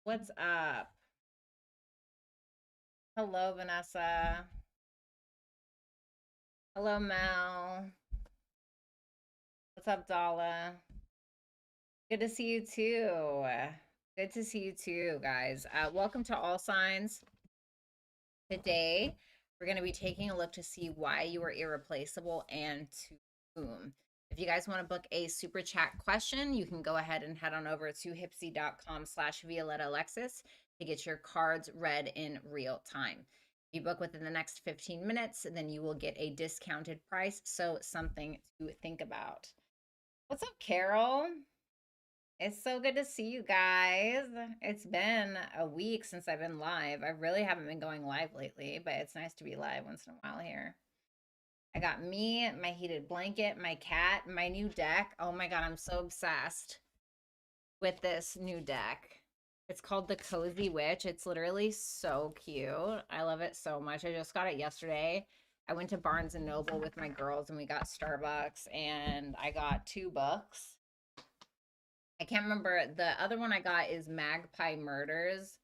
What's up? Hello, Vanessa. Hello, Mel. What's up, Dala? Good to see you too. Good to see you too, guys. Welcome to All Signs. Today, we're going to be taking a look to see why you are irreplaceable and to whom. If you guys want to book a super chat question, you can go ahead and head on over to hipsy.com/Violetta Alexis to get your cards read in real time. If you book within the next 15 minutes, then you will get a discounted price. So, something to think about. What's up, Carol? It's so good to see you guys. It's been a week since I've been live. I really haven't been going live lately, but it's nice to be live once in a while here. I got me, my heated blanket, my cat, my new deck. Oh my God, I'm so obsessed with this new deck. It's called the Cozy Witch. It's literally so cute. I love it so much. I just got it yesterday. I went to Barnes and Noble with my girls and we got Starbucks and I got 2 books. I can't remember. The other one I got is Magpie Murders,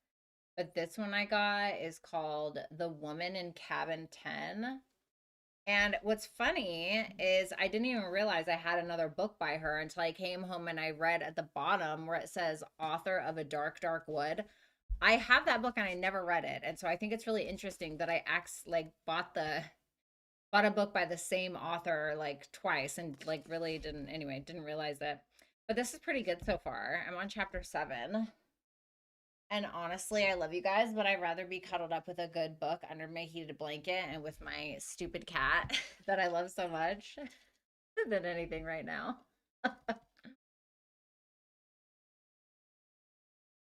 but this one I got is called The Woman in Cabin 10. And what's funny is I didn't even realize I had another book by her until I came home and I read at the bottom where it says author of A Dark, Dark Wood. I have that book and I never read it. And so I think it's really interesting that I bought a book by the same author like twice and like really didn't realize it. But this is pretty good so far. I'm on chapter 7. And honestly, I love you guys, but I'd rather be cuddled up with a good book under my heated blanket and with my stupid cat that I love so much than anything right now.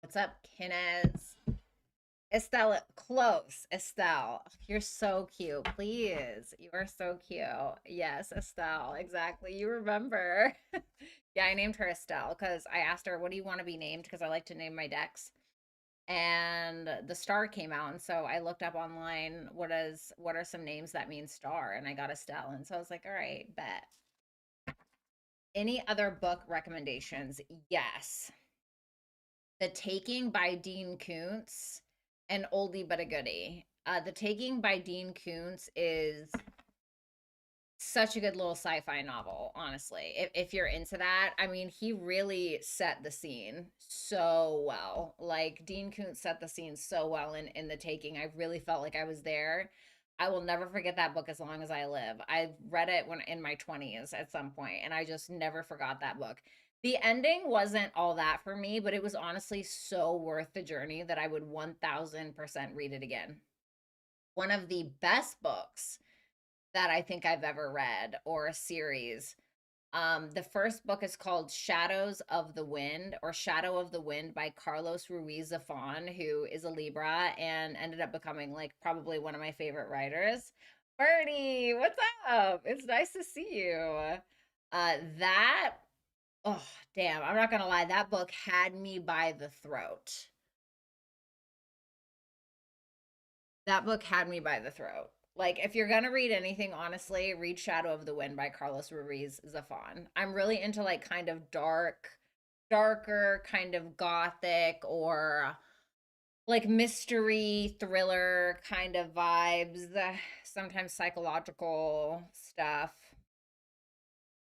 What's up, Kenneth? Estelle, close. Estelle, you're so cute. Please. You are so cute. Yes, Estelle, exactly. You remember. Yeah, I named her Estelle because I asked her, what do you want to be named? Because I like to name my decks. And the star came out. And so I looked up online what are some names that mean star? And I got Estelle. And so I was like, all right, bet. Any other book recommendations? Yes. The Taking by Dean Koontz, an oldie but a goodie. The Taking by Dean Koontz is such a good little sci-fi novel, honestly. If you're into that, I mean, he really set the scene so well. Like Dean Koontz set the scene so well in The Taking. I really felt like I was there. I will never forget that book as long as I live. I read it when in my 20s at some point, and I just never forgot that book. The ending wasn't all that for me, but it was honestly so worth the journey that I would 1000% read it again. One of the best books that I think I've ever read or a series. The first book is called Shadows of the Wind or Shadow of the Wind by Carlos Ruiz Zafón, who is a Libra and ended up becoming like probably one of my favorite writers. Bertie, what's up? It's nice to see you. That, oh, damn, I'm not gonna lie, that book had me by the throat. That book had me by the throat. Like, if you're gonna read anything, honestly, read Shadow of the Wind by Carlos Ruiz Zafón. I'm really into like kind of darker, kind of gothic or like mystery thriller kind of vibes, sometimes psychological stuff.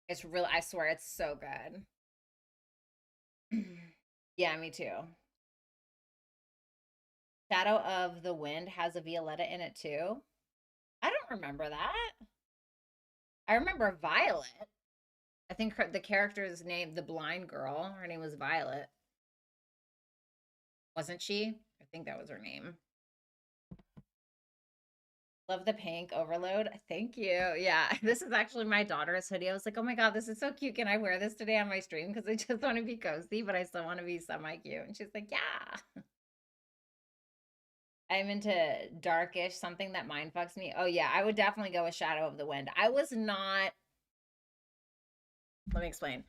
It's really, I swear, it's so good. Yeah, me too. Shadow of the Wind has a Violetta in it too. I don't remember that. I remember Violet. I think the character's name, the blind girl, her name was Violet, wasn't she? I think that was her name. Love the pink overload. Thank you. Yeah, this is actually my daughter's hoodie. I was like, oh my God, this is so cute. Can I wear this today on my stream? Because I just want to be cozy, but I still want to be semi cute. And she's like, yeah. I'm into darkish, something that mind fucks me. Oh, yeah, I would definitely go with Shadow of the Wind. I was not, let me explain.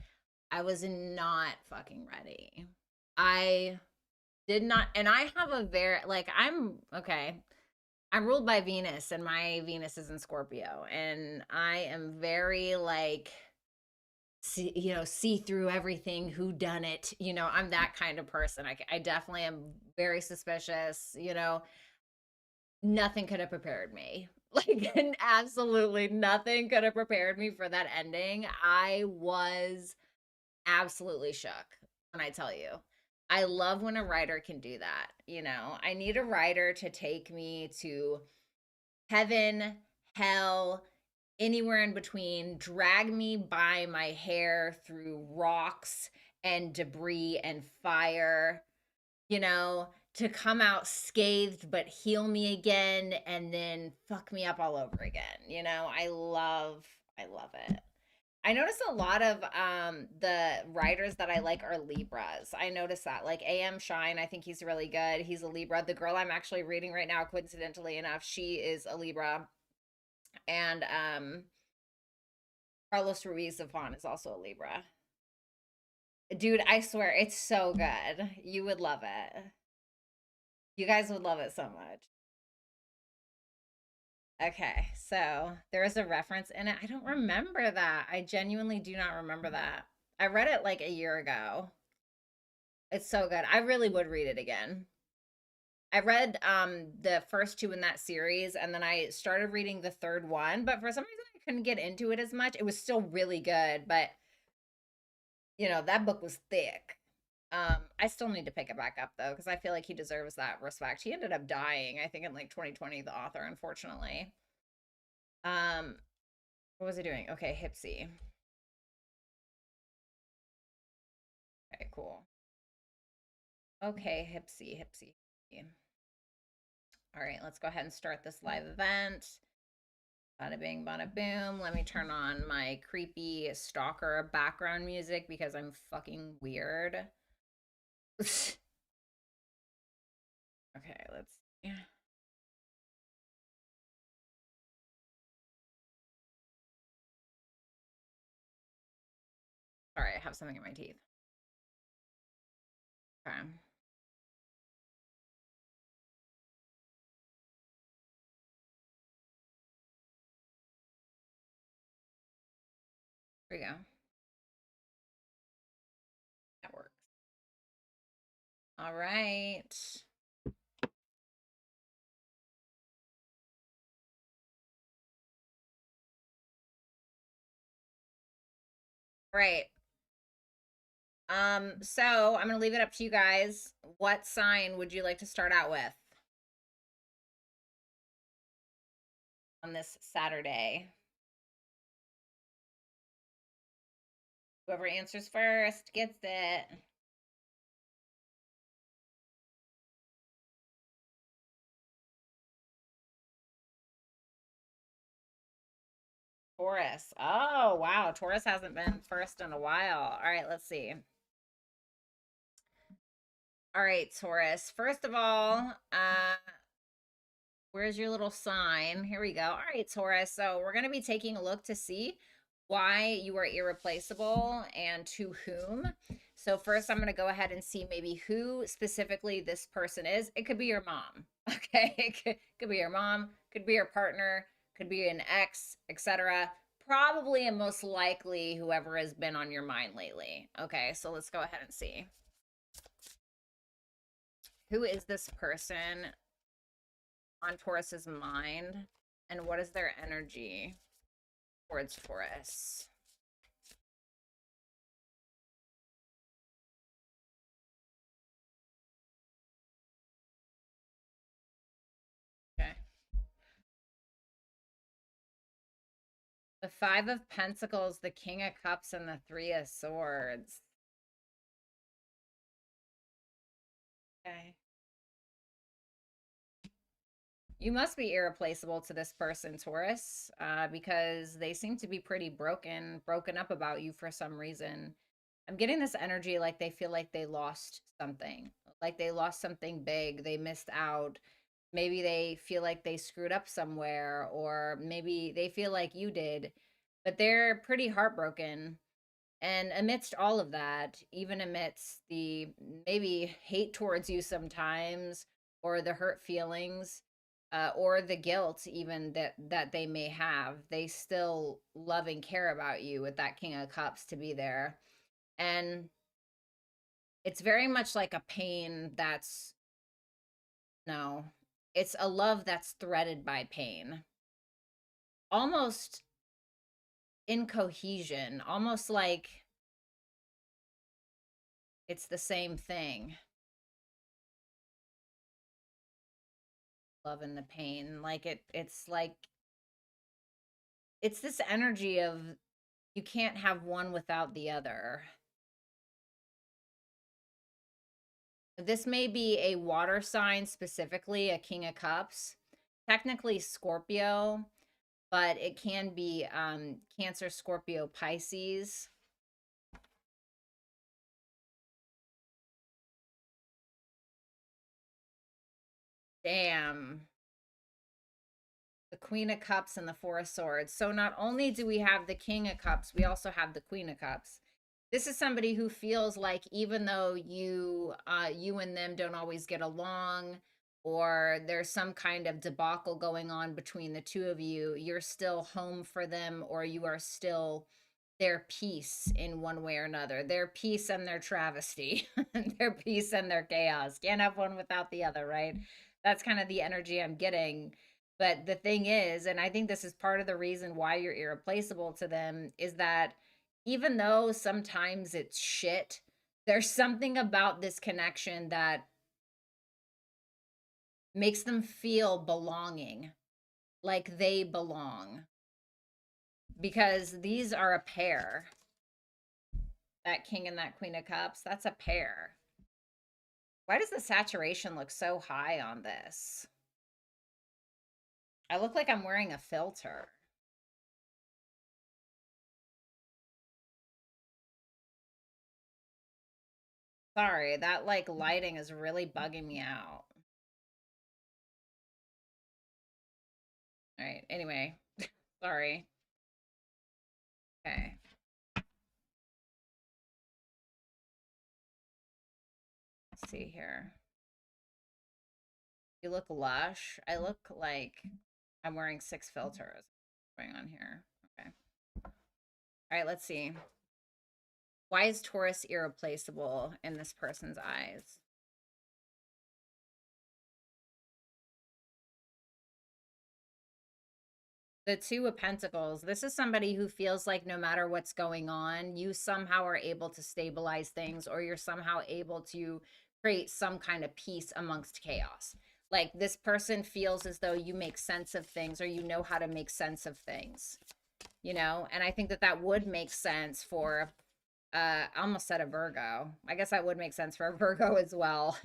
I was not fucking ready. I did not, and I have a very, like, I'm, okay. I'm ruled by Venus, and my Venus is in Scorpio, and I am very, like, see through everything, who done it. I'm that kind of person. I definitely am very suspicious. Nothing could have prepared me. Like, absolutely nothing could have prepared me for that ending. I was absolutely shook when I tell you. I love when a writer can do that. I need a writer to take me to heaven, hell, anywhere in between, drag me by my hair through rocks and debris and fire, to come out scathed but heal me again and then fuck me up all over again. I love it. I notice a lot of the writers that I like are Libras. I notice that. Like AM Shine, I think he's really good. He's a Libra. The girl I'm actually reading right now, coincidentally enough, she is a Libra. And Carlos Ruiz Zafon is also a Libra. Dude, I swear it's so good. You would love it. You guys would love it so much. Okay, so there is a reference in it. I don't remember that. I genuinely do not remember that. I read it like a year ago. It's so good. I really would read it again. I read the first two in that series and then I started reading the third one, but for some reason I couldn't get into it as much. It was still really good, but that book was thick. I still need to pick it back up though, because I feel like he deserves that respect. He ended up dying, I think, in like 2020, the author, unfortunately. Um, what was I doing? Okay, Hipsy. Okay, cool. Okay, Hipsy. All right, let's go ahead and start this live event. Bada bing, bada boom. Let me turn on my creepy stalker background music because I'm fucking weird. Okay, let's see. Sorry, I have something in my teeth. Okay. Here we go. That works. All right. Right. So I'm gonna leave it up to you guys. What sign would you like to start out with on this Saturday? Whoever answers first gets it. Taurus. Oh, wow. Taurus hasn't been first in a while. All right, let's see. All right, Taurus. First of all, where's your little sign? Here we go. All right, Taurus. So we're going to be taking a look to see why you are irreplaceable and to whom. So first, I'm going to go ahead and see maybe who specifically this person is. It could be your mom. Okay, it could be your mom, could be your partner, could be an ex, etc. Probably and most likely whoever has been on your mind lately. Okay, so let's go ahead and see. Who is this person on Taurus's mind, and what is their energy towards Taurus? Okay. The Five of Pentacles, the King of Cups, and the Three of Swords. Okay. You must be irreplaceable to this person, Taurus, because they seem to be pretty broken up about you for some reason. I'm getting this energy like they feel like they lost something, like they lost something big, they missed out. Maybe they feel like they screwed up somewhere, or maybe they feel like you did, but they're pretty heartbroken. And amidst all of that, even amidst the maybe hate towards you sometimes or the hurt feelings, or the guilt even that they may have, they still love and care about you with that King of Cups to be there. And it's very much like a pain that's no, it's a love that's threaded by pain, almost incohesion, almost like it's the same thing. Love and the pain, like it's like it's this energy of you can't have one without the other. This may be a water sign, specifically a King of Cups, technically Scorpio, but it can be Cancer, Scorpio, Pisces. Damn. The Queen of Cups and the Four of Swords. So not only do we have the King of Cups, we also have the Queen of Cups. This is somebody who feels like even though you and them don't always get along, or there's some kind of debacle going on between the two of you, you're still home for them, or you are still their peace in one way or another. Their peace and their travesty, their peace and their chaos. Can't have one without the other, right? That's kind of the energy I'm getting. But the thing is, and I think this is part of the reason why you're irreplaceable to them, is that even though sometimes it's shit, there's something about this connection that makes them feel belonging, like they belong. Because these are a pair. That King and that Queen of Cups, that's a pair. Why does the saturation look so high on this? I look like I'm wearing a filter. Sorry, that like lighting is really bugging me out. All right, anyway, sorry. Okay. Let's see here. You look lush. I look like I'm wearing 6 filters. What's going on here? Okay. All right, let's see. Why is Taurus irreplaceable in this person's eyes? The Two of Pentacles. This is somebody who feels like no matter what's going on, you somehow are able to stabilize things, or you're somehow able to create some kind of peace amongst chaos. Like this person feels as though you make sense of things, or you know how to make sense of things, you know? And I think that that would make sense for, I almost said a Virgo. I guess that would make sense for a Virgo as well.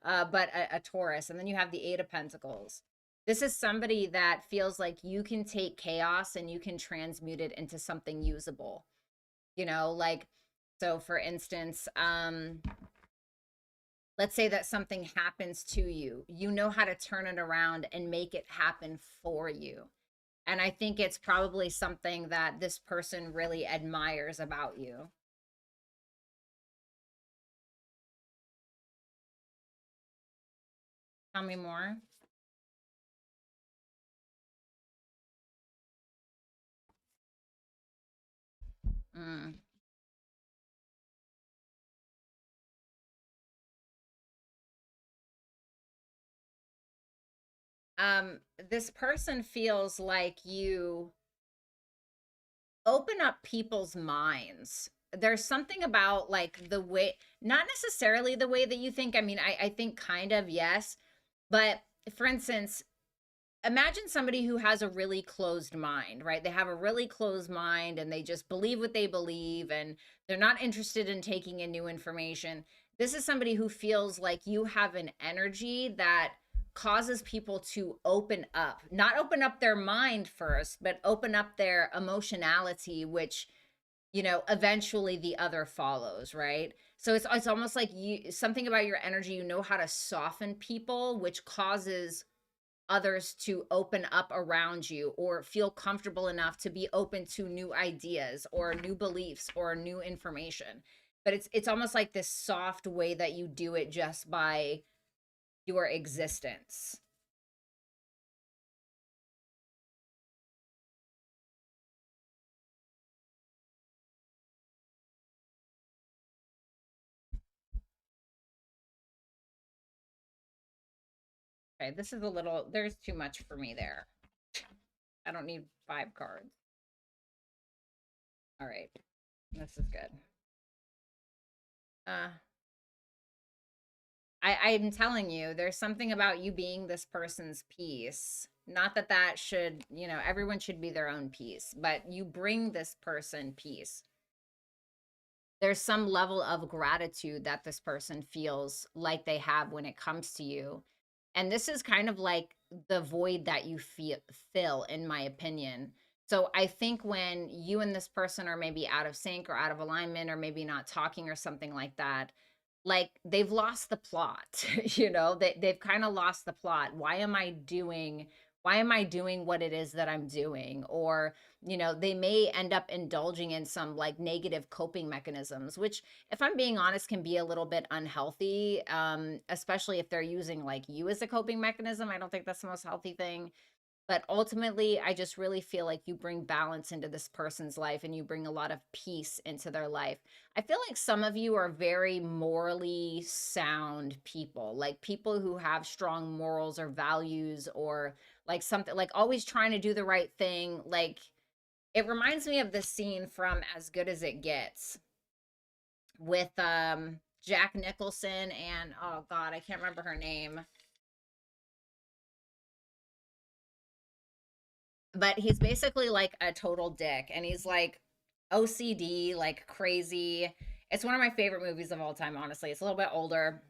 But a Taurus. And then you have the Eight of Pentacles. This is somebody that feels like you can take chaos and you can transmute it into something usable. You know, like, so for instance, let's say that something happens to you. You know how to turn it around and make it happen for you. And I think it's probably something that this person really admires about you. Tell me more. Mm. This person feels like you open up people's minds. There's something about like the way, not necessarily the way that you think. I mean, I think kind of, yes. But for instance, imagine somebody who has a really closed mind, right? They have a really closed mind and they just believe what they believe and they're not interested in taking in new information. This is somebody who feels like you have an energy that causes people to open up, not open up their mind first, but open up their emotionality, which, you know, eventually the other follows, right? So it's almost like you, something about your energy, you know how to soften people, which causes others to open up around you or feel comfortable enough to be open to new ideas or new beliefs or new information. But it's almost like this soft way that you do it just by your existence. Okay, this is a little, there's too much for me there. I don't need 5 cards. All right, this is good. Uh, I'm telling you, there's something about you being this person's piece. Not that that should, you know, everyone should be their own piece, but you bring this person peace. There's some level of gratitude that this person feels like they have when it comes to you. And this is kind of like the void that you fill, in my opinion. So I think when you and this person are maybe out of sync or out of alignment or maybe not talking or something like that, like they've lost the plot. You know, they've kind of lost the plot. Why am I doing what it is that I'm doing? Or, you know, they may end up indulging in some like negative coping mechanisms, which, if I'm being honest, can be a little bit unhealthy, especially if they're using like you as a coping mechanism. I don't think that's the most healthy thing. But ultimately, I just really feel like you bring balance into this person's life and you bring a lot of peace into their life. I feel like some of you are very morally sound people, like people who have strong morals or values, or like something like always trying to do the right thing. Like it reminds me of the scene from As Good as It Gets with Jack Nicholson and, oh God, I can't remember her name. But he's basically like a total dick, and he's like OCD, like crazy. It's one of my favorite movies of all time, honestly. It's a little bit older,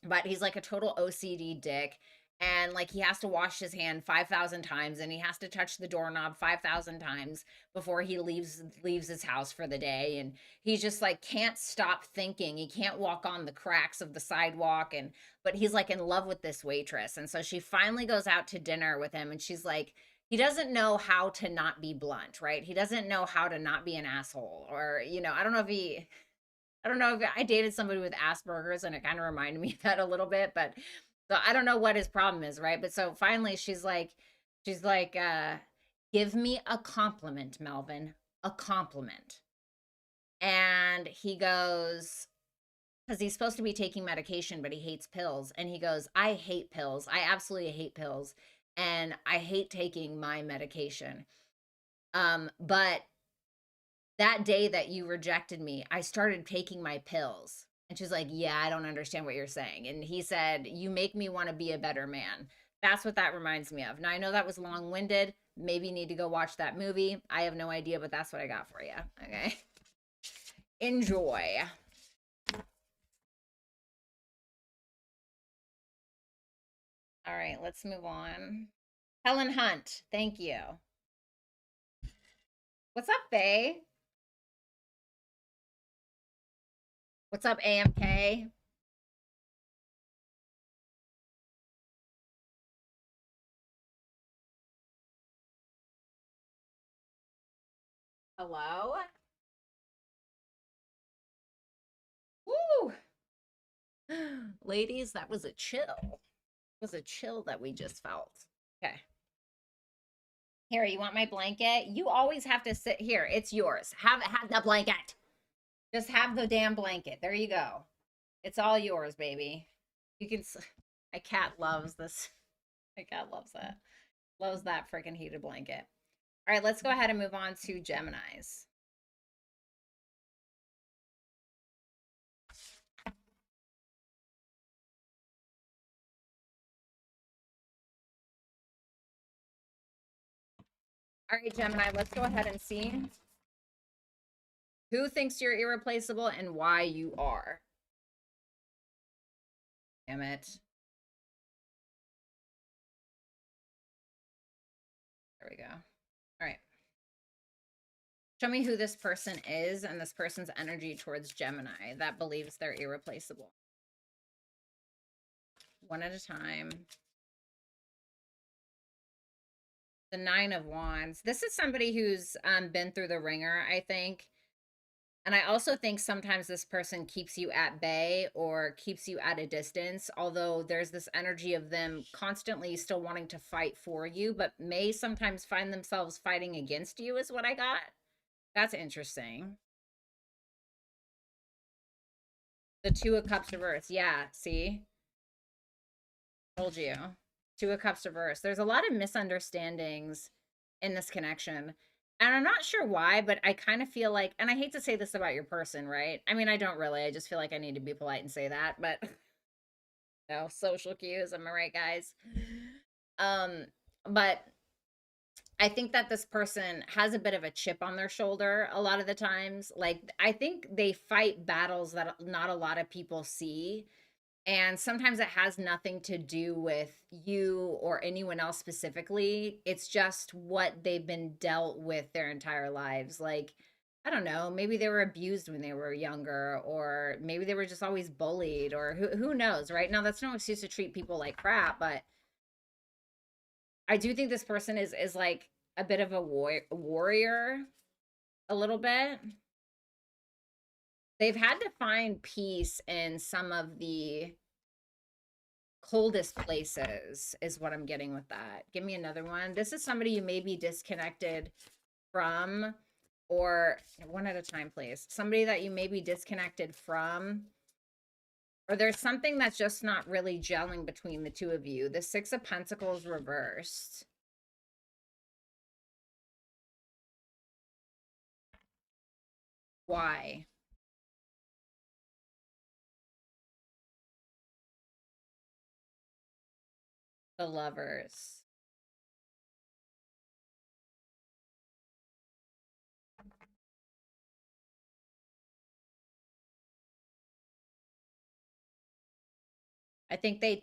but he's like a total OCD dick. And like he has to wash his hand 5,000 times, and he has to touch the doorknob 5,000 times before he leaves his house for the day. And he's just like can't stop thinking. He can't walk on the cracks of the sidewalk. And but he's like in love with this waitress. And so she finally goes out to dinner with him, and she's like, he doesn't know how to not be blunt, right? He doesn't know how to not be an asshole. Or, you know, I don't know if I dated somebody with Asperger's, and it kind of reminded me of that a little bit, but so I don't know what his problem is, right? But so finally she's like, give me a compliment, Melvin, a compliment. And he goes, because he's supposed to be taking medication, but he hates pills. And he goes, I hate pills. I absolutely hate pills. And I hate taking my medication. But that day that you rejected me, I started taking my pills. And she's like, yeah, I don't understand what you're saying. And he said, you make me want to be a better man. That's what that reminds me of. Now, I know that was long winded. Maybe you need to go watch that movie. I have no idea, but that's what I got for you. Okay. Enjoy. All right, let's move on. Helen Hunt, thank you. What's up, Faye? What's up, AMK? Hello? Woo! Ladies, that was a chill. It was a chill that we just felt. Okay. Here, you want my blanket? You always have to sit here. It's yours. Have the blanket. Just have the damn blanket. There you go. It's all yours, baby. You can my cat loves this. My cat loves that. Loves that freaking heated blanket. All right, let's go ahead and move on to Geminis. All right, Gemini, let's go ahead and see who thinks you're irreplaceable and why you are. Damn it. There we go. All right. Show me who this person is and this person's energy towards Gemini that believes they're irreplaceable. One at a time. The Nine of Wands. This is somebody who's been through the ringer, I think. And I also think sometimes this person keeps you at bay or keeps you at a distance, although there's this energy of them constantly still wanting to fight for you, but may sometimes find themselves fighting against you, is what I got. That's interesting. The Two of Cups reversed. Yeah, see? Told you. Two of Cups reverse. There's a lot of misunderstandings in this connection. And I'm not sure why, but I kind of feel like, and I hate to say this about your person, right? I mean, I don't really. I just feel like I need to be polite and say that, but no, social cues, am I right, guys? Um, but I think that this person has a bit of a chip on their shoulder a lot of the times. Like, I think they fight battles that not a lot of people see. And sometimes it has nothing to do with you or anyone else specifically. It's just what they've been dealt with their entire lives. Like, I don't know, maybe they were abused when they were younger, or maybe they were just always bullied, or who knows, right? Now, that's no excuse to treat people like crap, but I do think this person is like a bit of a warrior, a little bit. They've had to find peace in some of the coldest places, is what I'm getting with that. Give me another one. This is somebody you may be disconnected from, or one at a time, please. Somebody that you may be disconnected from, or there's something that's just not really gelling between the two of you. The Six of Pentacles reversed. Why? The Lovers. I think they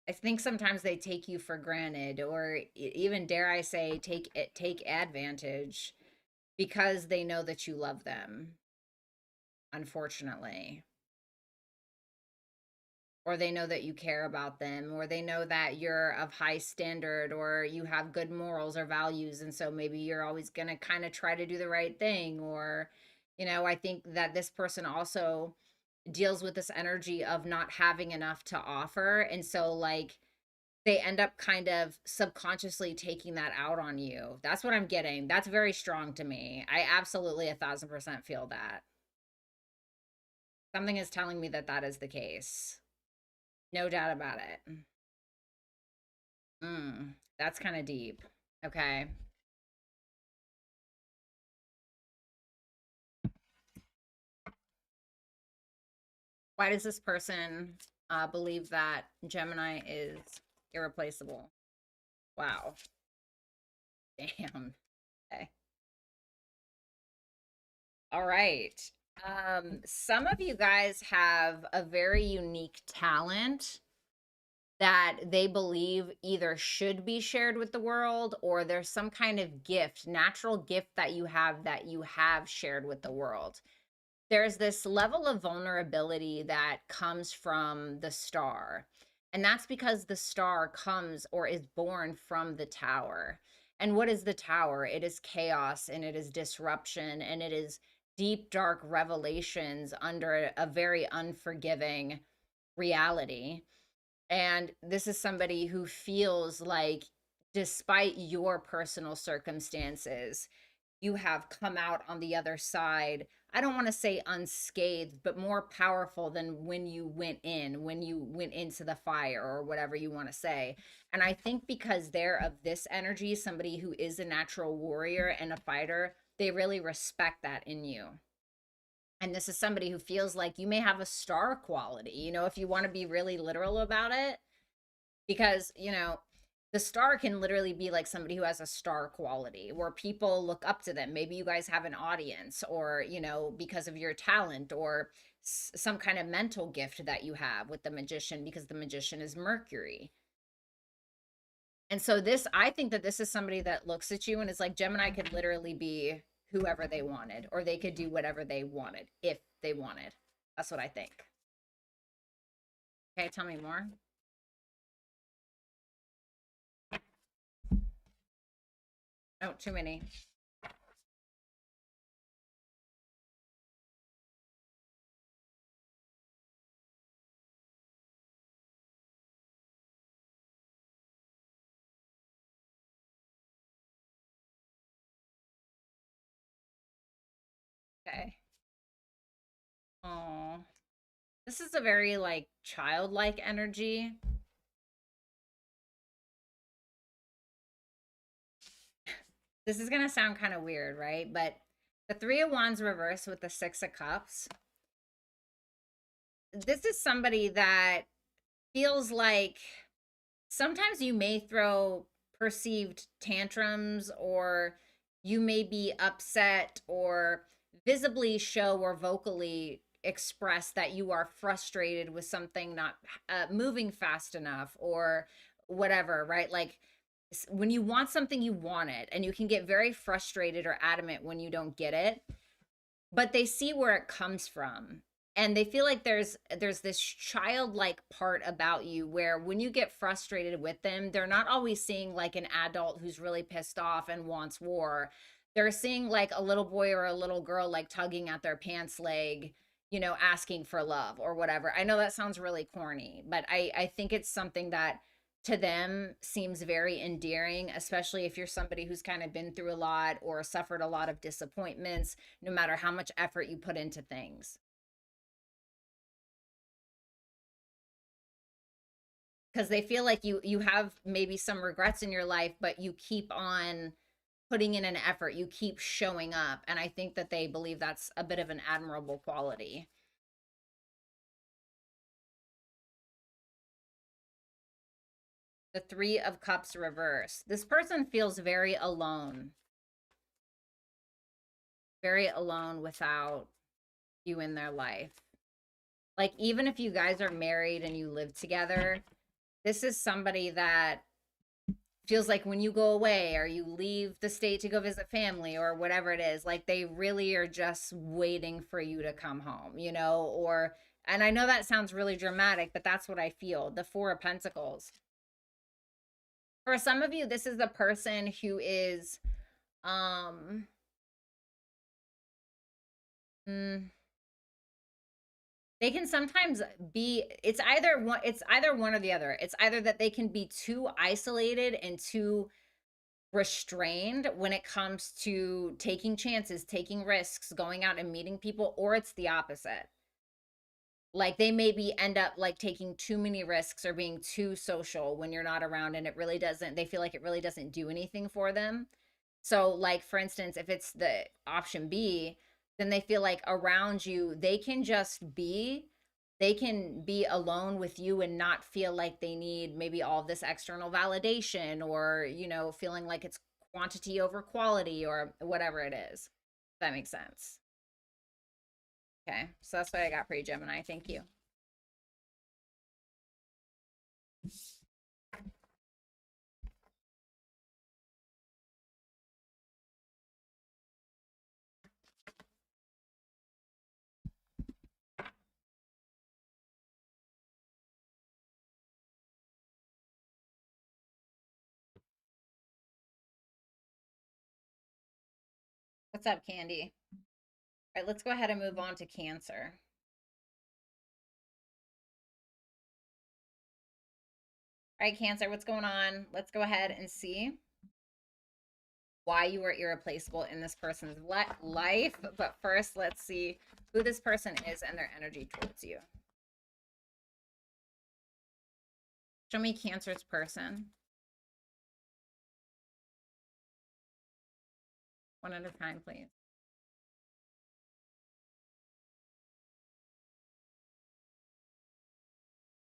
I think sometimes they take you for granted, or even dare I say take advantage, because they know that you love them, unfortunately. Or they know that you care about them, or they know that you're of high standard, or you have good morals or values, and so maybe you're always going to kind of try to do the right thing. Or, I think that this person also deals with this energy of not having enough to offer, and so like they end up kind of subconsciously taking that out on you. That's what I'm getting. That's very strong to me. I absolutely 1,000% feel that. Something is telling me that that is the case. No doubt about it. That's kind of deep. Okay. Why does this person believe that Gemini is irreplaceable? Wow. Damn. Okay. All right. Some of you guys have a very unique talent that they believe either should be shared with the world, or there's some kind of gift, natural gift that you have shared with the world. There's this level of vulnerability that comes from the star. And that's because the star comes or is born from the tower. And what is the tower? It is chaos, and it is disruption, and it is deep, dark revelations under a very unforgiving reality. And this is somebody who feels like, despite your personal circumstances, you have come out on the other side. I don't want to say unscathed, but more powerful than when you when you went into the fire, or whatever you want to say. And I think because they're of this energy, somebody who is a natural warrior and a fighter, they really respect that in you. And this is somebody who feels like you may have a star quality, if you want to be really literal about it, because, the star can literally be like somebody who has a star quality where people look up to them. Maybe you guys have an audience, or, because of your talent, or some kind of mental gift that you have with the Magician, because the Magician is Mercury. And so I think that this is somebody that looks at you and is like, Gemini could literally be whoever they wanted, or they could do whatever they wanted if they wanted. That's what I think. Okay, tell me more. Oh, too many. Okay. Oh. This is a very like childlike energy. This is gonna sound kind of weird, right? But the Three of Wands reversed with the Six of Cups. This is somebody that feels like sometimes you may throw perceived tantrums, or you may be upset, or visibly show or vocally express that you are frustrated with something not moving fast enough or whatever, right? Like when you want something, you want it, and you can get very frustrated or adamant when you don't get it, but they see where it comes from, and they feel like there's this childlike part about you where when you get frustrated with them, they're not always seeing like an adult who's really pissed off and wants war. They're seeing like a little boy or a little girl like tugging at their pants leg, asking for love or whatever. I know that sounds really corny, but I think it's something that to them seems very endearing, especially if you're somebody who's kind of been through a lot or suffered a lot of disappointments, no matter how much effort you put into things. Because they feel like you have maybe some regrets in your life, but you keep on putting in an effort, you keep showing up, and I think that they believe that's a bit of an admirable quality. The Three of Cups reverse. This person feels very alone without you in their life. Like, even if you guys are married and you live together, this is somebody that feels like when you go away or you leave the state to go visit family or whatever it is, like they really are just waiting for you to come home, or, and I know that sounds really dramatic, but that's what I feel. The Four of Pentacles. For some of you, this is the person who is, um, mm, they can sometimes be, it's either one or the other. It's either that they can be too isolated and too restrained when it comes to taking chances, taking risks, going out and meeting people, or it's the opposite. Like they maybe end up like taking too many risks or being too social when you're not around, and they feel like it really doesn't do anything for them. So like for instance, if it's the option B, then they feel like around you they can be alone with you and not feel like they need maybe all this external validation, or feeling like it's quantity over quality or whatever it is. If that makes sense. Okay, so that's what I got for you, Gemini. Thank you. What's up, Candy? All right, let's go ahead and move on to Cancer. All right, Cancer, what's going on? Let's go ahead and see why you are irreplaceable in this person's life. But first, let's see who this person is and their energy towards you. Show me Cancer's person. One at a time, please.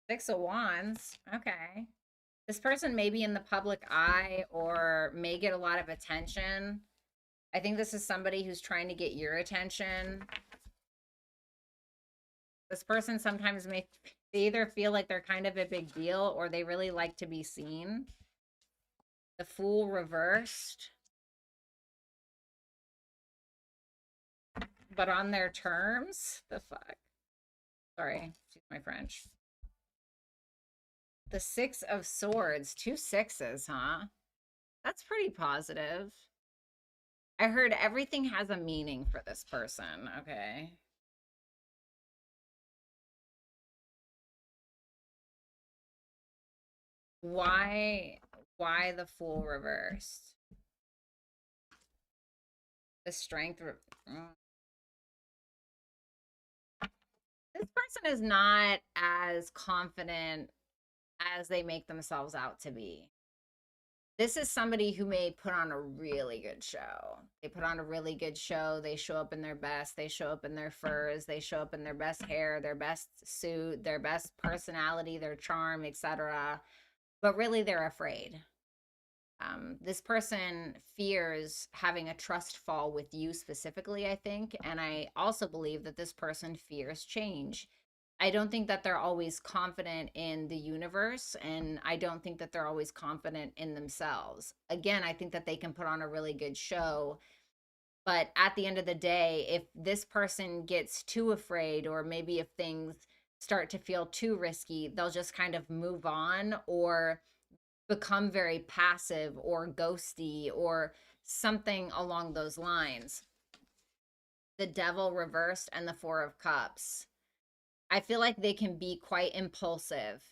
Six of Wands. Okay. This person may be in the public eye or may get a lot of attention. I think this is somebody who's trying to get your attention. This person sometimes they either feel like they're kind of a big deal or they really like to be seen. The Fool reversed. But on their terms? The fuck? Sorry, excuse my French. The Six of Swords. 2 sixes, huh? That's pretty positive. I heard everything has a meaning for this person. Okay. Why the Fool reversed? The Strength. This person is not as confident as they make themselves out to be. This is somebody who may put on a really good show. They put on a really good show. They show up in their best. They show up in their furs. They show up in their best hair, their best suit, their best personality, their charm, etc. But really, they're afraid. This person fears having a trust fall with you specifically, I think. And I also believe that this person fears change. I don't think that they're always confident in the universe, and I don't think that they're always confident in themselves. Again, I think that they can put on a really good show, but at the end of the day, if this person gets too afraid, or maybe if things start to feel too risky, they'll just kind of move on or become very passive or ghosty or something along those lines. The Devil reversed and the Four of Cups. I feel like they can be quite impulsive.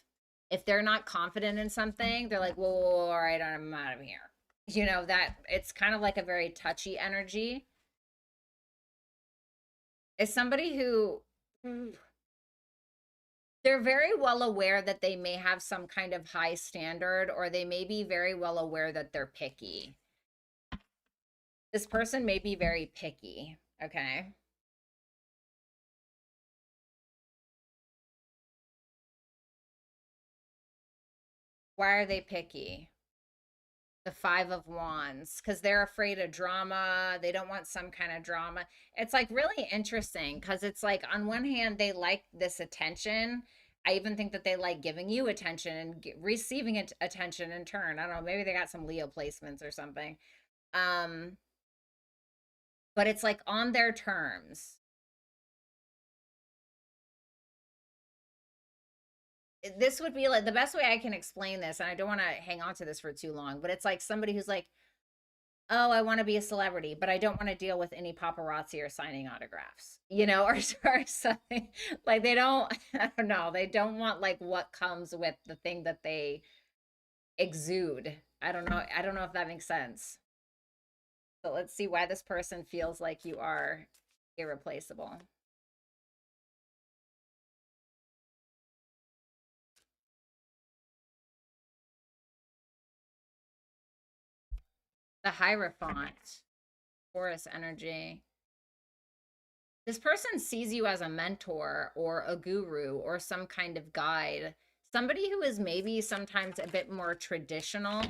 If they're not confident in something, they're like, whoa, whoa, whoa, all right, I'm out of here. You know, that it's kind of like a very touchy energy. It's somebody who they're very well aware that they may have some kind of high standard, or they may be very well aware that they're picky. This person may be very picky, okay? Why are they picky? The Five of Wands, because they're afraid of drama. They don't want some kind of drama. It's like really interesting because it's like, on one hand, they like this attention. I even think that they like giving you attention and receiving attention in turn. I don't know, maybe they got some Leo placements or something. Um, but it's like on their terms. This would be like the best way I can explain this, and I don't want to hang on to this for too long, but it's like somebody who's like, oh, I want to be a celebrity, but I don't want to deal with any paparazzi or signing autographs, you know, or something. Like they don't, I don't know, they don't want like what comes with the thing that they exude. I don't know. I don't know if that makes sense. So let's see why this person feels like you are irreplaceable. The Hierophant, Taurus energy. This person sees you as a mentor or a guru or some kind of guide, somebody who is maybe sometimes a bit more traditional.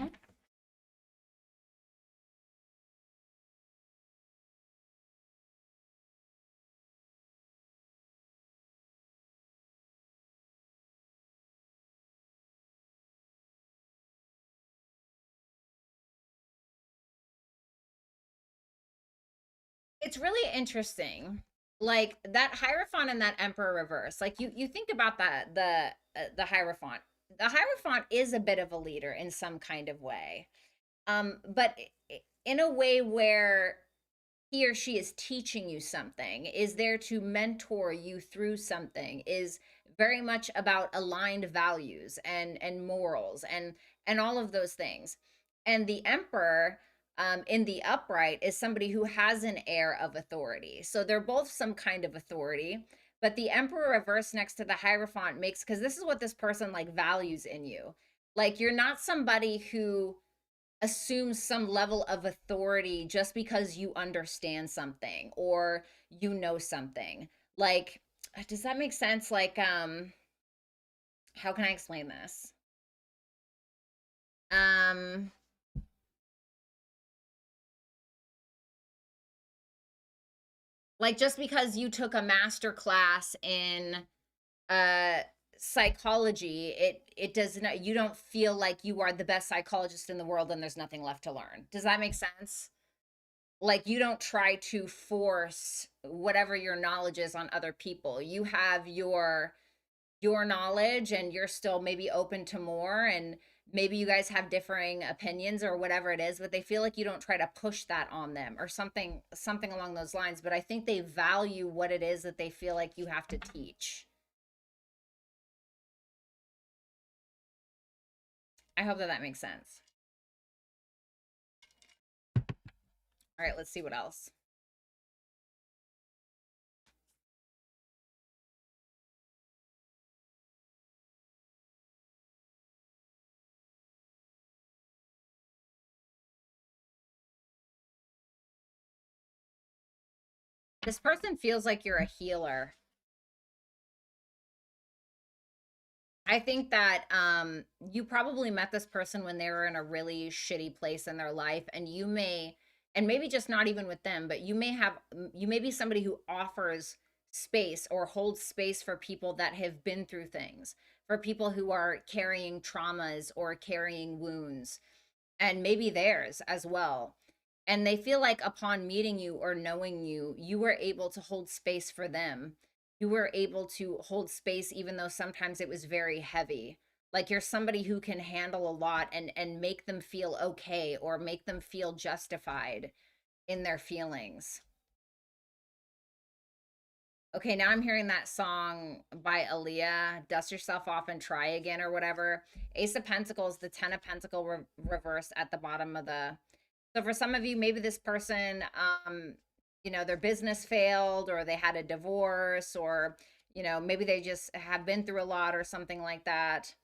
It's really interesting. Like that Hierophant and that Emperor reverse. Like you think about that, the Hierophant. The Hierophant is a bit of a leader in some kind of way. But in a way where he or she is teaching you something, is there to mentor you through something, is very much about aligned values and morals and all of those things. And the Emperor, in the upright, is somebody who has an air of authority. So they're both some kind of authority. But the Emperor reversed next to the Hierophant makes, because this is what this person like values in you. Like you're not somebody who assumes some level of authority just because you understand something or you know something. Like, does that make sense? Like, how can I explain this? Um, like just because you took a master class in uh psychology, it does not, you don't feel like you are the best psychologist in the world and there's nothing left to learn. Does that make sense? Like you don't try to force whatever your knowledge is on other people. You have your knowledge and you're still maybe open to more, and maybe you guys have differing opinions or whatever it is, but they feel like you don't try to push that on them or something along those lines. But I think they value what it is that they feel like you have to teach. I hope that that makes sense. All right, let's see what else. This person feels like you're a healer. I think that you probably met this person when they were in a really shitty place in their life, and you may, and maybe just not even with them, but you may be somebody who offers space or holds space for people that have been through things, for people who are carrying traumas or carrying wounds, and maybe theirs as well. And they feel like upon meeting you or knowing you, you were able to hold space for them. You were able to hold space even though sometimes it was very heavy. Like you're somebody who can handle a lot and make them feel okay or make them feel justified in their feelings. Okay, now I'm hearing that song by Aaliyah, Dust Yourself Off and Try Again or whatever. Ace of Pentacles, the 10 of Pentacle reversed at the bottom of the. So for some of you, maybe this person, their business failed or they had a divorce or, maybe they just have been through a lot or something like that.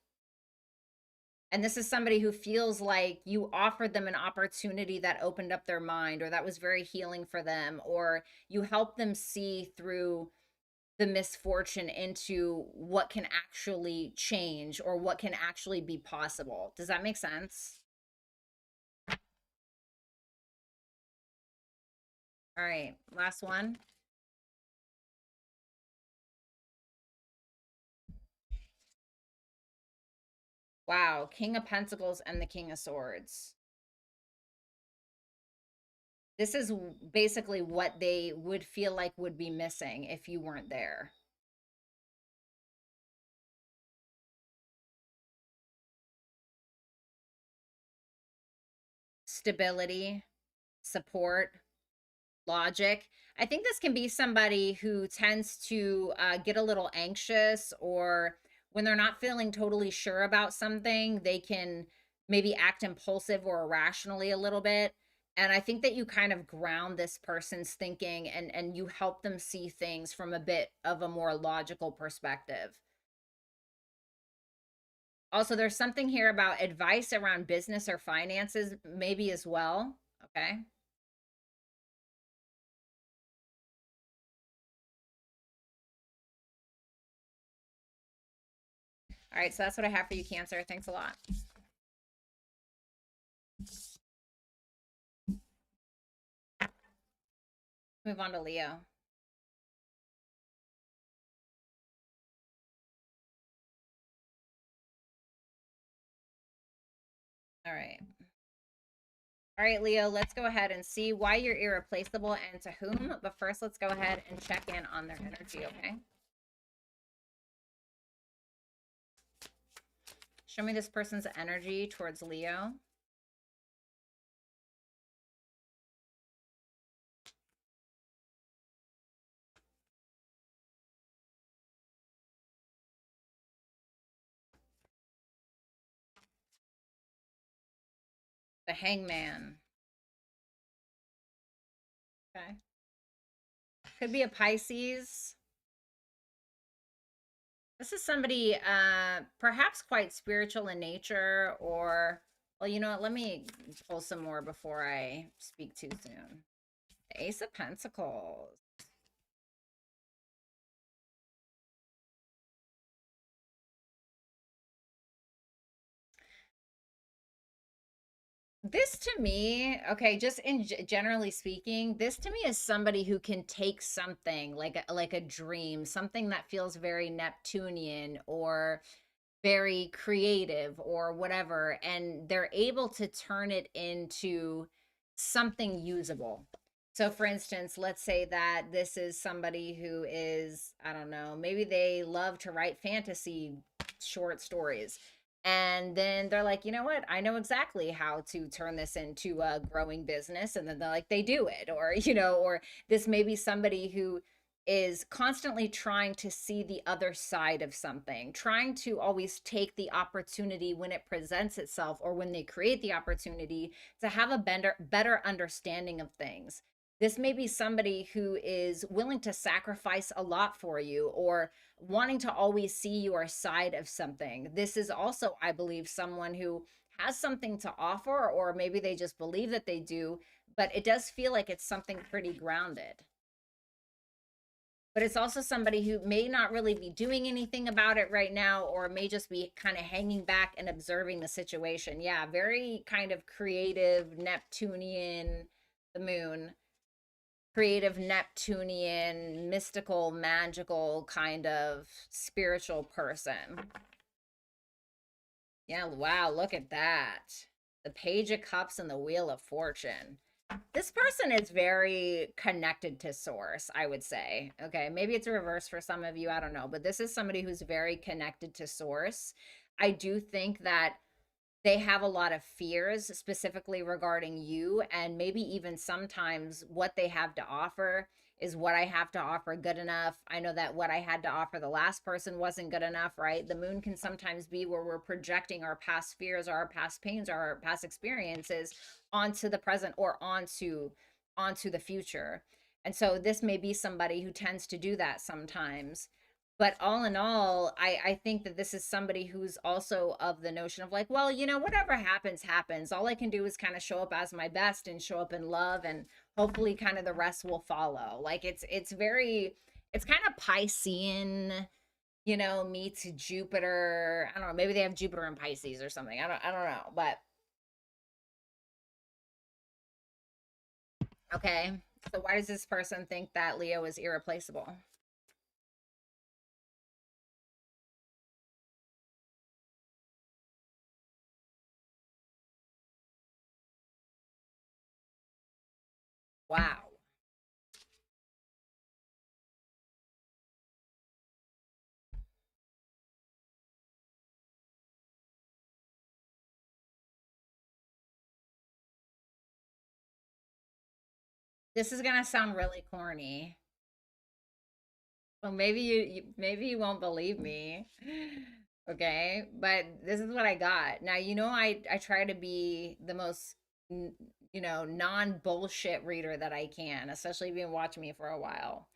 And this is somebody who feels like you offered them an opportunity that opened up their mind or that was very healing for them, or you helped them see through the misfortune into what can actually change or what can actually be possible. Does that make sense? All right, last one. Wow, King of Pentacles and the King of Swords. This is basically what they would feel like would be missing if you weren't there. Stability, support, logic. I think this can be somebody who tends to get a little anxious, or when they're not feeling totally sure about something, they can maybe act impulsive or irrationally a little bit. And I think that you kind of ground this person's thinking and you help them see things from a bit of a more logical perspective. Also, there's something here about advice around business or finances, maybe as well. Okay. All right. So that's what I have for you, Cancer. Thanks a lot. Move on to Leo. All right. All right, Leo, let's go ahead and see why you're irreplaceable and to whom. But first, let's go ahead and check in on their energy, okay? Show me this person's energy towards Leo. The Hangman. Okay. Could be a Pisces. This is somebody perhaps quite spiritual in nature, or, well, you know what? Let me pull some more before I speak too soon. The Ace of Pentacles. This to me, okay, just in generally speaking, this to me is somebody who can take something like a dream, something that feels very Neptunian or very creative or whatever, and they're able to turn it into something usable. So for instance, let's say that this is somebody who is, I don't know, maybe they love to write fantasy short stories. And then they're like, you know what? I know exactly how to turn this into a growing business. And then they're like, they do it. Or, or this may be somebody who is constantly trying to see the other side of something, trying to always take the opportunity when it presents itself or when they create the opportunity to have a better understanding of things. This may be somebody who is willing to sacrifice a lot for you or wanting to always see your side of something. This is also, I believe, someone who has something to offer, or maybe they just believe that they do, but it does feel like it's something pretty grounded. but it's also somebody who may not really be doing anything about it right now, or may just be kind of hanging back and observing the situation. Yeah, very kind of creative Neptunian, the moon, creative Neptunian, mystical, magical kind of spiritual person. Yeah, wow, look at that. The Page of Cups and the Wheel of Fortune. This person is very connected to source, I would say. Okay, maybe it's a reverse for some of you, I don't know, but this is somebody who's very connected to source. I do think that they have a lot of fears specifically regarding you, and maybe even sometimes what they have to offer is what I have to offer good enough. I know that what I had to offer the last person wasn't good enough, right? The moon can sometimes be where we're projecting our past fears or our past pains or our past experiences onto the present or onto the future. And so this may be somebody who tends to do that sometimes. But all in all, I think that this is somebody who's also of the notion of like, well, whatever happens, happens. All I can do is kind of show up as my best and show up in love, and hopefully kind of the rest will follow. Like it's kind of Piscean, meets Jupiter. I don't know, maybe they have Jupiter in Pisces or something. I don't know. But okay. So why does this person think that Leo is irreplaceable? Wow. This is gonna sound really corny. Well, maybe you won't believe me. Okay? But this is what I got. Now, I try to be the most non-bullshit reader that I can, especially if you've been watching me for a while.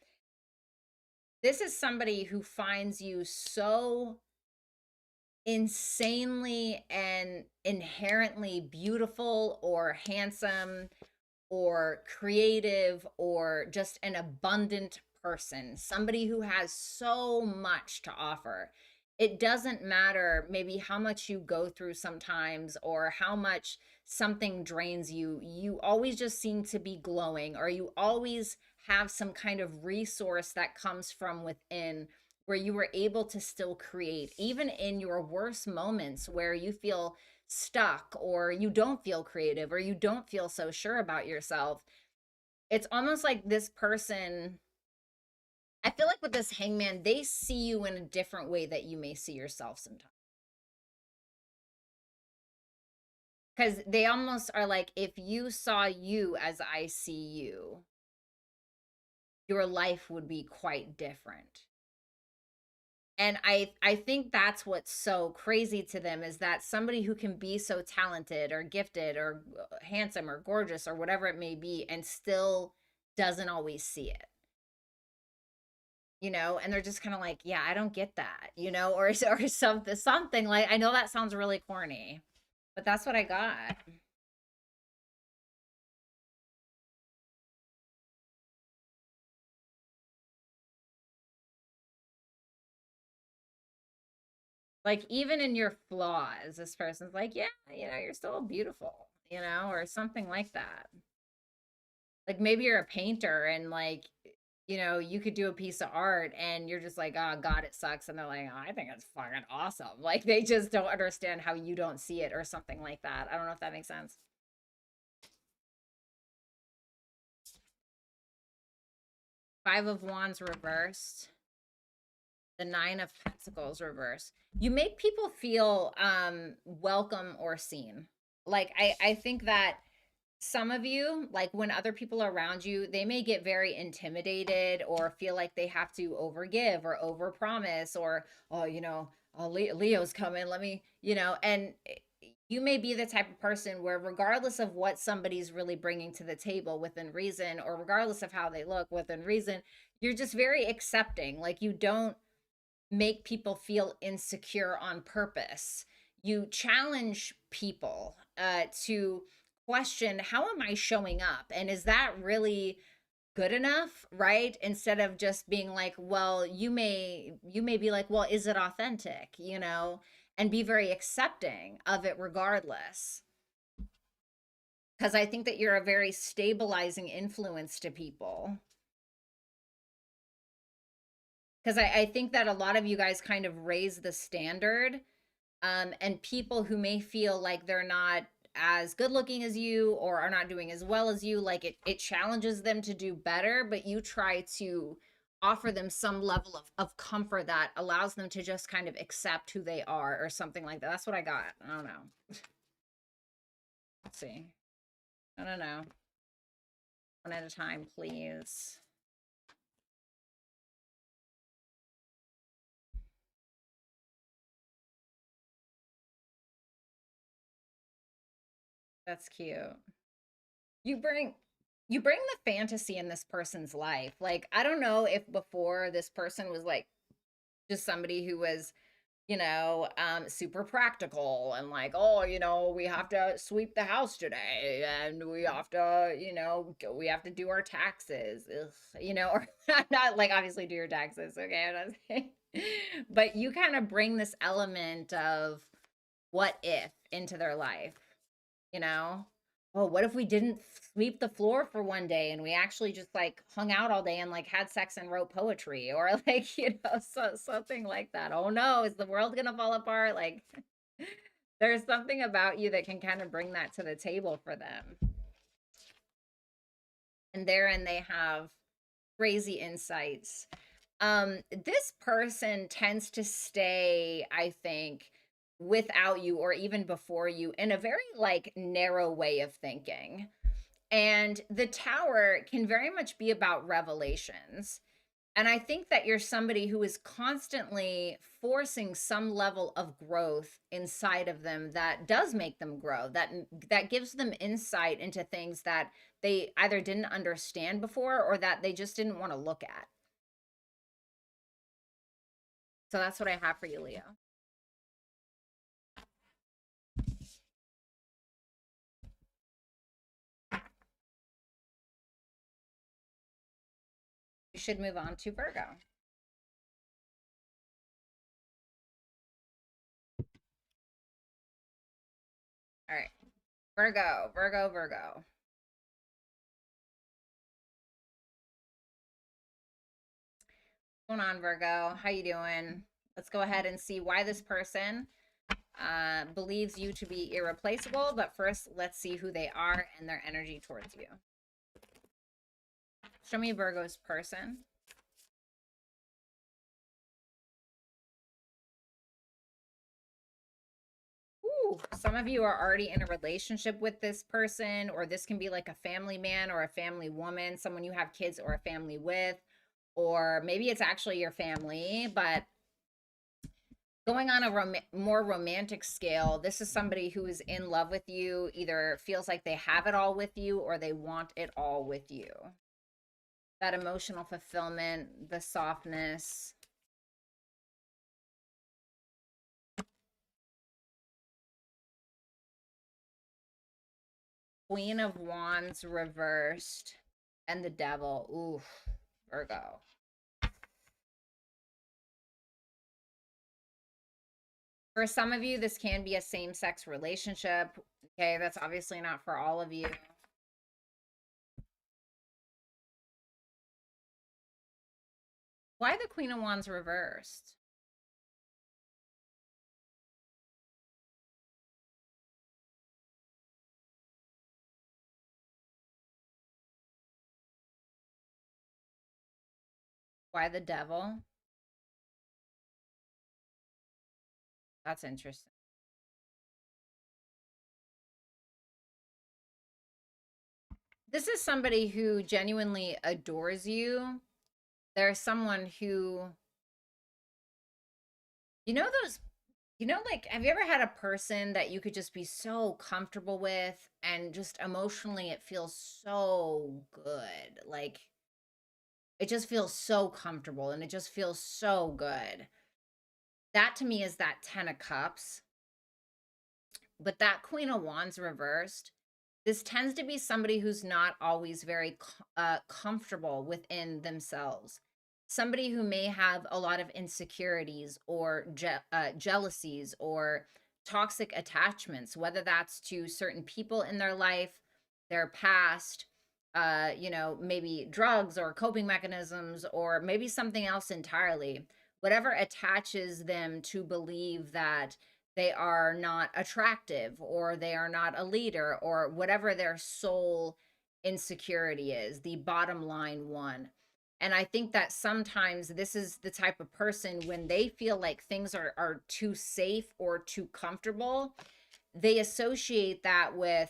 This is somebody who finds you so insanely and inherently beautiful or handsome or creative or just an abundant person, somebody who has so much to offer. It doesn't matter maybe how much you go through sometimes or how much something drains you. You always just seem to be glowing, or you always have some kind of resource that comes from within where you were able to still create, even in your worst moments where you feel stuck or you don't feel creative or you don't feel so sure about yourself. It's almost like this person, I feel like with this hangman, they see you in a different way that you may see yourself sometimes. Because they almost are like, if you saw you as I see you, your life would be quite different. And I think that's what's so crazy to them, is that somebody who can be so talented or gifted or handsome or gorgeous or whatever it may be and still doesn't always see it, and they're just kind of like, yeah, I don't get that, or something like, I know that sounds really corny, but that's what I got. Like, even in your flaws, this person's like, yeah, you're still beautiful, or something like that. Like, maybe you're a painter and like, you could do a piece of art and you're just like, oh God, it sucks. And they're like, oh, I think it's fucking awesome. Like, they just don't understand how you don't see it or something like that. I don't know if that makes sense. Five of Wands reversed. The Nine of Pentacles reversed. You make people feel welcome or seen. Like, I think that some of you, like when other people are around you, they may get very intimidated or feel like they have to overgive or overpromise, or, oh, oh, Leo's coming, let me, and you may be the type of person where regardless of what somebody's really bringing to the table within reason, or regardless of how they look within reason, you're just very accepting. Like, you don't make people feel insecure on purpose. You challenge people to question, how am I showing up? And is that really good enough, right? Instead of just being like, well, you may be like, well, is it authentic, and be very accepting of it regardless. Because I think that you're a very stabilizing influence to people. Because I think that a lot of you guys kind of raise the standard, and people who may feel like they're not as good looking as you or are not doing as well as you, like it challenges them to do better, but you try to offer them some level of comfort that allows them to just kind of accept who they are or something like that. That's what I got. I don't know. Let's see. I don't know. One at a time, please. That's cute. You bring the fantasy in this person's life. Like, I don't know if before this person was like just somebody who was, super practical and like, oh, we have to sweep the house today and we have to, we have to do our taxes, or not like obviously do your taxes, okay? I'm not saying, but you kind of bring this element of what if into their life, you know? Oh, what if we didn't sweep the floor for one day and we actually just like hung out all day and like had sex and wrote poetry or like, something like that. Oh no, is the world gonna fall apart? Like there's something about you that can kind of bring that to the table for them. And therein they have crazy insights. This person tends to stay, I think, without you or even before you in a very like narrow way of thinking. And the tower can very much be about revelations. And I think that you're somebody who is constantly forcing some level of growth inside of them that does make them grow, that gives them insight into things that they either didn't understand before or that they just didn't want to look at. So that's what I have for you, Leo. You should move on to Virgo. All right. Virgo, Virgo, Virgo. What's going on, Virgo? How you doing? Let's go ahead and see why this person believes you to be irreplaceable. But first, let's see who they are and their energy towards you. Show me Virgo's person. Ooh, some of you are already in a relationship with this person, or this can be like a family man or a family woman, someone you have kids or a family with, or maybe it's actually your family, but going on a more romantic scale, this is somebody who is in love with you, either feels like they have it all with you or they want it all with you. That emotional fulfillment, the softness. Queen of Wands reversed and the devil. Ooh, Virgo. For some of you, this can be a same-sex relationship. Okay, that's obviously not for all of you. Why the Queen of Wands reversed? Why the devil? That's interesting. This is somebody who genuinely adores you. There's someone who, those, like, have you ever had a person that you could just be so comfortable with and just emotionally it feels so good? Like, it just feels so comfortable and it just feels so good. That to me is that 10 of Cups. But that Queen of Wands reversed This tends to be somebody who's not always very comfortable within themselves. Somebody who may have a lot of insecurities or jealousies or toxic attachments, whether that's to certain people in their life, their past, maybe drugs or coping mechanisms, or maybe something else entirely. Whatever attaches them to believe that they are not attractive or they are not a leader or whatever their soul insecurity is, the bottom line one. And I think that sometimes this is the type of person when they feel like things are too safe or too comfortable, they associate that with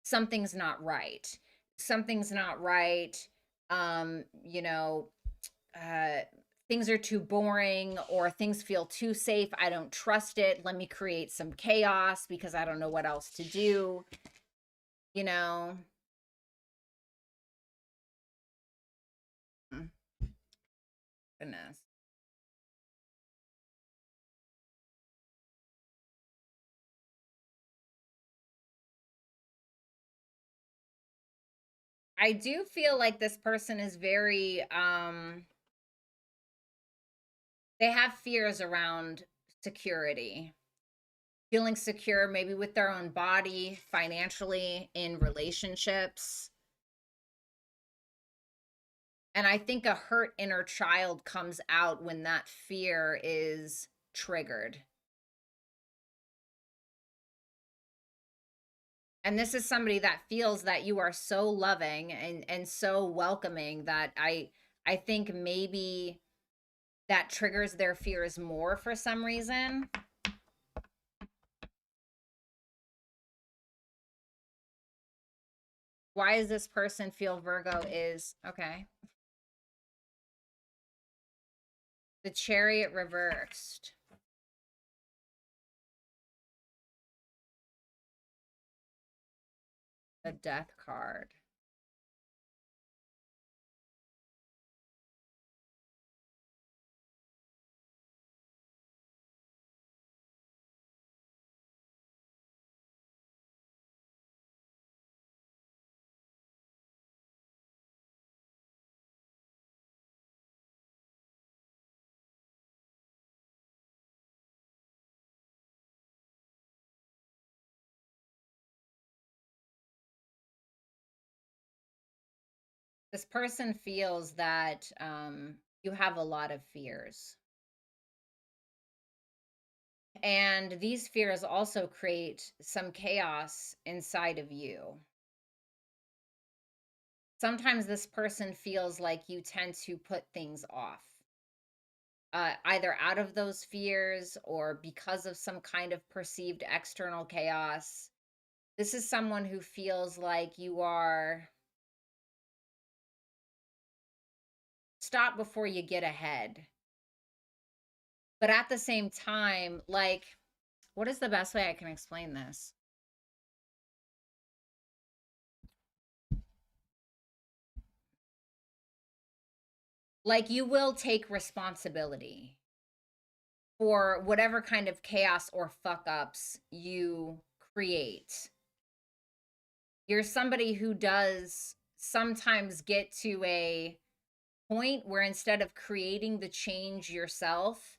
something's not right. Something's not right. Um, you know, uh, Things are too boring or things feel too safe. I don't trust it. Let me create some chaos because I don't know what else to do. You know, Mm, goodness. I do feel like this person is very, they have fears around security, feeling secure maybe with their own body, financially, in relationships. And I think a hurt inner child comes out when that fear is triggered. And this is somebody that feels that you are so loving and so welcoming that I think maybe that triggers their fears more for some reason. Why does this person feel Virgo is okay? The Chariot reversed. The Death card. This person feels that you have a lot of fears. And these fears also create some chaos inside of you. Sometimes this person feels like you tend to put things off, either out of those fears or because of some kind of perceived external chaos. This is someone who feels like you are stop before you get ahead. But at the same time, like, what is the best way I can explain this? Like, you will take responsibility for whatever kind of chaos or fuck ups you create. You're somebody who does sometimes get to a point where instead of creating the change yourself,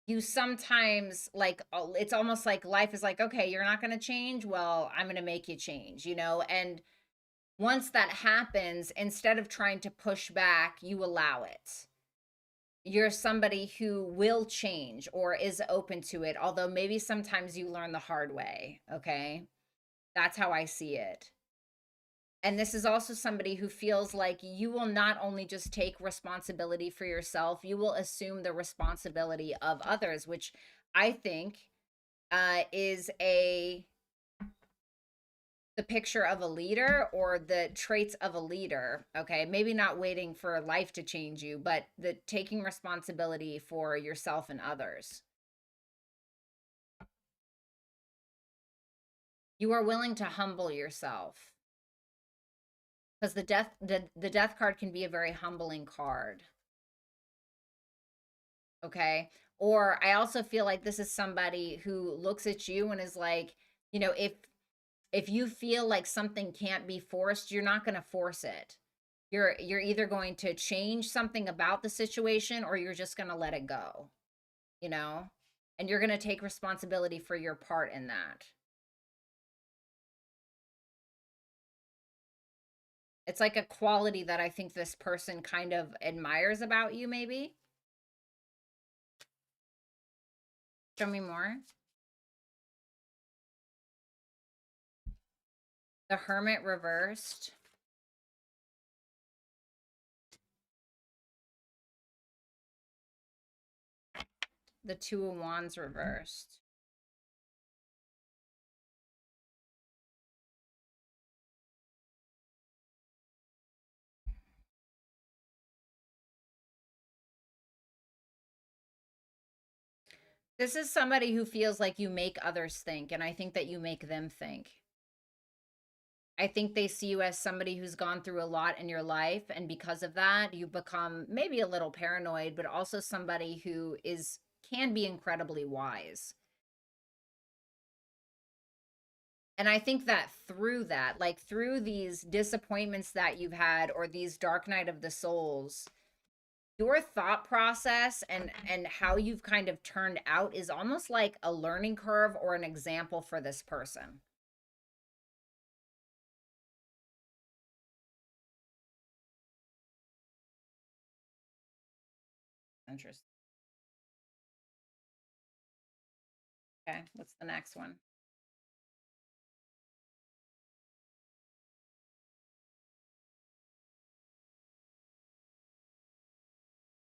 you sometimes like it's almost like life is like, okay, you're not going to change. Well, I'm going to make you change, and once that happens, instead of trying to push back, you allow it. You're somebody who will change or is open to it, although maybe sometimes you learn the hard way. Okay. That's how I see it. And this is also somebody who feels like you will not only just take responsibility for yourself, you will assume the responsibility of others, which I think is the picture of a leader or the traits of a leader. Okay, maybe not waiting for life to change you, but the taking responsibility for yourself and others. You are willing to humble yourself because the death card can be a very humbling card. Okay. Or I also feel like this is somebody who looks at you and is like, if if you feel like something can't be forced, you're not going to force it. You're either going to change something about the situation or you're just going to let it go, you know? And you're going to take responsibility for your part in that. It's like a quality that I think this person kind of admires about you, maybe. Show me more. The Hermit reversed. The Two of Wands reversed. This is somebody who feels like you make others think, and I think that you make them think. I think they see you as somebody who's gone through a lot in your life, and because of that, you become maybe a little paranoid, but also somebody who can be incredibly wise. And I think that through that, like through these disappointments that you've had or these dark night of the souls, your thought process and how you've kind of turned out is almost like a learning curve or an example for this person. Interesting. Okay, what's the next one?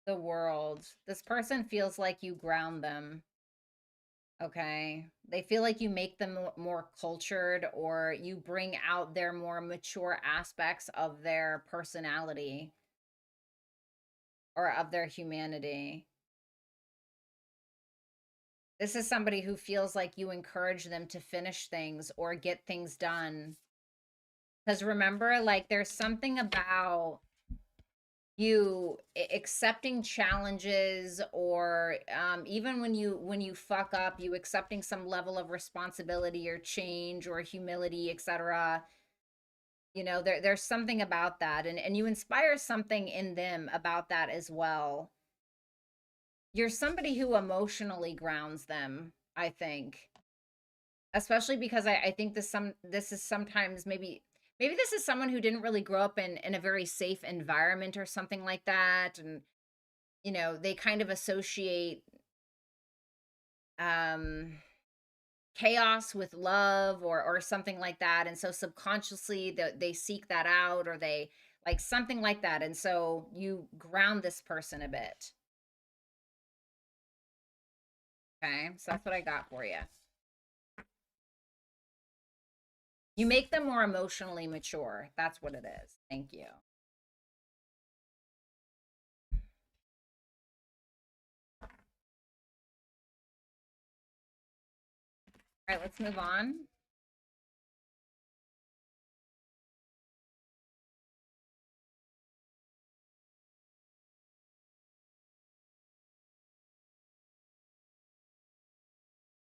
The World. This person feels like you ground them. Okay. They feel like you make them more cultured or you bring out their more mature aspects of their personality or of their humanity. This is somebody who feels like you encourage them to finish things or get things done. Because remember, like, there's something about you accepting challenges or even when you fuck up, you accepting some level of responsibility or change or humility, etc. You know, there's something about that, and you inspire something in them about that as well. You're somebody who emotionally grounds them, I think, especially because I think this is sometimes maybe this is someone who didn't really grow up in a very safe environment or something like that, and you know, they kind of associate um chaos with love or something like that, and so subconsciously they seek that out or they like something like that, and so you ground this person a bit. Okay, so that's what I got for you. You make them more emotionally mature. That's what it is. Thank you. All right, let's move on.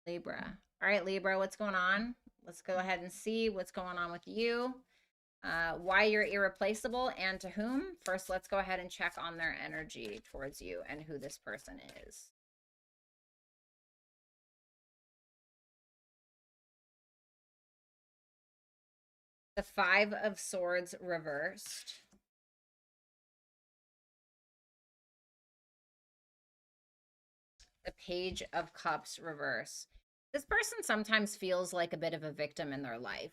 Libra. All right, Libra, what's going on? Let's go ahead and see what's going on with you. Why you're irreplaceable and to whom. First, let's go ahead and check on their energy towards you and who this person is. The Five of Swords reversed. The Page of Cups reverse. This person sometimes feels like a bit of a victim in their life.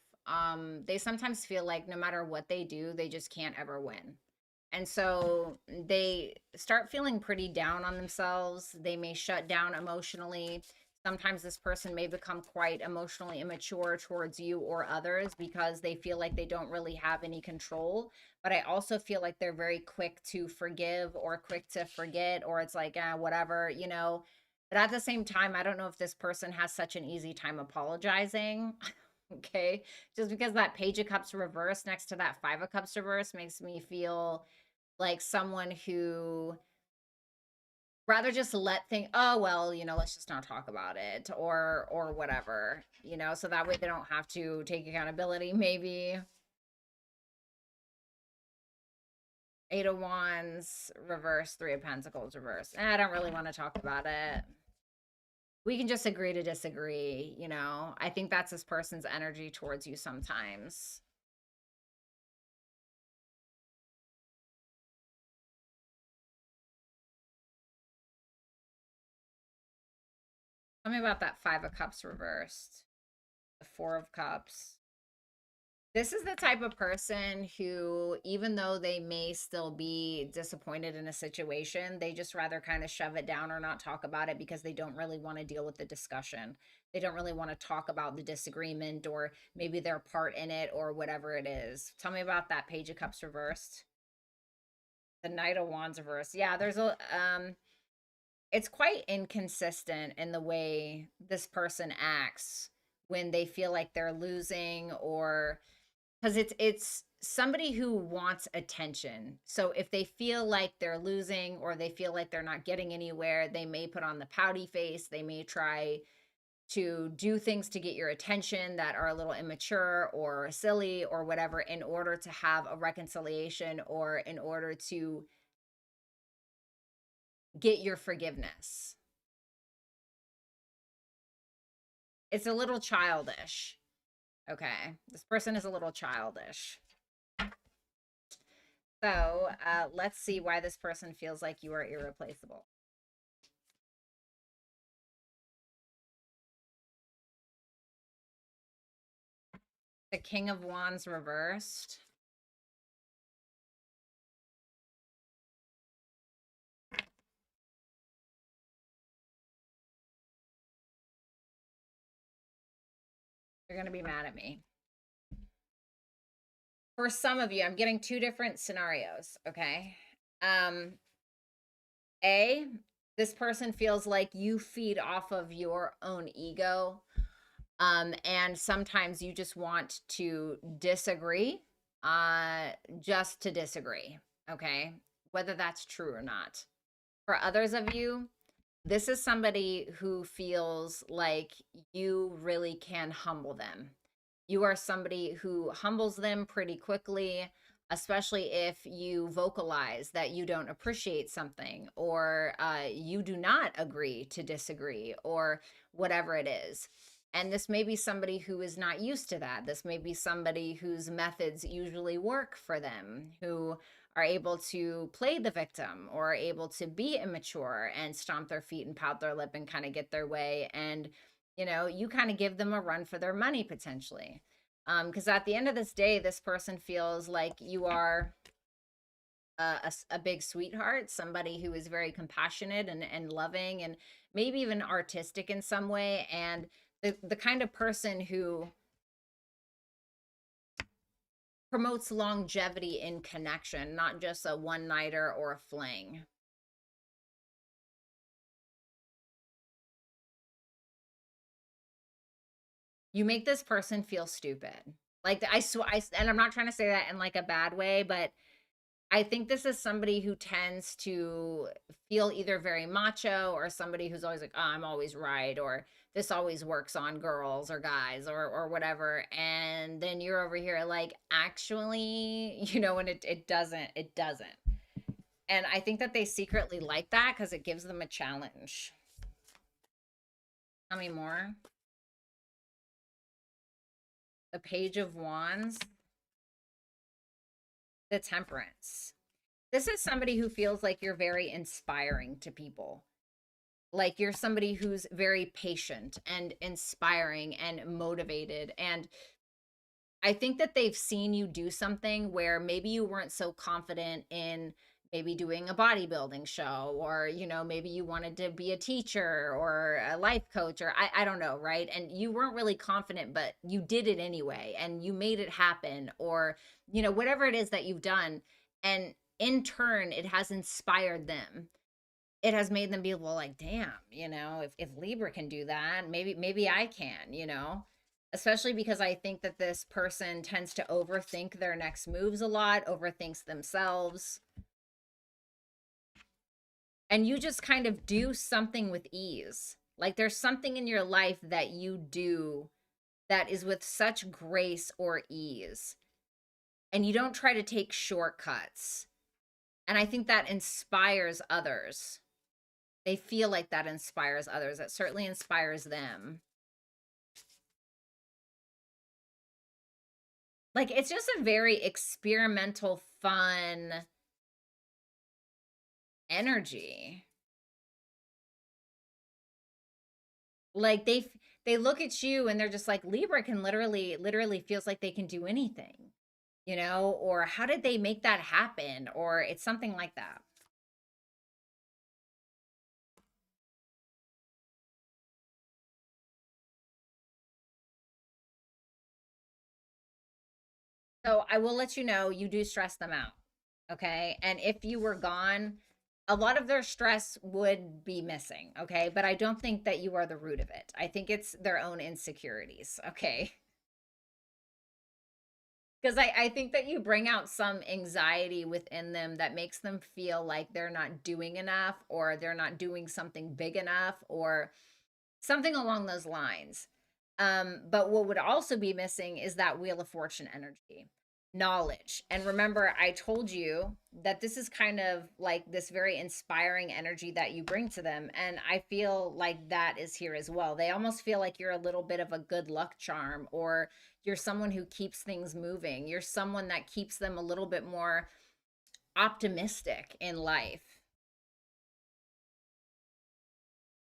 They sometimes feel like no matter what they do, they just can't ever win. And so they start feeling pretty down on themselves. They may shut down emotionally. Sometimes this person may become quite emotionally immature towards you or others because they feel like they don't really have any control. But I also feel like they're very quick to forgive or quick to forget, or it's like, whatever, you know. But at the same time, I don't know if this person has such an easy time apologizing. Okay. Just because that Page of Cups reverse next to that Five of Cups reverse makes me feel like someone who rather just let things, oh well, let's just not talk about it, or whatever, so that way they don't have to take accountability. Maybe Eight of Wands reverse, Three of Pentacles reverse. I don't really want to talk about it. We can just agree to disagree. I think that's this person's energy towards you sometimes. Tell me about that Five of Cups reversed, the Four of Cups. This is the type of person who, even though they may still be disappointed in a situation, they just rather kind of shove it down or not talk about it because they don't really want to deal with the discussion. They don't really want to talk about the disagreement or maybe their part in it or whatever it is. Tell me about that Page of Cups reversed. The Knight of Wands reversed. Yeah, it's quite inconsistent in the way this person acts when they feel like they're losing, or because it's somebody who wants attention. So if they feel like they're losing or they feel like they're not getting anywhere, they may put on the pouty face. They may try to do things to get your attention that are a little immature or silly or whatever, in order to have a reconciliation or in order to get your forgiveness. It's a little childish. Okay. This person is a little childish. So let's see why this person feels like you are irreplaceable. The King of Wands reversed. You're going to be mad at me. For some of you, I'm getting two different scenarios, okay? A, this person feels like you feed off of your own ego. And sometimes you just want to disagree, just to disagree, okay? Whether that's true or not. For others of you, this is somebody who feels like you really can humble them. You are somebody who humbles them pretty quickly, especially if you vocalize that you don't appreciate something, or you do not agree to disagree, or whatever it is. And this may be somebody who is not used to that. This may be somebody whose methods usually work for them, who are able to play the victim or are able to be immature and stomp their feet and pout their lip and kind of get their way. And, you kind of give them a run for their money potentially. Because at the end of this day, this person feels like you are a big sweetheart, somebody who is very compassionate and loving and maybe even artistic in some way. And the kind of person who promotes longevity in connection, not just a one-nighter or a fling. You make this person feel stupid. Like I swear, and I'm not trying to say that in like a bad way, but I think this is somebody who tends to feel either very macho or somebody who's always like, oh, I'm always right, or this always works on girls or guys or whatever. And then you're over here like, actually, and it doesn't. And I think that they secretly like that because it gives them a challenge. Tell me more. The Page of Wands. The Temperance. This is somebody who feels like you're very inspiring to people. Like you're somebody who's very patient and inspiring and motivated. And I think that they've seen you do something where maybe you weren't so confident in maybe doing a bodybuilding show, or maybe you wanted to be a teacher or a life coach, or I don't know, right? And you weren't really confident, but you did it anyway and you made it happen, or whatever it is that you've done. And in turn, it has inspired them. It has made them be, well, like, damn, if Libra can do that, maybe I can, especially because I think that this person tends to overthink their next moves a lot, overthinks themselves. and you just kind of do something with ease. Like there's something in your life that you do that is with such grace or ease, and you don't try to take shortcuts. And I think that inspires others. They feel like that inspires others. It certainly inspires them. Like it's just a very experimental, fun energy. Like they look at you and they're just like, Libra can literally feels like they can do anything, you know, or how did they make that happen? Or it's something like that. So I will let you know you do stress them out. Okay. And if you were gone, a lot of their stress would be missing. Okay. But I don't think that you are the root of it. I think it's their own insecurities. Okay. Because I think that you bring out some anxiety within them that makes them feel like they're not doing enough, or they're not doing something big enough, or something along those lines. But what would also be missing is that Wheel of Fortune energy, knowledge. And remember, I told you that this is kind of like this very inspiring energy that you bring to them. And I feel like that is here as well. They almost feel like you're a little bit of a good luck charm, or you're someone who keeps things moving. You're someone that keeps them a little bit more optimistic in life,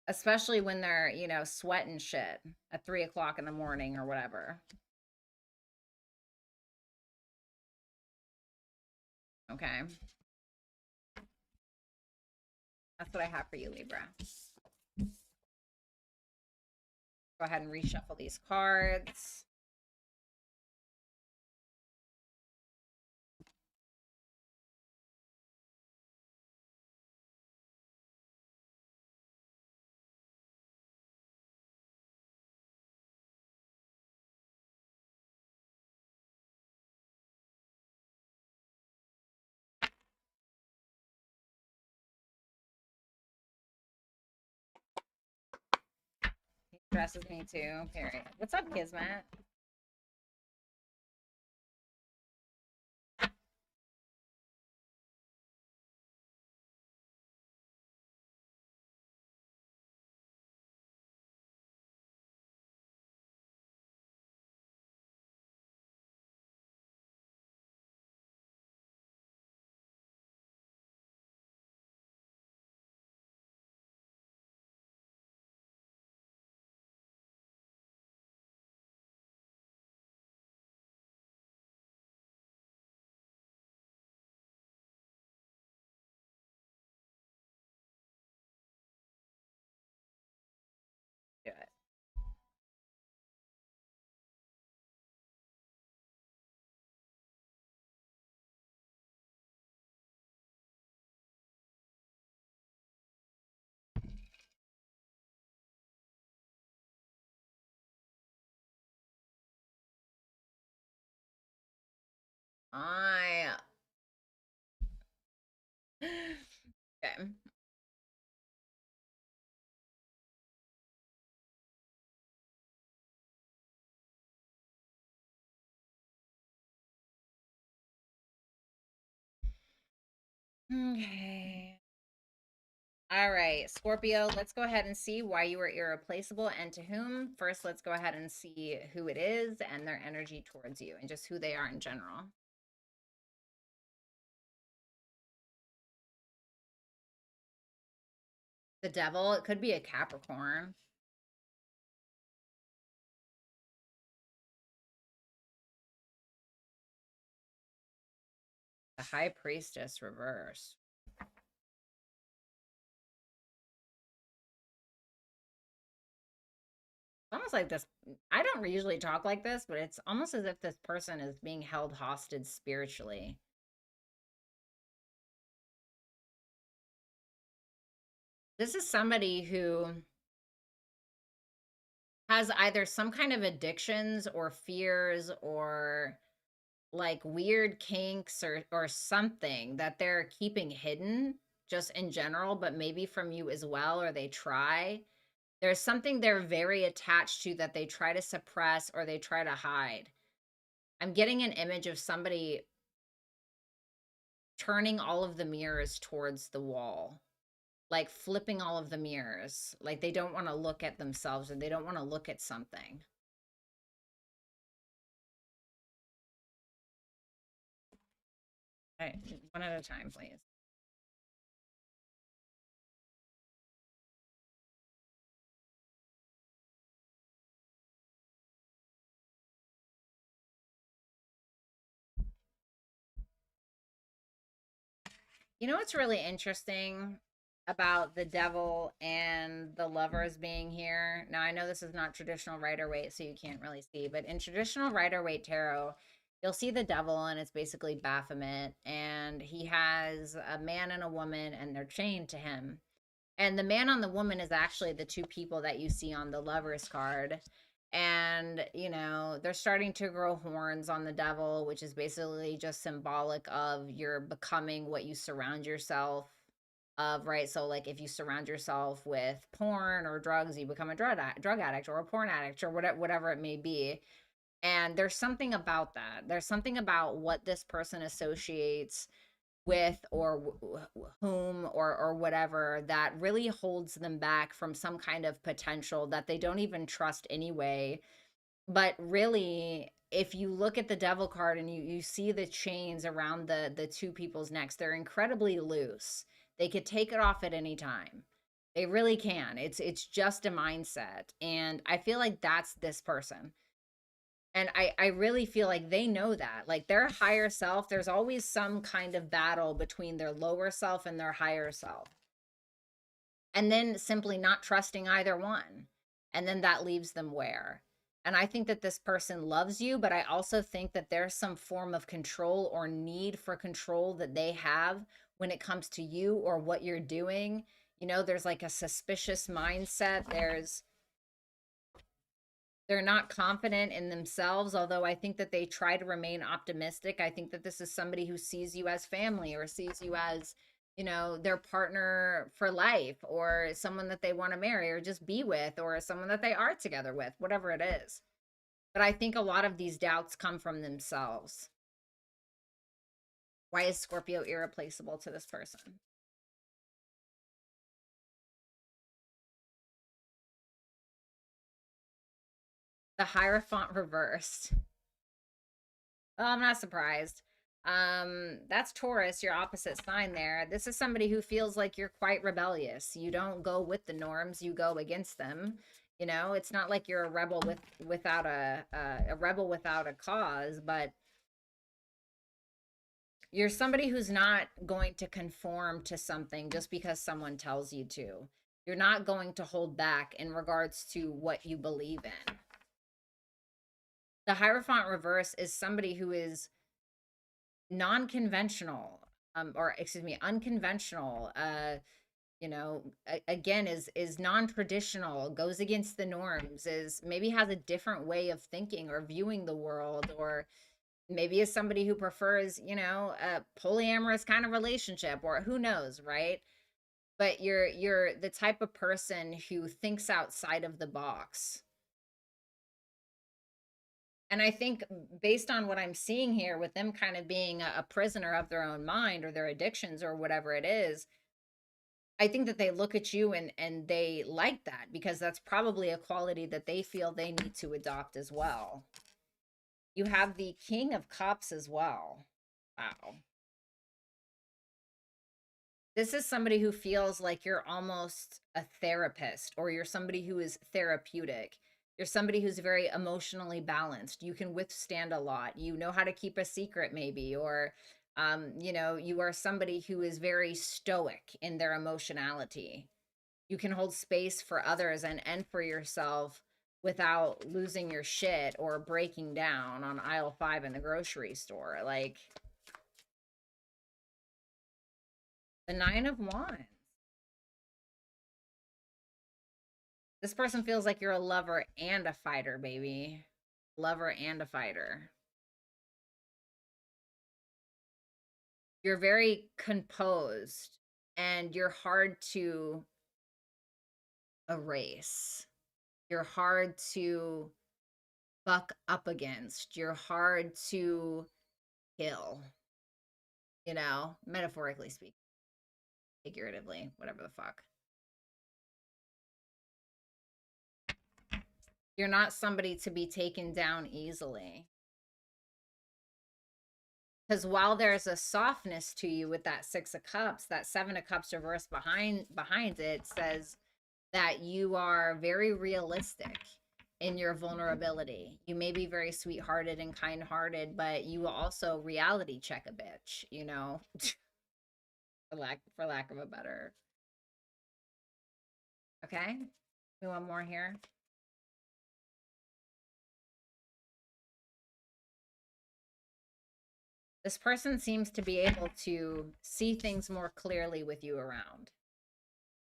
especially when they're, you know, sweating shit at 3 o'clock in the morning or whatever. Okay. That's what I have for you, Libra. Go ahead and reshuffle these cards. He stresses me too. Period. What's up, Kismet? Do it. I. Okay. Okay. All right, Scorpio, let's go ahead and see why you are irreplaceable and to whom. First, let's go ahead and see who it is and their energy towards you and just who they are in general. The devil, it could be a Capricorn. The High Priestess reverse. Almost like this. I don't usually talk like this, but it's almost as if this person is being held hostage spiritually. This is somebody who has either some kind of addictions or fears or like weird kinks or something that they're keeping hidden just in general, but maybe from you as well, or they try. There's something they're very attached to that they try to suppress or they try to hide. I'm getting an image of somebody turning all of the mirrors towards the wall, like flipping all of the mirrors. Like they don't want to look at themselves or they don't want to look at something. All right, one at a time, please. You know what's really interesting about the devil and the lovers being here? Now, I know this is not traditional Rider Waite, so you can't really see, but in traditional Rider Waite tarot, you'll see the devil, and it's basically Baphomet, and he has a man and a woman, and they're chained to him. And the man on the woman is actually the two people that you see on the lovers card. And, you know, they're starting to grow horns on the devil, which is basically just symbolic of you're becoming what you surround yourself of, right? So, like, if you surround yourself with porn or drugs, you become a drug addict or a porn addict or whatever it may be. And there's something about that. There's something about what this person associates with or whom or whatever that really holds them back from some kind of potential that they don't even trust anyway. But really, if you look at the devil card and you see the chains around the two people's necks, they're incredibly loose. They could take it off at any time. They really can. It's just a mindset. And I feel like that's this person. And I really feel like they know that. Like their higher self, there's always some kind of battle between their lower self and their higher self. And then simply not trusting either one. And then that leaves them where? And I think that this person loves you, but I also think that there's some form of control or need for control that they have when it comes to you or what you're doing. You know, there's like a suspicious mindset. They're not confident in themselves, although I think that they try to remain optimistic. I think that this is somebody who sees you as family or sees you as, you know, their partner for life or someone that they want to marry or just be with or someone that they are together with, whatever it is. But I think a lot of these doubts come from themselves. Why is Scorpio irreplaceable to this person? The Hierophant reversed. Well, I'm not surprised. That's Taurus, your opposite sign there. This is somebody who feels like you're quite rebellious. You don't go with the norms, you go against them. You know, it's not like you're a rebel without a rebel without a cause, but you're somebody who's not going to conform to something just because someone tells you to. You're not going to hold back in regards to what you believe in. The Hierophant reverse is somebody who is non-conventional, or excuse me, unconventional, you know, again, is non-traditional, goes against the norms, is maybe has a different way of thinking or viewing the world, or maybe is somebody who prefers, you know, a polyamorous kind of relationship, or who knows, right? But you're the type of person who thinks outside of the box. And I think based on what I'm seeing here with them kind of being a prisoner of their own mind or their addictions or whatever it is, I think that they look at you and they like that because that's probably a quality that they feel they need to adopt as well. You have the King of Cups as well. Wow. This is somebody who feels like you're almost a therapist or you're somebody who is therapeutic. You're somebody who's very emotionally balanced. You can withstand a lot. You know how to keep a secret, maybe, or, you know, you are somebody who is very stoic in their emotionality. You can hold space for others and for yourself without losing your shit or breaking down on aisle 5 in the grocery store. Like the 9 of Wands. This person feels like you're a lover and a fighter, baby. Lover and a fighter. You're very composed. and you're hard to erase. You're hard to buck up against. You're hard to kill, metaphorically speaking, figuratively, whatever the fuck. You're not somebody to be taken down easily. Because while there's a softness to you with that 6 of Cups, that 7 of Cups reversed behind it says that you are very realistic in your vulnerability. You may be very sweethearted and kind-hearted, but you will also reality check a bitch, for lack of a better. Okay? We want more here. This person seems to be able to see things more clearly with you around.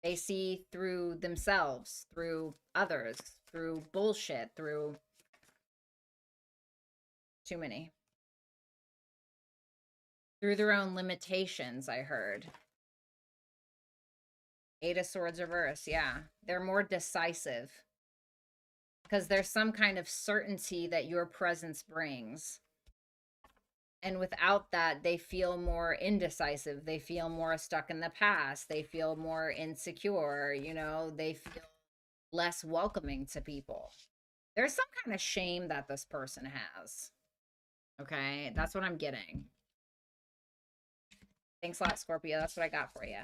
They see through themselves, through others, through bullshit, through too many. Through their own limitations, I heard. 8 of Swords reverse, yeah. They're more decisive. Because there's some kind of certainty that your presence brings. And without that, they feel more indecisive. They feel more stuck in the past. They feel more insecure. They feel less welcoming to people. There's some kind of shame that this person has. Okay, that's what I'm getting. Thanks a lot, Scorpio. That's what I got for you.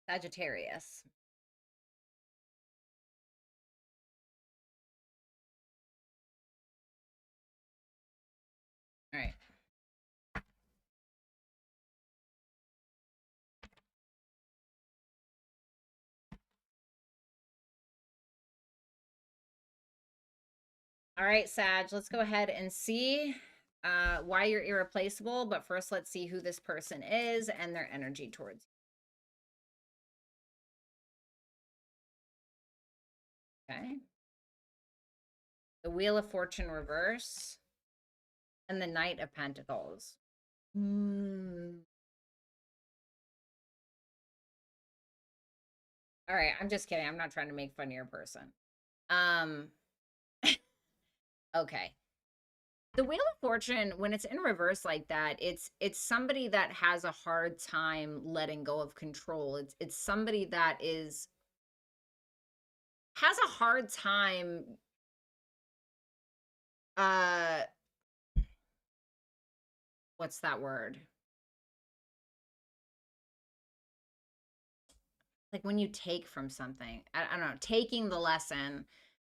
Sagittarius. All right. All right, Sag, let's go ahead and see why you're irreplaceable. But first, let's see who this person is and their energy towards you. Okay. The Wheel of Fortune reverse and the Knight of Pentacles. All right, I'm just kidding. I'm not trying to make fun of your person. Okay. The Wheel of Fortune, when it's in reverse like that, it's somebody that has a hard time letting go of control. It's somebody that has a hard time what's that word? Like when you take from something. I don't know, taking the lesson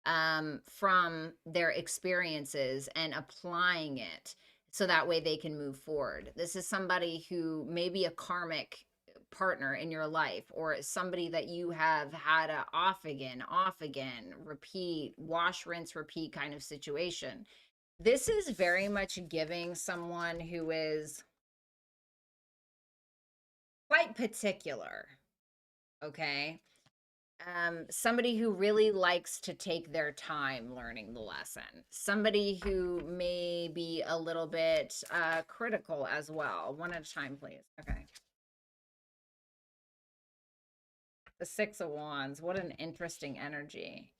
from their experiences and applying it so that way they can move forward. This is somebody who may be a karmic partner in your life, or somebody that you have had a off again, repeat, wash, rinse, repeat kind of situation. This is very much giving someone who is quite particular, okay? Somebody who really likes to take their time learning the lesson. Somebody who may be a little bit critical as well. One at a time, please. Okay. The 6 of Wands. What an interesting energy.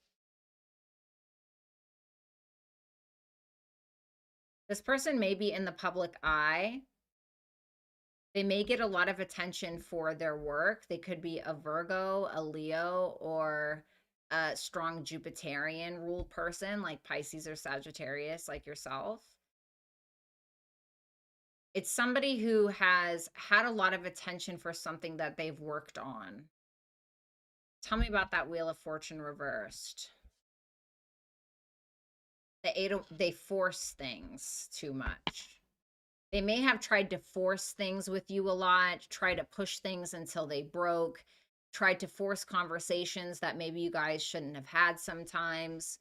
This person may be in the public eye. They may get a lot of attention for their work. They could be a Virgo, a Leo, or a strong Jupiterian ruled person like Pisces or Sagittarius, like yourself. It's somebody who has had a lot of attention for something that they've worked on. Tell me about that Wheel of Fortune reversed. They force things too much. They may have tried to force things with you a lot, try to push things until they broke, tried to force conversations that maybe you guys shouldn't have had sometimes,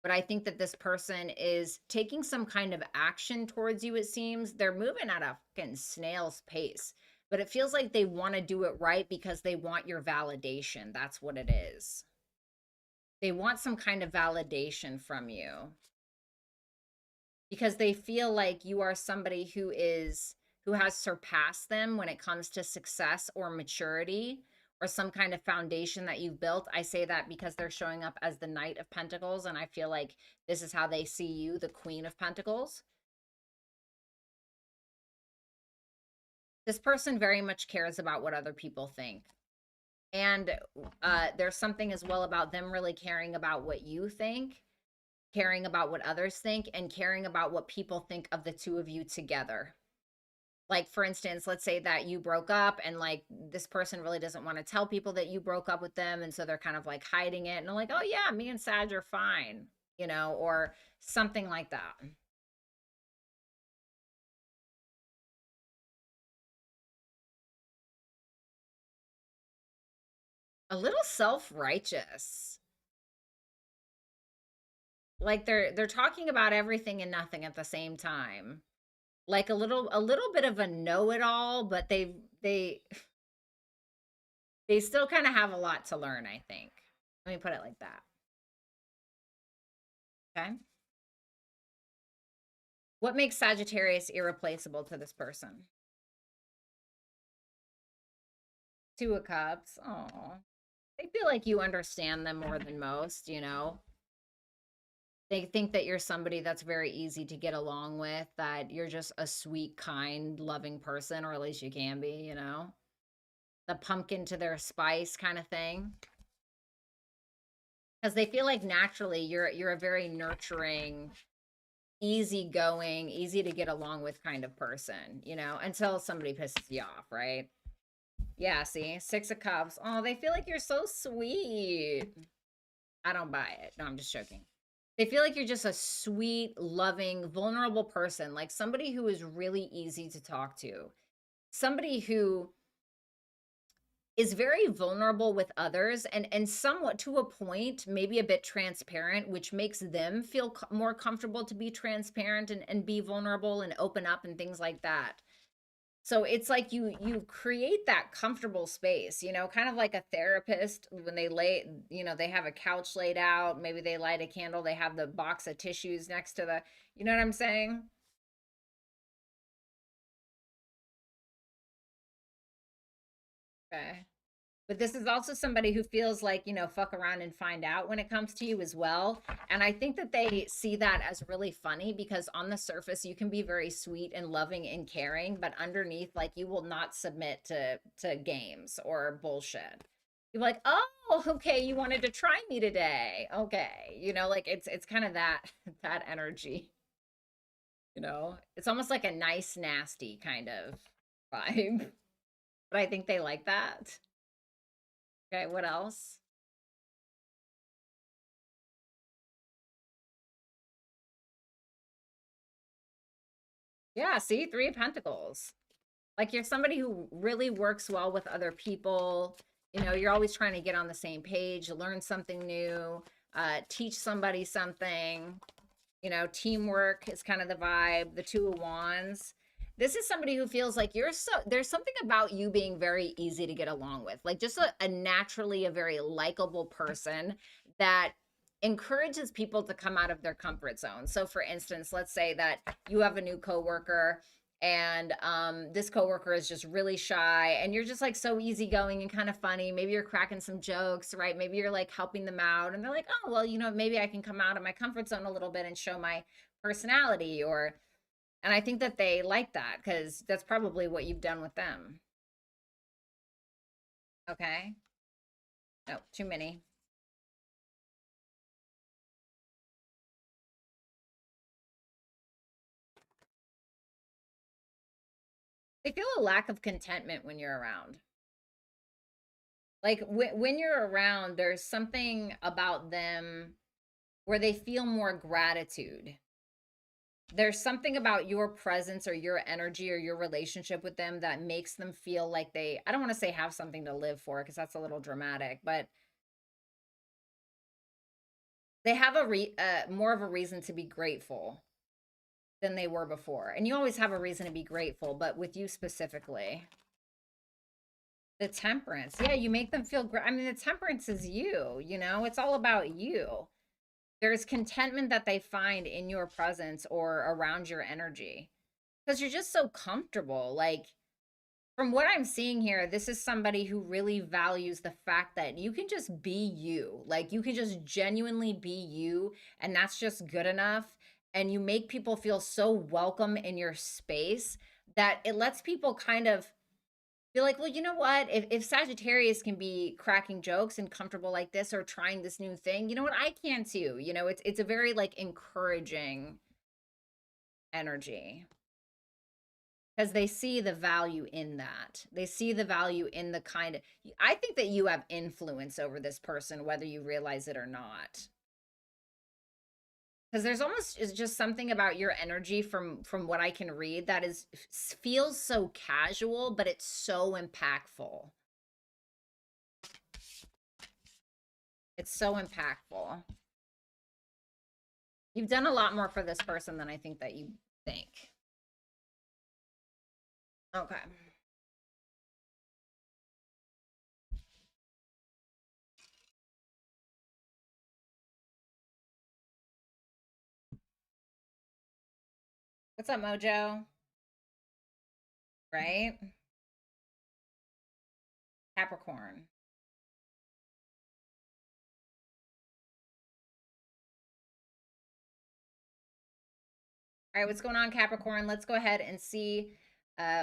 but I think that this person is taking some kind of action towards you, it seems. They're moving at a fucking snail's pace, but it feels like they want to do it right because they want your validation. That's what it is. They want some kind of validation from you because they feel like you are somebody who has surpassed them when it comes to success or maturity or some kind of foundation that you've built. I say that because they're showing up as the Knight of Pentacles, and I feel like this is how they see you, the Queen of Pentacles. This person very much cares about what other people think. And there's something as well about them really caring about what you think, caring about what others think, and caring about what people think of the two of you together. Like, for instance, let's say that you broke up and like this person really doesn't want to tell people that you broke up with them. And so they're kind of like hiding it and they're like, oh yeah, me and Sag are fine, you know, or something like that. A little self-righteous. Like they're talking about everything and nothing at the same time. Like a little bit of a know-it-all, but they still kind of have a lot to learn, I think. Let me put it like that. Okay. What makes Sagittarius irreplaceable to this person? Two of Cups. Oh, they feel like you understand them more than most, you know? They think that you're somebody that's very easy to get along with, that you're just a sweet, kind, loving person, or at least you can be, you know? The pumpkin to their spice kind of thing. Because they feel like naturally you're a very nurturing, easygoing, easy to get along with kind of person, you know, until somebody pisses you off, right? Yeah, see, Six of Cups. Oh, they feel like you're so sweet. I don't buy it. No, I'm just joking. They feel like you're just a sweet, loving, vulnerable person, like somebody who is really easy to talk to. Somebody who is very vulnerable with others and somewhat to a point, maybe a bit transparent, which makes them feel more comfortable to be transparent and be vulnerable and open up and things like that. So it's like you create that comfortable space, you know, kind of like a therapist when they lay, you know, they have a couch laid out, maybe they light a candle, they have the box of tissues next to the, you know what I'm saying? Okay. But this is also somebody who feels like, you know, fuck around and find out when it comes to you as well. And I think that they see that as really funny because on the surface, you can be very sweet and loving and caring, but underneath, like you will not submit to games or bullshit. You're like, oh, okay, you wanted to try me today. Okay. You know, like it's kind of that that energy, you know. It's almost like a nice, nasty kind of vibe. But I think they like that. Okay, what else? Yeah, see, Three of Pentacles. Like you're somebody who really works well with other people. You know, you're always trying to get on the same page, learn something new, teach somebody something. You know, teamwork is kind of the vibe. The Two of Wands. This is somebody who feels like there's something about you being very easy to get along with. Like just a naturally a very likable person that encourages people to come out of their comfort zone. So for instance, let's say that you have a new coworker and this coworker is just really shy and you're just like so easygoing and kind of funny. Maybe you're cracking some jokes, right? Maybe you're like helping them out and they're like, oh well, you know, maybe I can come out of my comfort zone a little bit and show my personality. Or and I think that they like that because that's probably what you've done with them. Okay. No, too many. They feel a lack of contentment when you're around. Like when you're around, there's something about them where they feel more gratitude. There's something about your presence or your energy or your relationship with them that makes them feel like I don't want to say have something to live for because that's a little dramatic, but They have more of a reason to be grateful than they were before. And you always have a reason to be grateful, but with you specifically. The temperance. Yeah, you make them feel great. I mean, the temperance is you, it's all about you. There's contentment that they find in your presence or around your energy because you're just so comfortable. Like, from what I'm seeing here, this is somebody who really values the fact that you can just be you. Like, you can just genuinely be you, and that's just good enough. And you make people feel so welcome in your space that it lets people kind of be like, well, you know what? If Sagittarius can be cracking jokes and comfortable like this or trying this new thing, you know what? I can too. It's a very like encouraging energy because they see the value in that. They see the value in the kind of, I think that you have influence over this person, whether you realize it or not. Because there's almost is just something about your energy from what I can read that feels so casual, but it's so impactful. It's so impactful. You've done a lot more for this person than I think that you think. Okay. What's up, Mojo? Right? Capricorn. All right, what's going on, Capricorn? Let's go ahead and see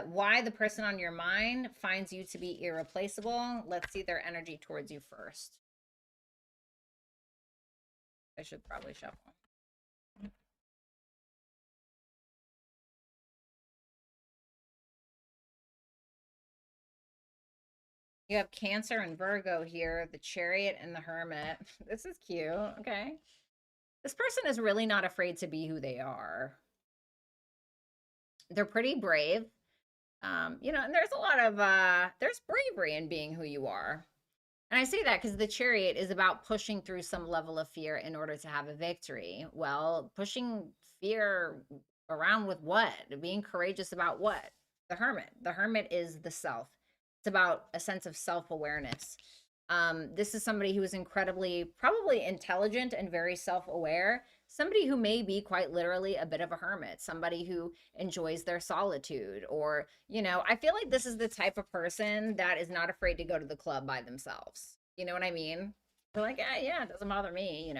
why the person on your mind finds you to be irreplaceable. Let's see their energy towards you first. I should probably shuffle. You have Cancer and Virgo here, the Chariot and the Hermit. This is cute. Okay. This person is really not afraid to be who they are. They're pretty brave. And there's a lot of there's bravery in being who you are. And I say that because the Chariot is about pushing through some level of fear in order to have a victory. Well, pushing fear around with what? Being courageous about what? The Hermit. The Hermit is the self. It's about a sense of self-awareness. This is somebody who is incredibly, probably intelligent and very self-aware. Somebody who may be quite literally a bit of a hermit, somebody who enjoys their solitude, or, I feel like this is the type of person that is not afraid to go to the club by themselves. You know what I mean? They're like, yeah, it doesn't bother me.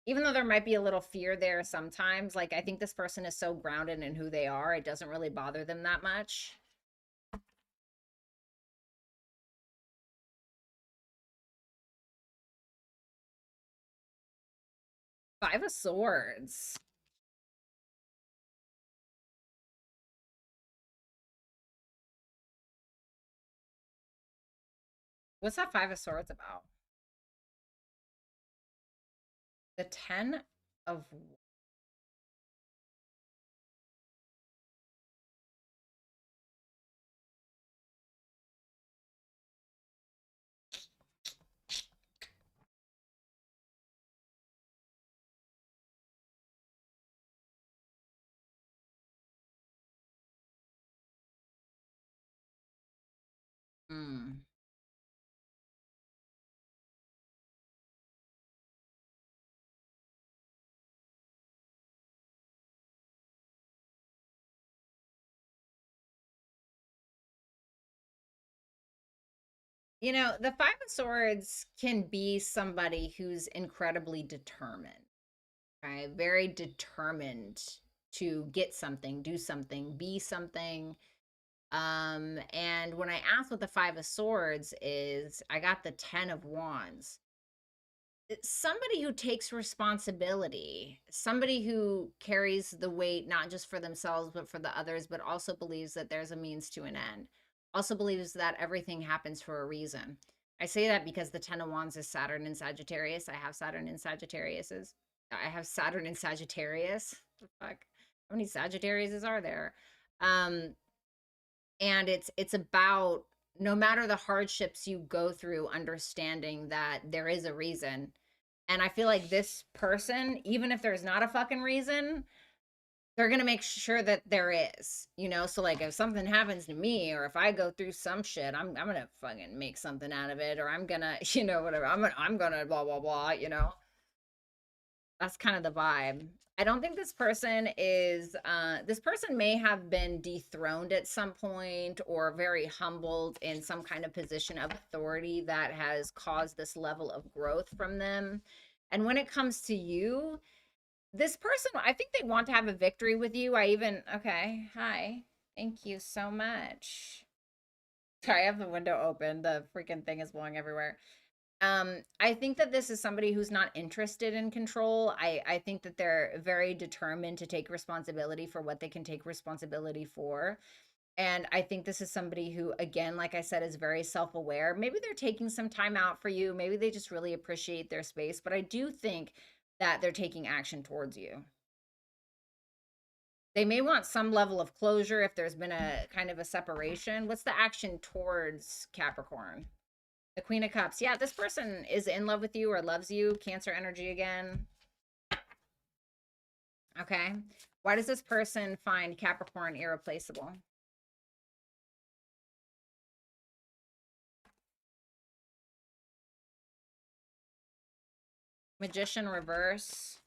Even though there might be a little fear there sometimes, like I think this person is so grounded in who they are, it doesn't really bother them that much. Five of Swords. What's that Five of Swords about? The Ten of Hmm. The Five of Swords can be somebody who's incredibly determined, right? Very determined to get something, do something, be something. And when I asked what the Five of Swords is, I got the Ten of Wands. It's somebody who takes responsibility, somebody who carries the weight not just for themselves but for the others, but also believes that there's a means to an end, also believes that everything happens for a reason. I say that because the Ten of Wands is Saturn in Sagittarius. I have Saturn in Sagittarius's. I have Saturn in Sagittarius. The fuck, how many Sagittariuses are there? um and it's about, no matter the hardships you go through, understanding that there is a reason. And I feel like this person, even if there's not a fucking reason, they're gonna make sure that there is, you know. So like, if something happens to me, or if I go through some shit, I'm gonna fucking make something out of it, or I'm gonna, you know, whatever. I'm gonna blah blah blah, you know. That's kind of the vibe. I don't think this person is this person may have been dethroned at some point or very humbled in some kind of position of authority that has caused this level of growth from them. And when it comes to you, this person, I think they want to have a victory with you. Okay, hi. Thank you so much. Sorry, I have the window open. The freaking thing is blowing everywhere. I think that this is somebody who's not interested in control. I think that they're very determined to take responsibility for what they can take responsibility for. And I think this is somebody who, again, like I said, is very self aware. Maybe they're taking some time out for you. Maybe they just really appreciate their space. But I do think that they're taking action towards you. They may want some level of closure if there's been a kind of a separation. What's the action towards Capricorn? The Queen of Cups. Yeah, this person is in love with you or loves you. Cancer energy again. Okay. Why does this person find Capricorn irreplaceable? Magician reverse.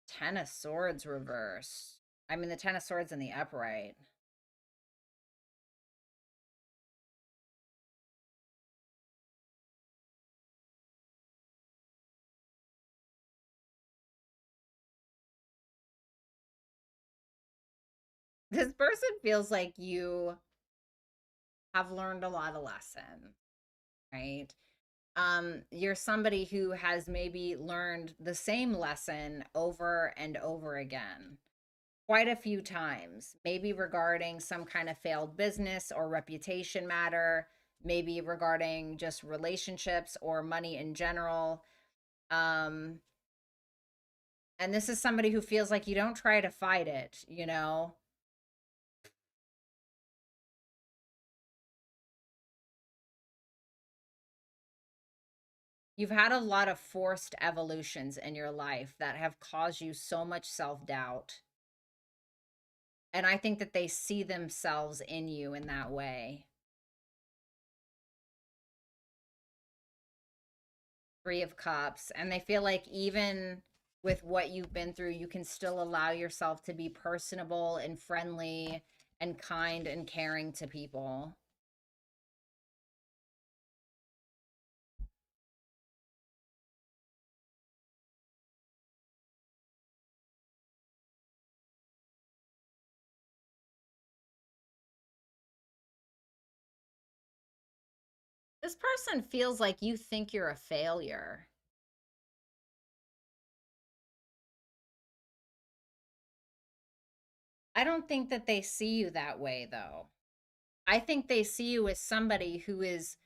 Ten of Swords reverse. I mean, the Ten of Swords in the upright. This person feels like you have learned a lot of lesson, right? You're somebody who has maybe learned the same lesson over and over again, quite a few times, maybe regarding some kind of failed business or reputation matter, maybe regarding just relationships or money in general. Um, and this is somebody who feels like you don't try to fight it, you know? You've had a lot of forced evolutions in your life that have caused you so much self doubt. And I think that they see themselves in you in that way. Three of Cups. And they feel like even with what you've been through, you can still allow yourself to be personable and friendly and kind and caring to people. This person feels like you think you're a failure. I don't think that they see you that way, though. I think they see you as somebody who is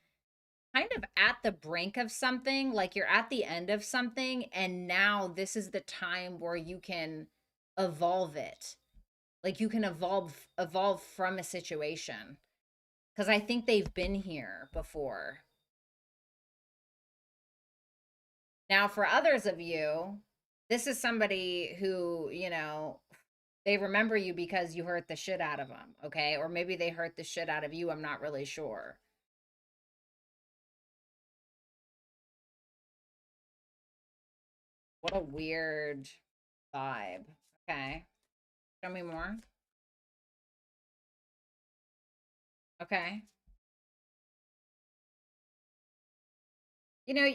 kind of at the brink of something, like you're at the end of something, and now this is the time where you can evolve it. Like you can evolve from a situation. Because I think they've been here before. Now, for others of you, this is somebody who, you know, they remember you because you hurt the shit out of them, okay? Or maybe they hurt the shit out of you. I'm not really sure. What a weird vibe. Okay. Show me more. Okay. You know,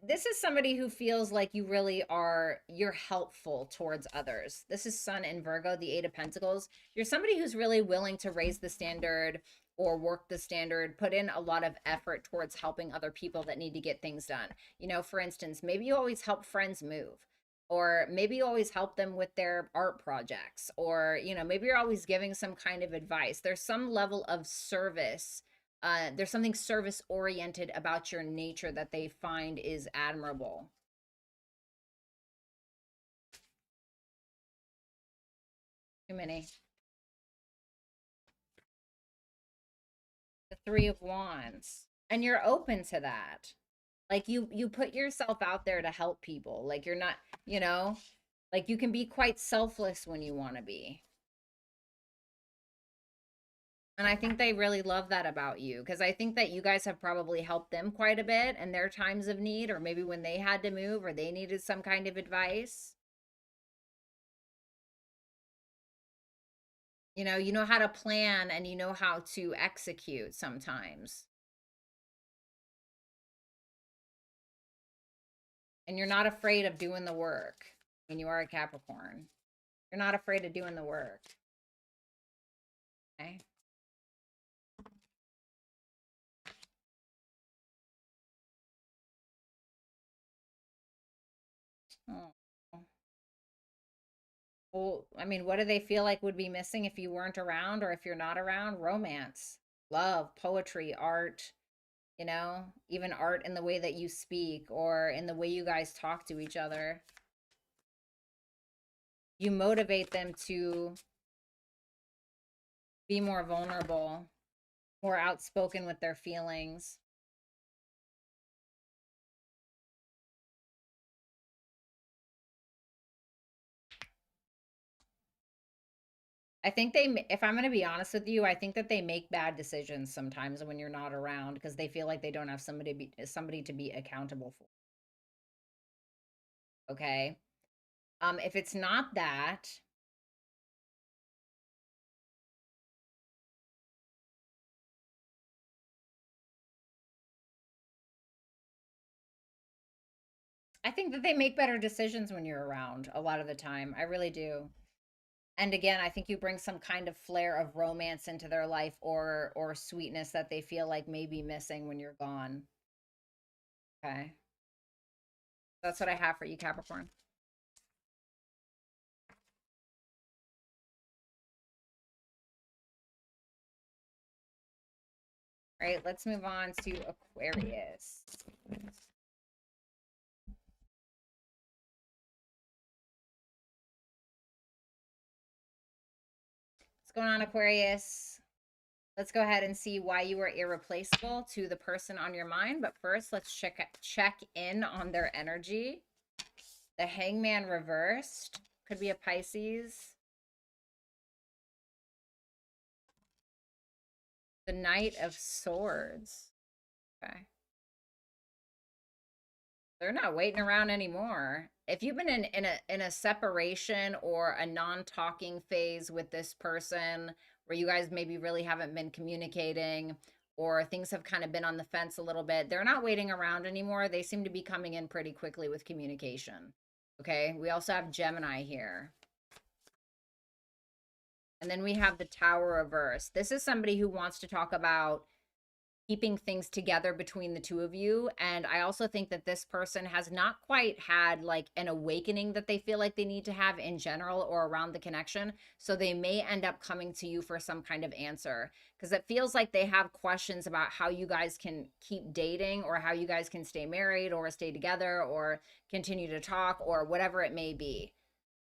this is somebody who feels like you really are, you're helpful towards others. This is Sun in Virgo, the Eight of Pentacles. You're somebody who's really willing to raise the standard or work the standard, put in a lot of effort towards helping other people that need to get things done. You know, for instance, maybe you always help friends move, or maybe you always help them with their art projects, or, you know, maybe you're always giving some kind of advice. There's some level of service, there's something service oriented about your nature that they find is admirable. Too many. Three of Wands. And you're open to that. Like you put yourself out there to help people. Like you're not, you know, like you can be quite selfless when you want to be. And I think they really love that about you because I think that you guys have probably helped them quite a bit in their times of need, or maybe when they had to move or they needed some kind of advice. You know how to plan and you know how to execute sometimes. And you're not afraid of doing the work when you are a Capricorn. You're not afraid of doing the work. Okay. Oh. Well, I mean, what do they feel like would be missing if you weren't around or if you're not around? Romance, love, poetry, art, even art in the way that you speak or in the way you guys talk to each other. You motivate them to be more vulnerable, more outspoken with their feelings. I think if I'm going to be honest with you, I think that they make bad decisions sometimes when you're not around because they feel like they don't have somebody to be accountable for. Okay. If it's not that, I think that they make better decisions when you're around a lot of the time. I really do. And again, I think you bring some kind of flair of romance into their life or sweetness that they feel like may be missing when you're gone. Okay. That's what I have for you, Capricorn. All right, let's move on to Aquarius. What's going on, Aquarius? Let's go ahead and see why you are irreplaceable to the person on your mind. But first, let's check in on their energy. The Hangman reversed could be a Pisces. The Knight of Swords. Okay. They're not waiting around anymore. If you've been in a separation or a non-talking phase with this person where you guys maybe really haven't been communicating or things have kind of been on the fence a little bit, they're not waiting around anymore. They seem to be coming in pretty quickly with communication. Okay? We also have Gemini here. And then we have the Tower reverse. This is somebody who wants to talk about keeping things together between the two of you. And I also think that this person has not quite had like an awakening that they feel like they need to have in general or around the connection. So they may end up coming to you for some kind of answer because it feels like they have questions about how you guys can keep dating or how you guys can stay married or stay together or continue to talk or whatever it may be.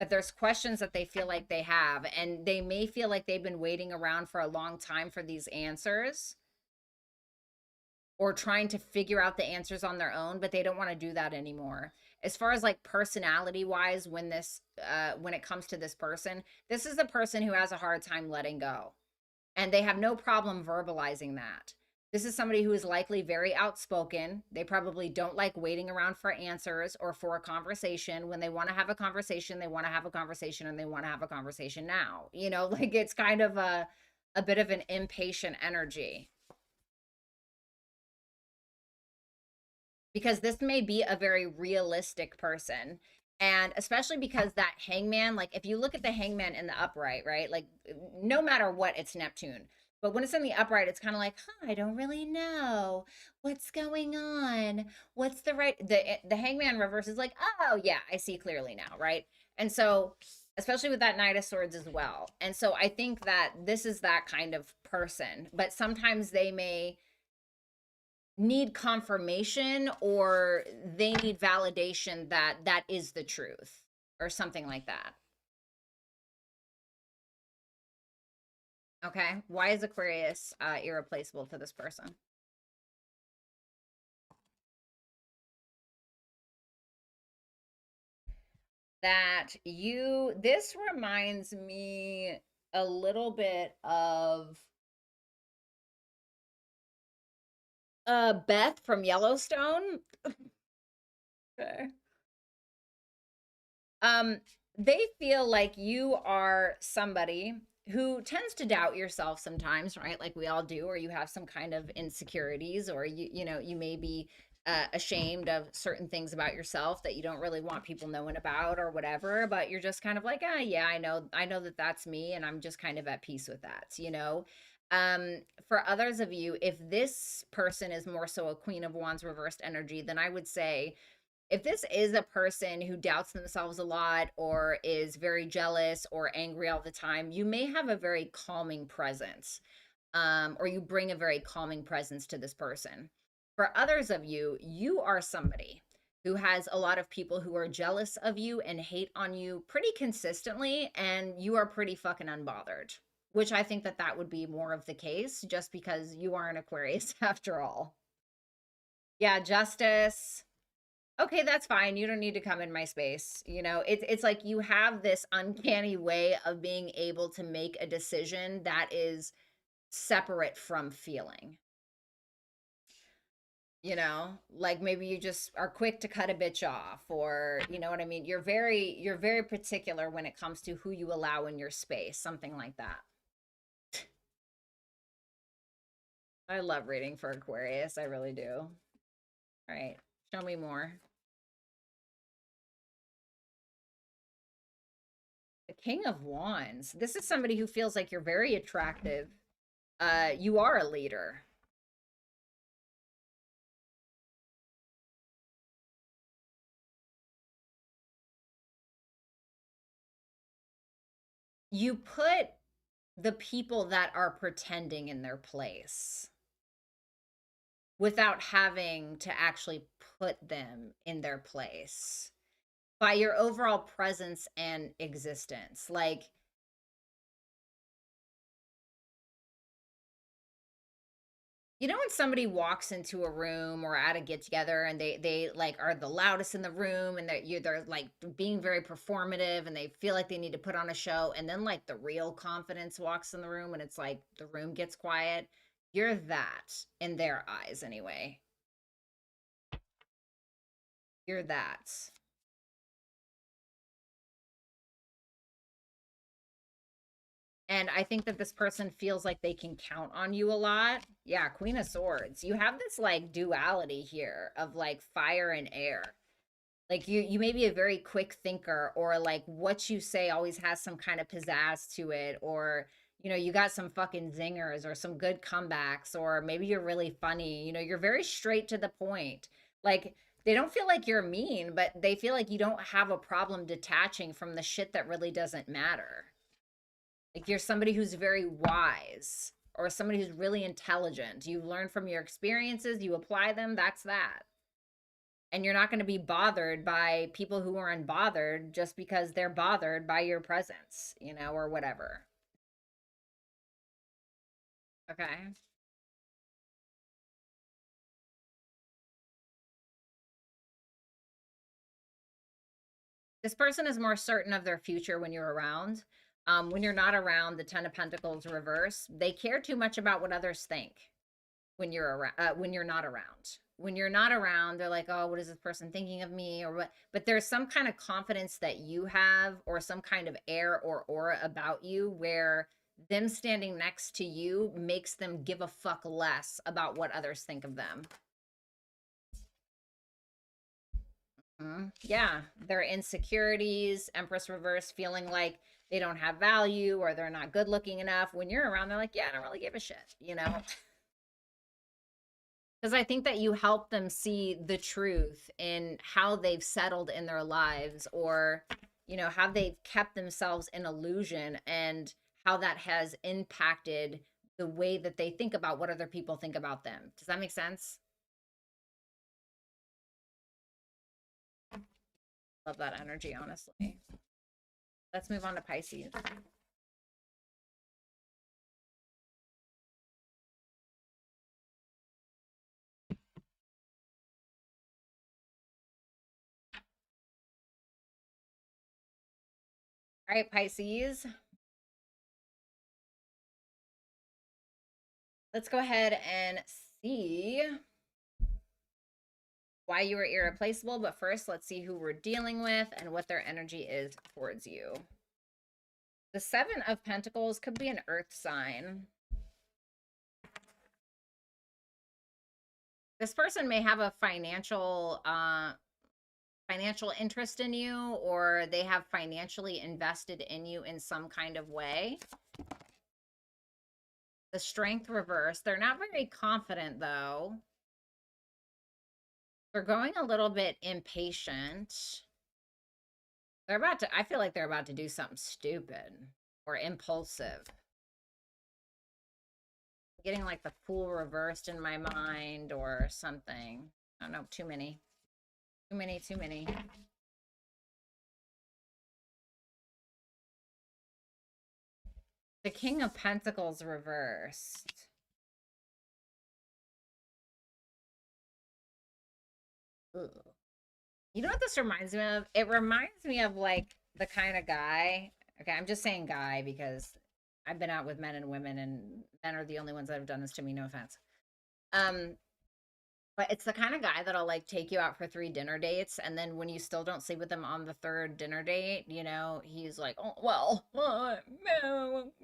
But there's questions that they feel like they have, and they may feel like they've been waiting around for a long time for these answers or trying to figure out the answers on their own, but they don't want to do that anymore. As far as like personality wise, when it comes to this person, this is the person who has a hard time letting go, and they have no problem verbalizing that. This is somebody who is likely very outspoken. They probably don't like waiting around for answers or for a conversation. When they want to have a conversation, they want to have a conversation and they want to have a conversation now. Like it's kind of a bit of an impatient energy. Because this may be a very realistic person. And especially because that hangman, like if you look at the hangman in the upright, right? Like no matter what, it's Neptune. But when it's in the upright, it's kind of like, I don't really know what's going on. What's the hangman reverse is like, oh yeah, I see clearly now, right? And so, especially with that Knight of Swords as well. And so I think that this is that kind of person. But sometimes they may need confirmation or they need validation that that is the truth or something like that. Okay. Why is Aquarius irreplaceable to this person? This reminds me a little bit of Beth from Yellowstone. Okay. Um, they feel like you are somebody who tends to doubt yourself sometimes, right? Like we all do, or you have some kind of insecurities, or you may be ashamed of certain things about yourself that you don't really want people knowing about, or whatever. But you're just kind of like, ah, yeah, I know that that's me, and I'm just kind of at peace with that, you know. For others of you, if this person is more so a Queen of Wands reversed energy, then I would say if this is a person who doubts themselves a lot or is very jealous or angry all the time, you may have a very calming presence, or you bring a very calming presence to this person. For others of you, you are somebody who has a lot of people who are jealous of you and hate on you pretty consistently, and you are pretty fucking unbothered, which I think that that would be more of the case just because you are an Aquarius after all. Yeah, justice. Okay, that's fine. You don't need to come in my space. You know, it's like you have this uncanny way of being able to make a decision that is separate from feeling. You know, like maybe you just are quick to cut a bitch off, or you know what I mean? You're very particular when it comes to who you allow in your space, something like that. I love reading for Aquarius. I really do. All right. Show me more. The King of Wands. This is somebody who feels like you're very attractive. You are a leader. You put the people that are pretending in their place without having to actually put them in their place by your overall presence and existence. Like, you know, when somebody walks into a room or at a get together and they like are the loudest in the room, and they're like being very performative and they feel like they need to put on a show, and then like the real confidence walks in the room and it's like the room gets quiet. You're that in their eyes anyway. You're that. And I think that this person feels like they can count on you a lot. Yeah, Queen of Swords. You have this like duality here of like fire and air. Like you may be a very quick thinker, or like what you say always has some kind of pizzazz to it, or you know, you got some fucking zingers or some good comebacks, or maybe you're really funny. You know, you're very straight to the point. Like they don't feel like you're mean, but they feel like you don't have a problem detaching from the shit that really doesn't matter. Like you're somebody who's very wise, or somebody who's really intelligent. You learn from your experiences, you apply them, that's that. And you're not going to be bothered by people who are unbothered just because they're bothered by your presence, you know, or whatever. Okay. This person is more certain of their future when you're around. When you're not around, the Ten of Pentacles reverse, they care too much about what others think when you're around, when you're not around. When you're not around, they're like, oh, what is this person thinking of me, or what? But there's some kind of confidence that you have, or some kind of air or aura about you, where them standing next to you makes them give a fuck less about what others think of them. Yeah, their insecurities, Empress reverse, feeling like they don't have value or they're not good looking enough. When you're around, they're like, yeah, I don't really give a shit, you know? Because I think that you help them see the truth in how they've settled in their lives, or, you know, how they've kept themselves in illusion, and how that has impacted the way that they think about what other people think about them. Does that make sense? Love that energy, honestly. Let's move on to Pisces. All right, Pisces. Let's go ahead and see why you are irreplaceable. But first, let's see who we're dealing with and what their energy is towards you. The Seven of Pentacles could be an earth sign. This person may have a financial interest in you, or they have financially invested in you in some kind of way. The Strength reverse. They're not very confident, though. They're going a little bit impatient. They're about to, I feel like they're about to do something stupid or impulsive. I'm getting like the Fool reversed in my mind or something. I don't know, too many. Too many. The King of Pentacles reversed. Ugh. You know what this reminds me of? It reminds me of like the kind of guy. Okay, I'm just saying guy because I've been out with men and women, and men are the only ones that have done this to me. No offense. But it's the kind of guy that'll like take you out for 3 dinner dates, and then when you still don't sleep with him on the 3rd dinner date, you know, he's like, oh well,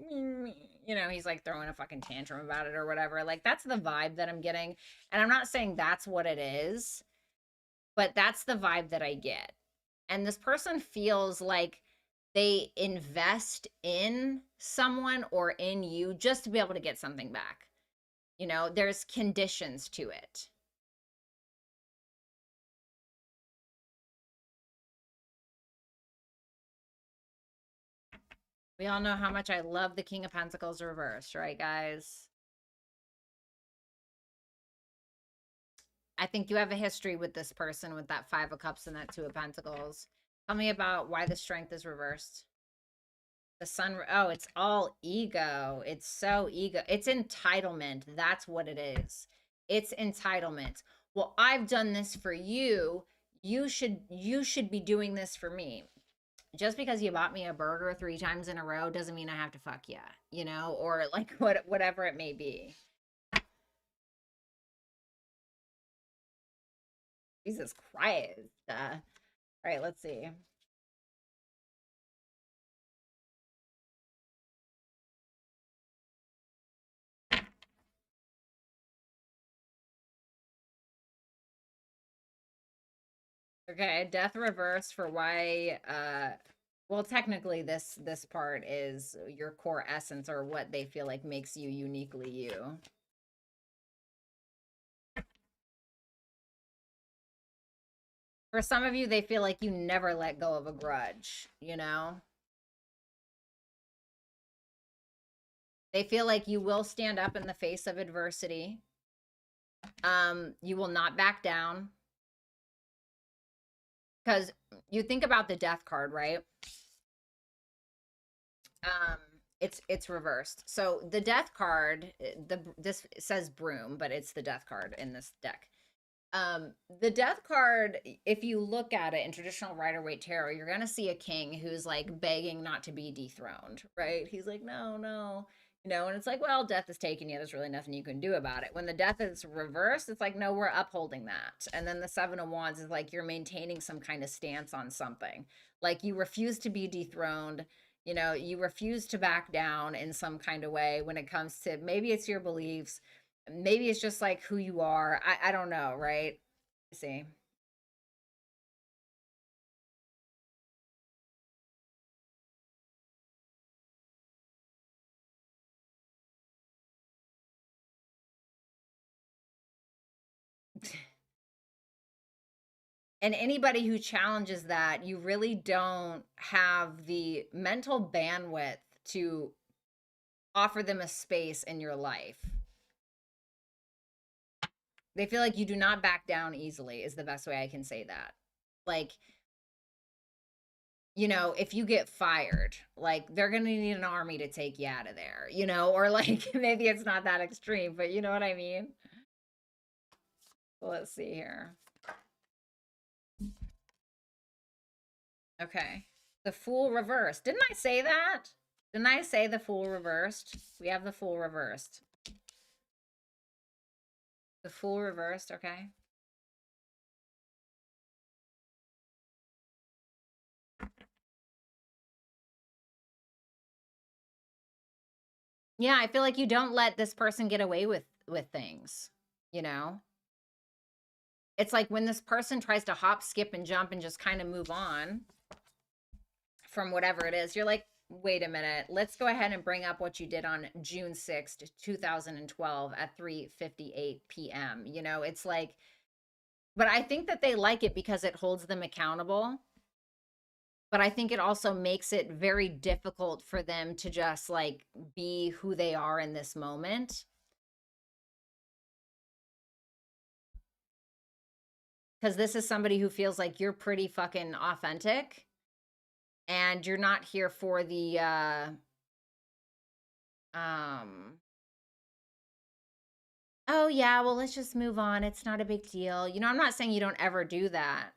you know, he's like throwing a fucking tantrum about it or whatever. Like that's the vibe that I'm getting, and I'm not saying that's what it is, but that's the vibe that I get. And this person feels like they invest in someone or in you just to be able to get something back. You know, there's conditions to it. We all know how much I love the King of Pentacles reversed, right, guys? I think you have a history with this person with that 5 of Cups and that 2 of Pentacles. Tell me about why the Strength is reversed. The Sun, oh, it's all ego. It's so ego. It's entitlement. That's what it is. It's entitlement. Well, I've done this for you. You should be doing this for me. Just because you bought me a burger 3 times in a row doesn't mean I have to fuck you, you know, or like whatever it may be. Jesus Christ. All right, let's see. Okay, death reverse for why well technically this part is your core essence or what they feel like makes you uniquely you. For some of you, they feel like you never let go of a grudge, you know? They feel like you will stand up in the face of adversity. You will not back down. Because you think about the death card, right? It's reversed. So the death card, this says broom, but it's the death card in this deck. The death card, if you look at it in traditional Rider-Waite tarot, you're gonna see a king who's like begging not to be dethroned, right? He's like, no, you know, and it's like, well, death is taking you. There's really nothing you can do about it. When the death is reversed, it's like, no, we're upholding that. And then the 7 of Wands is like you're maintaining some kind of stance on something. Like you refuse to be dethroned. You know, you refuse to back down in some kind of way when it comes to maybe it's your beliefs, maybe it's just like who you are. I don't know, right? See. And anybody who challenges that, you really don't have the mental bandwidth to offer them a space in your life. They feel like you do not back down easily, is the best way I can say that. Like, you know, if you get fired, like they're going to need an army to take you out of there, you know, or like maybe it's not that extreme, but you know what I mean? Let's see here. Okay. The Fool reversed. Didn't I say that? Didn't I say the Fool reversed? We have the Fool reversed. The Fool reversed, okay. Yeah, I feel like you don't let this person get away with things, you know? It's like when this person tries to hop, skip, and jump and just kind of move on from whatever it is, you're like, wait a minute, let's go ahead and bring up what you did on June 6th, 2012 at 3:58 p.m. You know, it's like, but I think that they like it because it holds them accountable. But I think it also makes it very difficult for them to just like be who they are in this moment. Because this is somebody who feels like you're pretty fucking authentic and you're not here for the um oh yeah, well let's just move on, it's not a big deal. You know, I'm not saying you don't ever do that,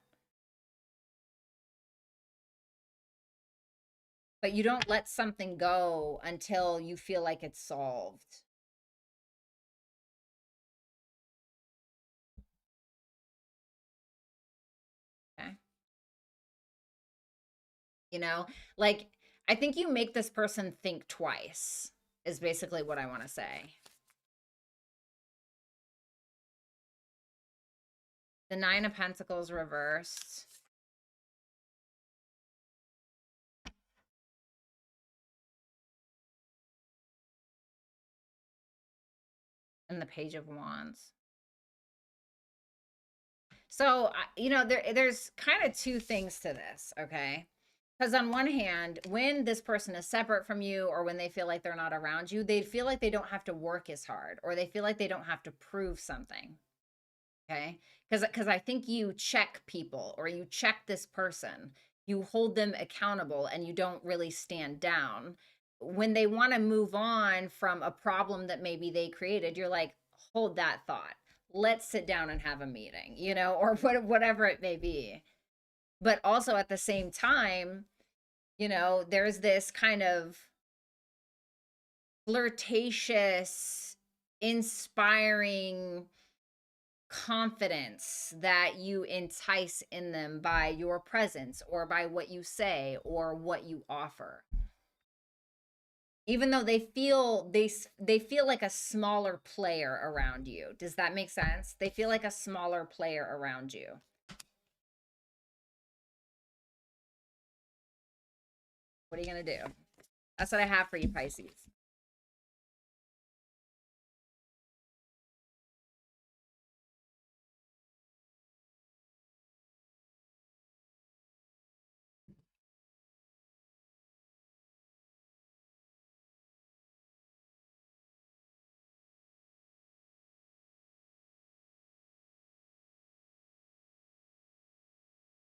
but you don't let something go until you feel like it's solved. Okay. You know, like I think you make this person think twice is basically what I want to say. The Nine of Pentacles reversed. And the Page of Wands. So, you know, there's kind of two things to this, okay? Because on one hand, when this person is separate from you or when they feel like they're not around you, they feel like they don't have to work as hard or they feel like they don't have to prove something, okay? Because I think you check people or you check this person, you hold them accountable and you don't really stand down. When they want to move on from a problem that maybe they created, you're like, hold that thought. Let's sit down and have a meeting, you know, or whatever it may be. But also at the same time, you know, there's this kind of flirtatious, inspiring confidence that you entice in them by your presence or by what you say or what you offer. Even though they feel like a smaller player around you. Does that make sense? They feel like a smaller player around you. What are you going to do? That's what I have for you, Pisces.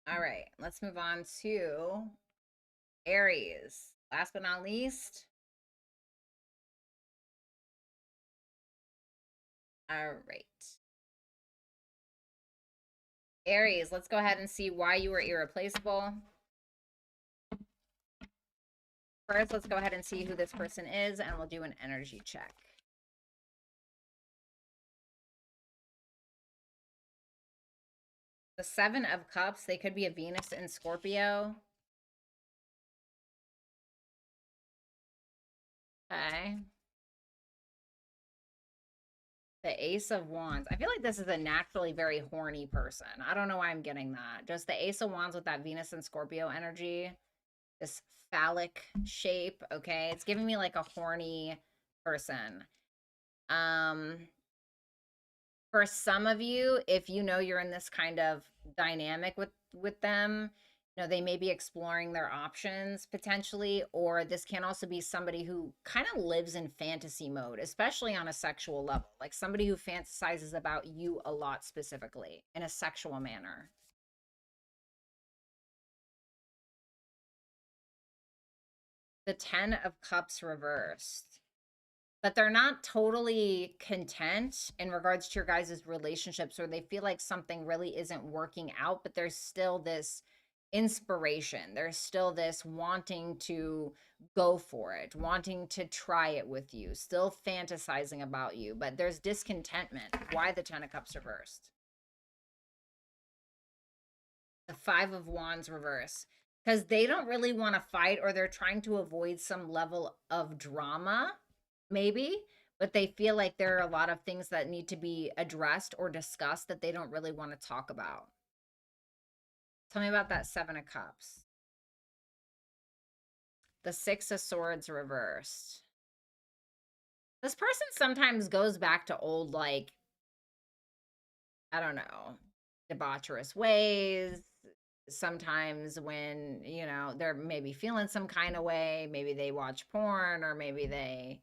All right, let's move on to Aries. Last but not least. All right. Aries, let's go ahead and see why you were irreplaceable. First, let's go ahead and see who this person is, and we'll do an energy check. The Seven of Cups, they could be a Venus in Scorpio. Okay. The Ace of Wands. I feel like this is a naturally very horny person. I don't know why I'm getting that. Just the Ace of Wands with that Venus and Scorpio energy. This phallic shape, okay? It's giving me like a horny person. For some of you, if you know you're in this kind of dynamic with them, you know, they may be exploring their options potentially, or this can also be somebody who kind of lives in fantasy mode, especially on a sexual level, like somebody who fantasizes about you a lot specifically in a sexual manner. The Ten of Cups reversed. But they're not totally content in regards to your guys' relationships, or they feel like something really isn't working out, but there's still this inspiration. There's still this wanting to go for it, wanting to try it with you, still fantasizing about you, but there's discontentment. Why the 10 of Cups reversed? The 5 of Wands reverse. Because they don't really want to fight, or they're trying to avoid some level of drama, maybe, but they feel like there are a lot of things that need to be addressed or discussed that they don't really want to talk about. Tell me about that 7 of Cups. The 6 of Swords reversed. This person sometimes goes back to old, like, I don't know, debaucherous ways. Sometimes when, they're maybe feeling some kind of way, maybe they watch porn, or maybe they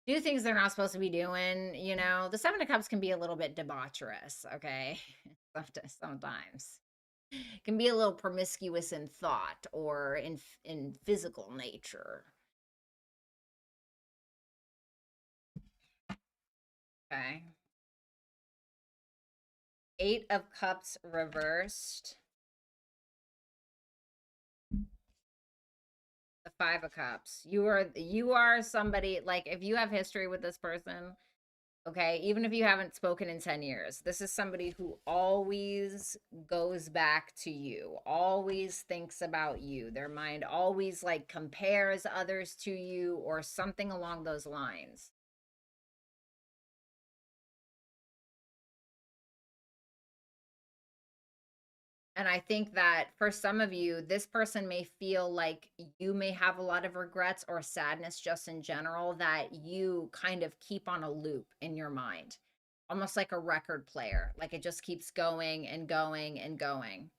do things they're not supposed to be doing. The 7 of Cups can be a little bit debaucherous, okay? Sometimes. Can be a little promiscuous in thought or in physical nature. Okay. 8 of Cups reversed. The 5 of Cups. You are somebody, like, if you have history with this person, okay, even if you haven't spoken in 10 years, this is somebody who always goes back to you, always thinks about you. Their mind always, like, compares others to you or something along those lines. And I think that for some of you, this person may feel like you may have a lot of regrets or sadness just in general that you kind of keep on a loop in your mind, almost like a record player. Like it just keeps going and going and going.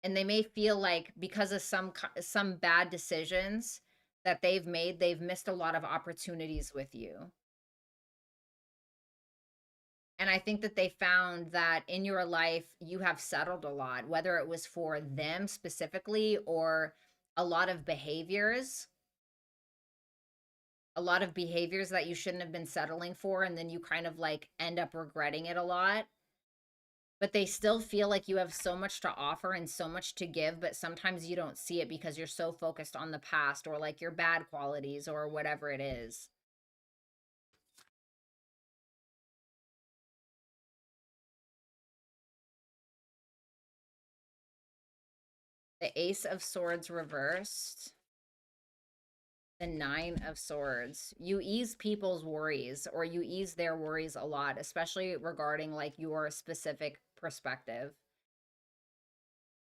And they may feel like because of some bad decisions that they've made, they've missed a lot of opportunities with you. And I think that they found that in your life, you have settled a lot, whether it was for them specifically or a lot of behaviors, a lot of behaviors that you shouldn't have been settling for. And then you kind of like end up regretting it a lot. But they still feel like you have so much to offer and so much to give, but sometimes you don't see it because you're so focused on the past or like your bad qualities or whatever it is. The Ace of Swords reversed. The 9 of Swords. You ease people's worries, or you ease their worries a lot, especially regarding like your specific perspective.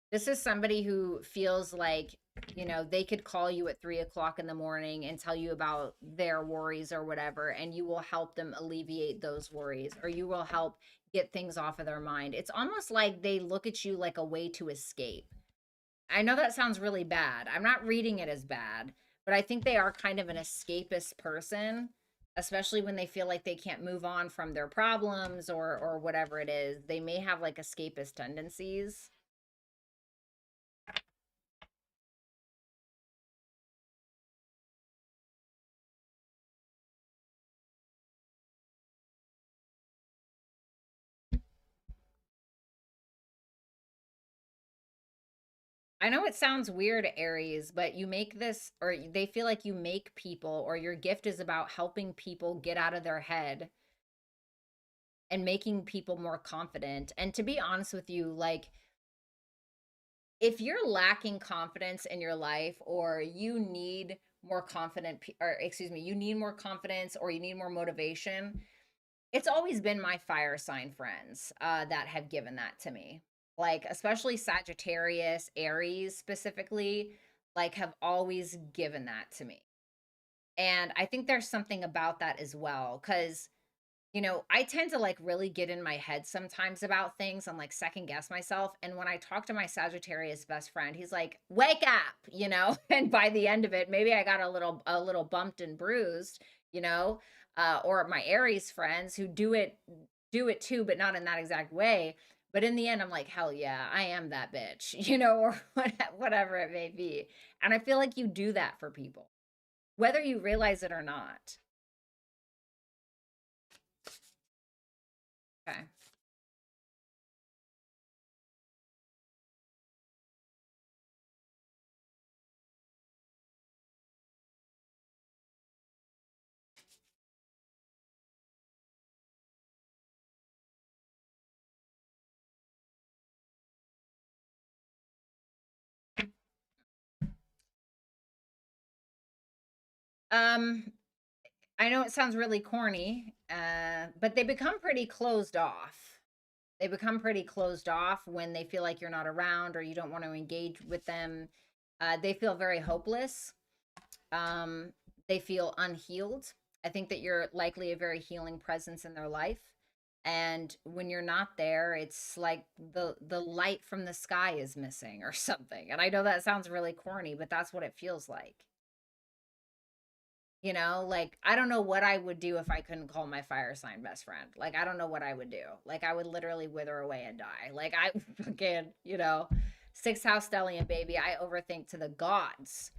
This is somebody who feels like, they could call you at 3 o'clock in the morning and tell you about their worries or whatever, and you will help them alleviate those worries, or you will help get things off of their mind. It's almost like they look at you like a way to escape. I know that sounds really bad. I'm not reading it as bad, but I think they are kind of an escapist person, especially when they feel like they can't move on from their problems or whatever it is. They may have like escapist tendencies. I know it sounds weird, Aries, but you make this, or they feel like you make people, or your gift is about helping people get out of their head and making people more confident. And to be honest with you, like, if you're lacking confidence in your life, or you need more confident, or excuse me, you need more confidence or you need more motivation, it's always been my fire sign friends that have given that to me. Like, especially Sagittarius, Aries specifically, like, have always given that to me. And I think there's something about that as well. Cause I tend to like really get in my head sometimes about things and like second guess myself. And when I talk to my Sagittarius best friend, he's like, "Wake up," and by the end of it, maybe I got a little bumped and bruised, you know, or my Aries friends who do it too, but not in that exact way. But in the end, I'm like, hell yeah, I am that bitch, or whatever it may be. And I feel like you do that for people, whether you realize it or not. Okay. Um, I know it sounds really corny, but they become pretty closed off. They become pretty closed off when they feel like you're not around or you don't want to engage with them. They feel very hopeless. Um, they feel unhealed. I think that you're likely a very healing presence in their life. And when you're not there, it's like the light from the sky is missing or something. And I know that sounds really corny, but that's what it feels like. You know, like I don't know what I would do if I couldn't call my fire sign best friend. Like I don't know what I would do. Like I would literally wither away and die. Like I again, you know, sixth house stellium baby. I overthink to the gods.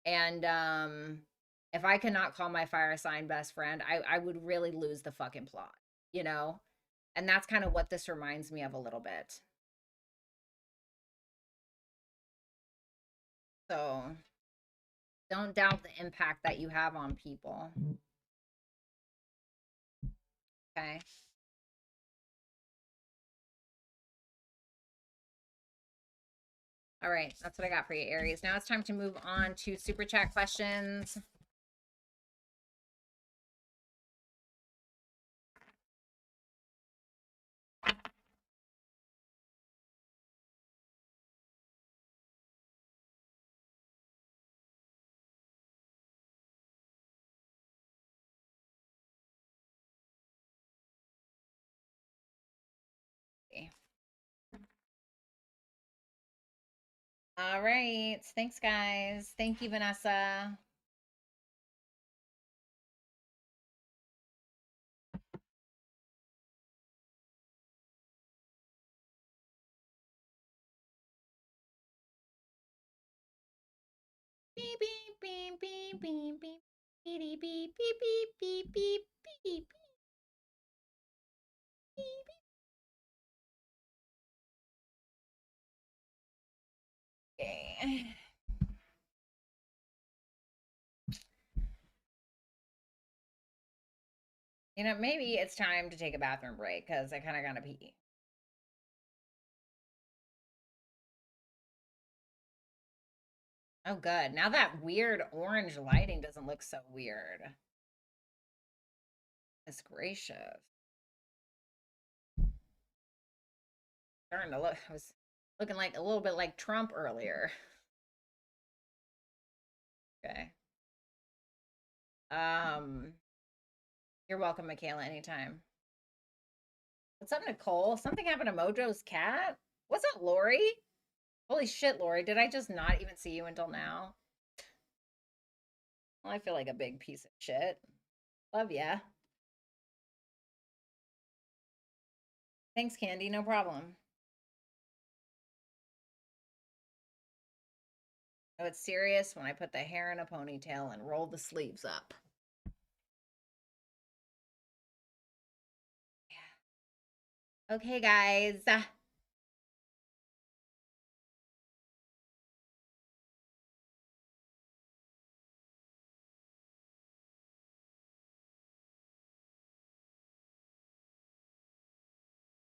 And if I could not call my fire sign best friend, I would really lose the fucking plot, you know? And that's kind of what this reminds me of a little bit. So don't doubt the impact that you have on people. Okay. All right, that's what I got for you, Aries. Now it's time to move on to super chat questions. All right, thanks, guys. Thank you, Vanessa. Beep beep beep beep beep beep beep beep beep beep beep beep beep beep. Okay. You know, maybe it's time to take a bathroom break because I kind of gotta pee. Oh, good. Now that weird orange lighting doesn't look so weird. It's gracious. Starting to look, I was looking like a little bit like Trump earlier. Okay. Um, you're welcome, Michaela, anytime. What's up, Nicole? Something happened to Mojo's cat? What's up, Lori? Holy shit, Lori. Did I just not even see you until now? Well, I feel like a big piece of shit. Love ya. Thanks, Candy. No problem. Oh, it's serious when I put the hair in a ponytail and roll the sleeves up. Yeah. Okay, guys. All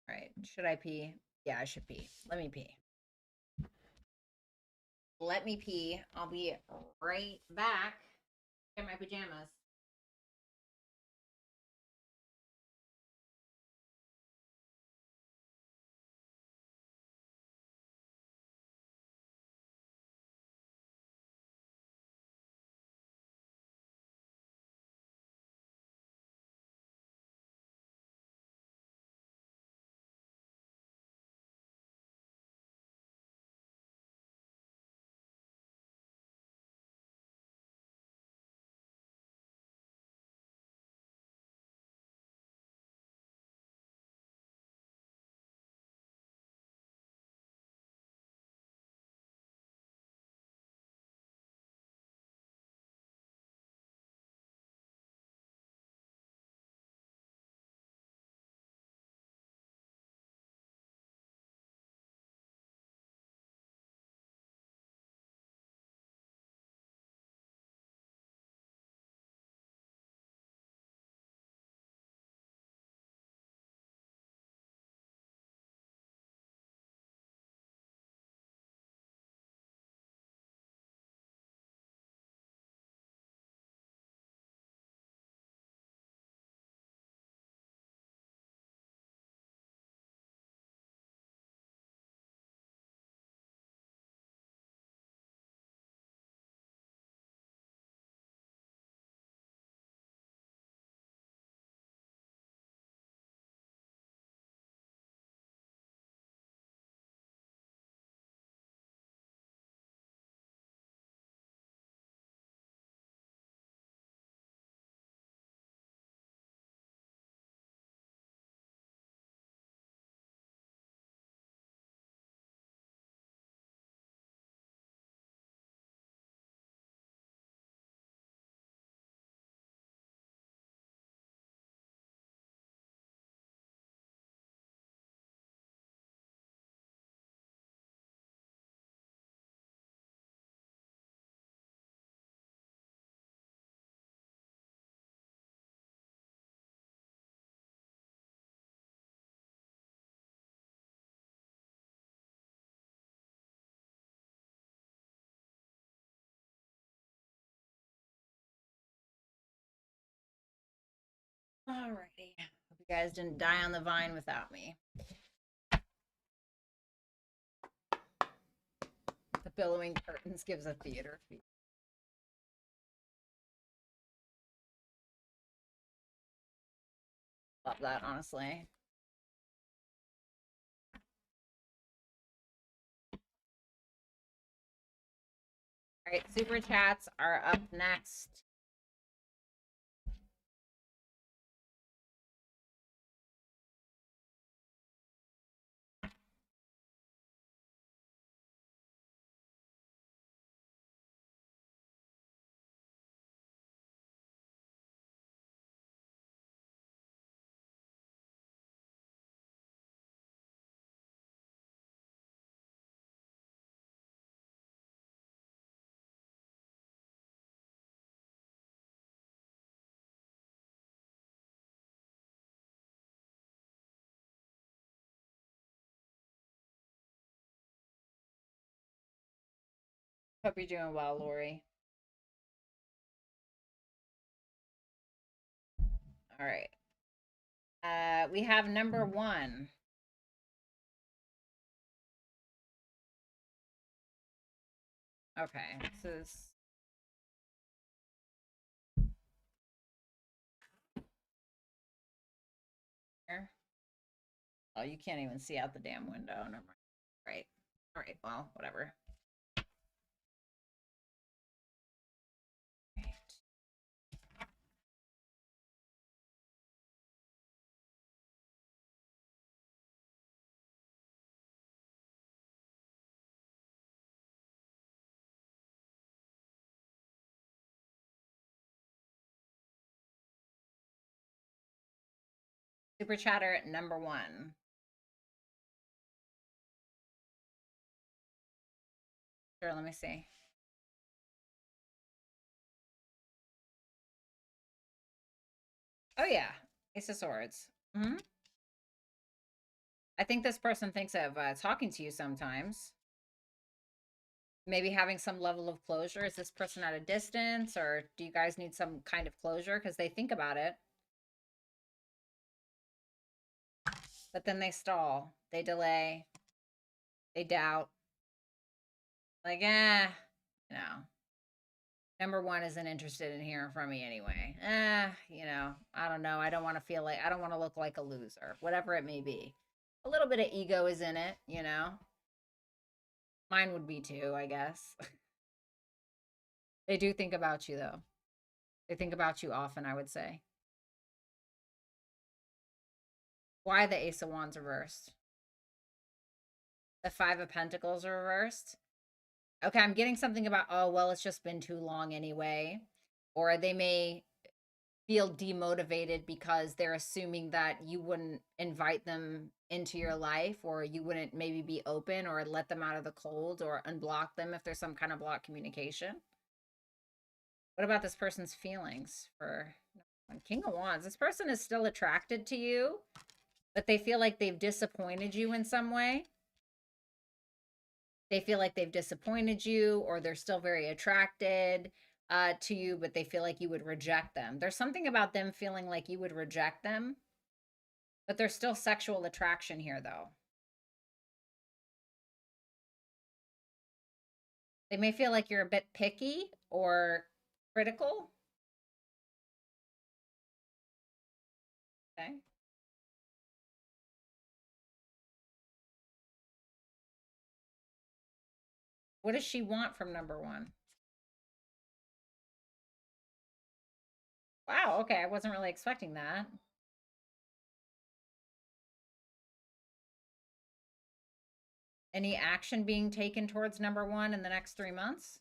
right. Should I pee? Yeah, I should pee. Let me pee. Let me pee. I'll be right back. Get my pajamas. Alrighty. Hope you guys didn't die on the vine without me. The billowing curtains gives a theater feel. Love that, honestly. All right, super chats are up next. Hope you're doing well, Lori. All right. We have number 1. Okay, this is here. Oh, you can't even see out the damn window. Never mind. Right. All right. Well, whatever. Right. Super chatter at number 1. Sure, let me see. Oh yeah, Ace of Swords. Mm-hmm. I think this person thinks of talking to you sometimes. Maybe having some level of closure. Is this person at a distance, or do you guys need some kind of closure? Because they think about it. But then they stall. They delay. They doubt. Like, you know. Number 1 isn't interested in hearing from me anyway. You know, I don't know. I don't want to feel like, I don't want to look like a loser. Whatever it may be. A little bit of ego is in it, you know. Mine would be too, I guess. They do think about you, though. They think about you often, I would say. Why the Ace of Wands reversed? The 5 of Pentacles are reversed. Okay, I'm getting something about, oh, well, it's just been too long anyway. Or they may feel demotivated because they're assuming that you wouldn't invite them into your life, or you wouldn't maybe be open or let them out of the cold or unblock them if there's some kind of block communication. What about this person's feelings for King of Wands? This person is still attracted to you, but they feel like they've disappointed you in some way. They feel like they've disappointed you, or they're still very attracted to you, but they feel like you would reject them. There's something about them feeling like you would reject them, but there's still sexual attraction here, though. They may feel like you're a bit picky or critical. Okay. What does she want from number 1? Wow, okay, I wasn't really expecting that. Any action being taken towards number 1 in the next 3 months?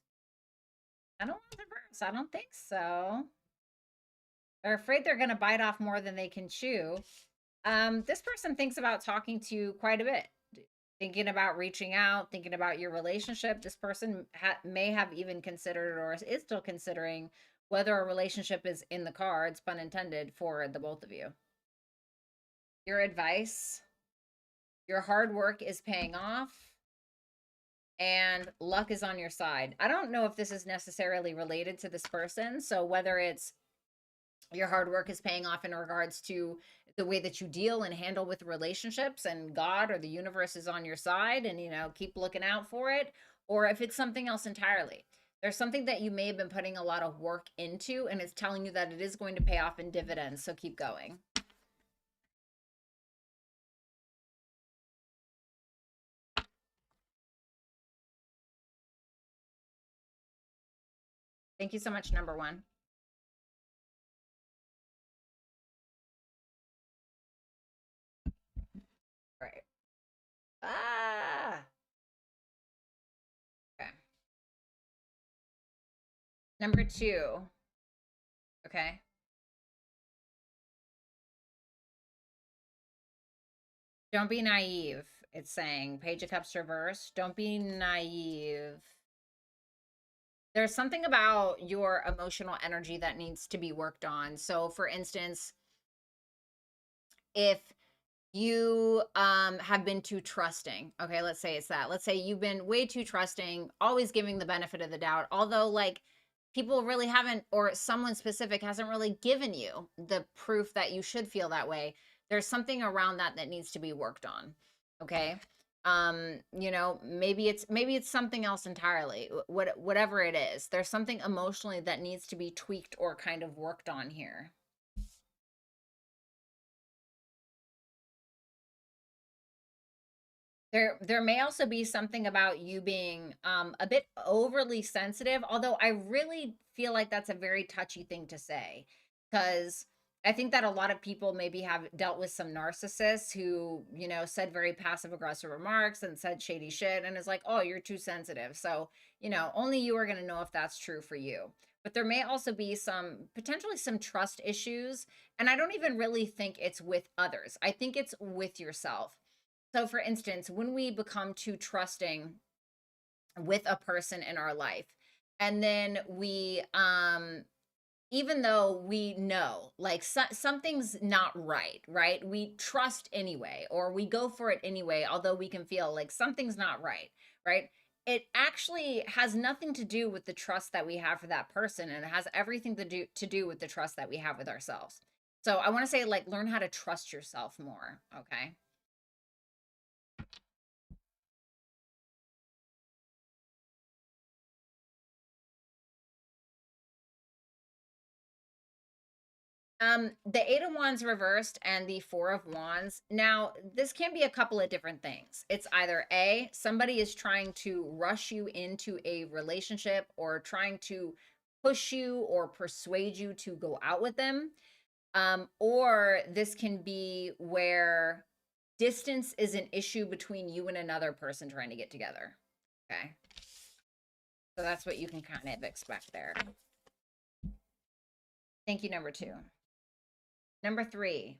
I don't want the reverse. I don't think so. They're afraid they're going to bite off more than they can chew. This person thinks about talking to you quite a bit, thinking about reaching out, thinking about your relationship. This person may have even considered, or is still considering, whether a relationship is in the cards, pun intended, for the both of you. Your advice, your hard work is paying off, and luck is on your side. I don't know if this is necessarily related to this person. So whether it's Your hard work is paying off in regards to the way that you deal and handle with relationships, and God or the universe is on your side, and keep looking out for it. Or if it's something else entirely, there's something that you may have been putting a lot of work into, and it's telling you that it is going to pay off in dividends, so keep going. Thank you so much, number one. All right. Ah. Okay. Number two. Okay. Don't be naive. It's saying Page of Cups reverse. Don't be naive. There's something about your emotional energy that needs to be worked on. So, for instance, if you have been too trusting, okay, let's say it's that. Let's say you've been way too trusting, always giving the benefit of the doubt, although like people really haven't, or someone specific hasn't really given you the proof that you should feel that way. There's something around that that needs to be worked on. Okay. Maybe it's something else entirely. Whatever it is, there's something emotionally that needs to be tweaked or kind of worked on here. There may also be something about you being a bit overly sensitive, although I really feel like that's a very touchy thing to say, because I think that a lot of people maybe have dealt with some narcissists who, said very passive aggressive remarks and said shady shit, and is like, "Oh, you're too sensitive." So, only you are going to know if that's true for you. But there may also be some potentially some trust issues, and I don't even really think it's with others. I think it's with yourself. So, for instance, when we become too trusting with a person in our life, and then even though we know like something's not right, right? We trust anyway, or we go for it anyway, although we can feel like something's not right, right? It actually has nothing to do with the trust that we have for that person, and it has everything to do with the trust that we have with ourselves. So, I want to say, like, learn how to trust yourself more, okay? The Eight of Wands reversed and the Four of Wands. Now, this can be a couple of different things. It's either A, somebody is trying to rush you into a relationship or trying to push you or persuade you to go out with them. Or this can be where distance is an issue between you and another person trying to get together. Okay. So that's what you can kind of expect there. Thank you, number two. Number three.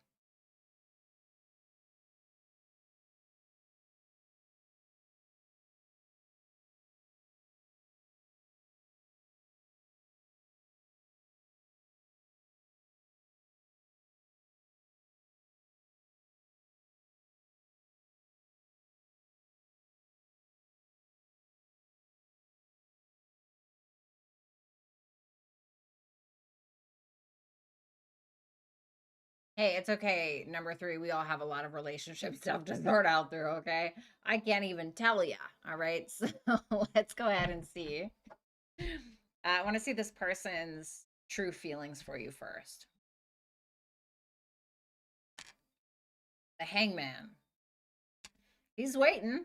Hey, it's okay. Number three, we all have a lot of relationship stuff to sort out through, okay? I can't even tell you. All right. So let's go ahead and see. I want to see this person's true feelings for you first. The Hangman. He's waiting,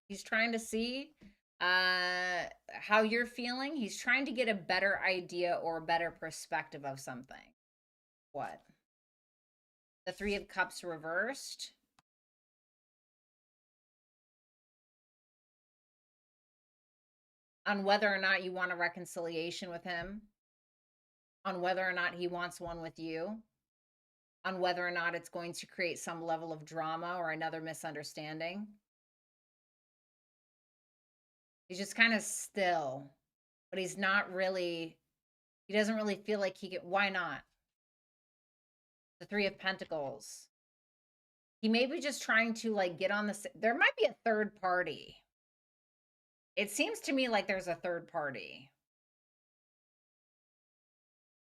he's trying to see how you're feeling. He's trying to get a better idea or a better perspective of something. What? The Three of Cups reversed. On whether or not you want a reconciliation with him, on whether or not he wants one with you, on whether or not it's going to create some level of drama or another misunderstanding. He's just kind of still, but he doesn't really feel like he can. Why not? The Three of Pentacles. He may be just trying to like get on the. There might be a third party. It seems to me like there's a third party.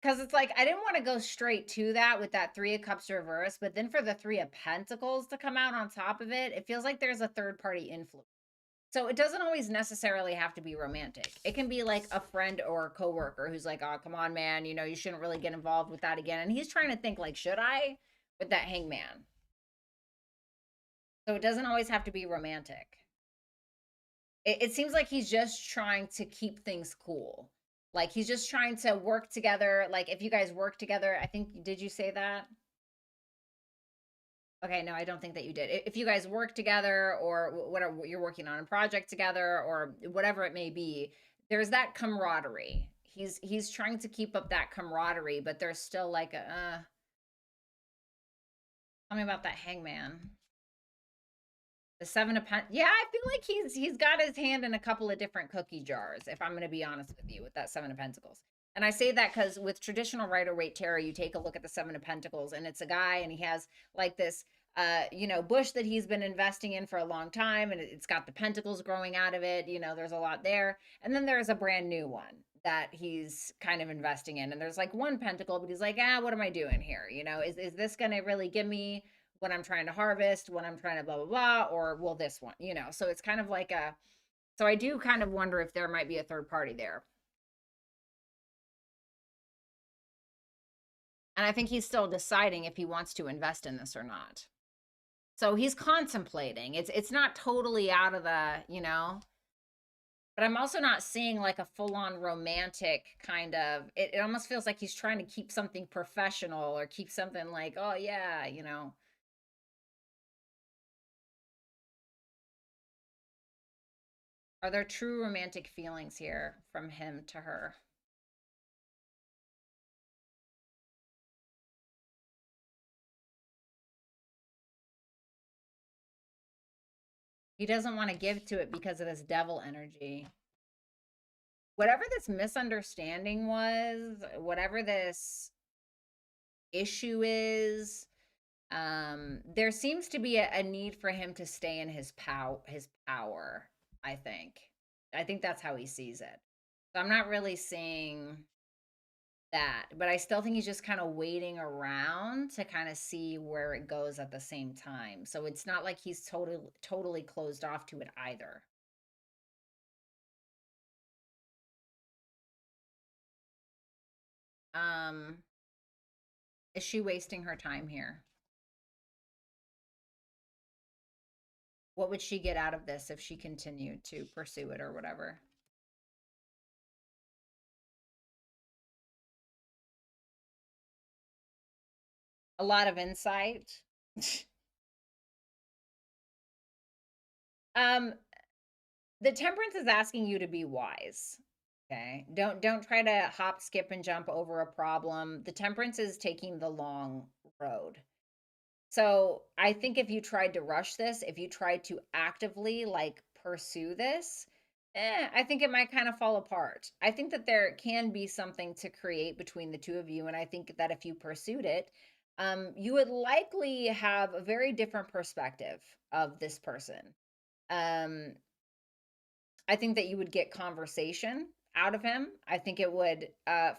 Because it's like I didn't want to go straight to that with that Three of Cups reverse, but then for the Three of Pentacles to come out on top of it, it feels like there's a third party influence. So it doesn't always necessarily have to be romantic. It can be like a friend or a coworker who's like, "Oh, come on, man, you know, you shouldn't really get involved with that again." And he's trying to think like, "Should I?" with that Hangman. So it doesn't always have to be romantic. It seems like he's just trying to keep things cool. Like he's just trying to work together. Like if you guys work together, I think, did you say that? Okay, no, I don't think that you did. If you guys work together or whatever you're working on a project together or whatever it may be, there's that camaraderie. He's trying to keep up that camaraderie, but there's still like a tell me about that Hangman. The Seven of Pentacles. Yeah, I feel like he's got his hand in a couple of different cookie jars, if I'm going to be honest with you, with that Seven of Pentacles. And I say that because with traditional Rider-Waite tarot, you take a look at the Seven of Pentacles, and it's a guy, and he has like this, bush that he's been investing in for a long time, and it's got the pentacles growing out of it. You know, there's a lot there. And then there's a brand new one that he's kind of investing in, and there's like one pentacle, but he's like, what am I doing here? You know, is this going to really give me when I'm trying to harvest, when I'm trying to blah, blah, blah, or will this one, you know? So it's kind of like so I do kind of wonder if there might be a third party there. And I think he's still deciding if he wants to invest in this or not. So he's contemplating. It's not totally out of the. But I'm also not seeing like a full-on romantic kind of it almost feels like he's trying to keep something professional or keep something like, oh yeah. Are there true romantic feelings here from him to her? He doesn't want to give to it because of this devil energy. Whatever this misunderstanding was, whatever this issue is, there seems to be a need for him to stay in his power, I think. I think that's how he sees it. So I'm not really seeing that, but I still think he's just kind of waiting around to kind of see where it goes at the same time. So it's not like he's totally closed off to it either. Um, is she wasting her time here? What would she get out of this if she continued to pursue it or whatever? A lot of insight. um, the temperance is asking you to be wise. Okay. Don't try to hop, skip, and jump over a problem. The temperance is taking the long road. So I think if you tried to rush this, if you tried to actively like pursue this, I think it might kind of fall apart. I think that there can be something to create between the two of you. And I think that if you pursued it, you would likely have a very different perspective of this person. Um, I think that you would get conversation out of him. I think it would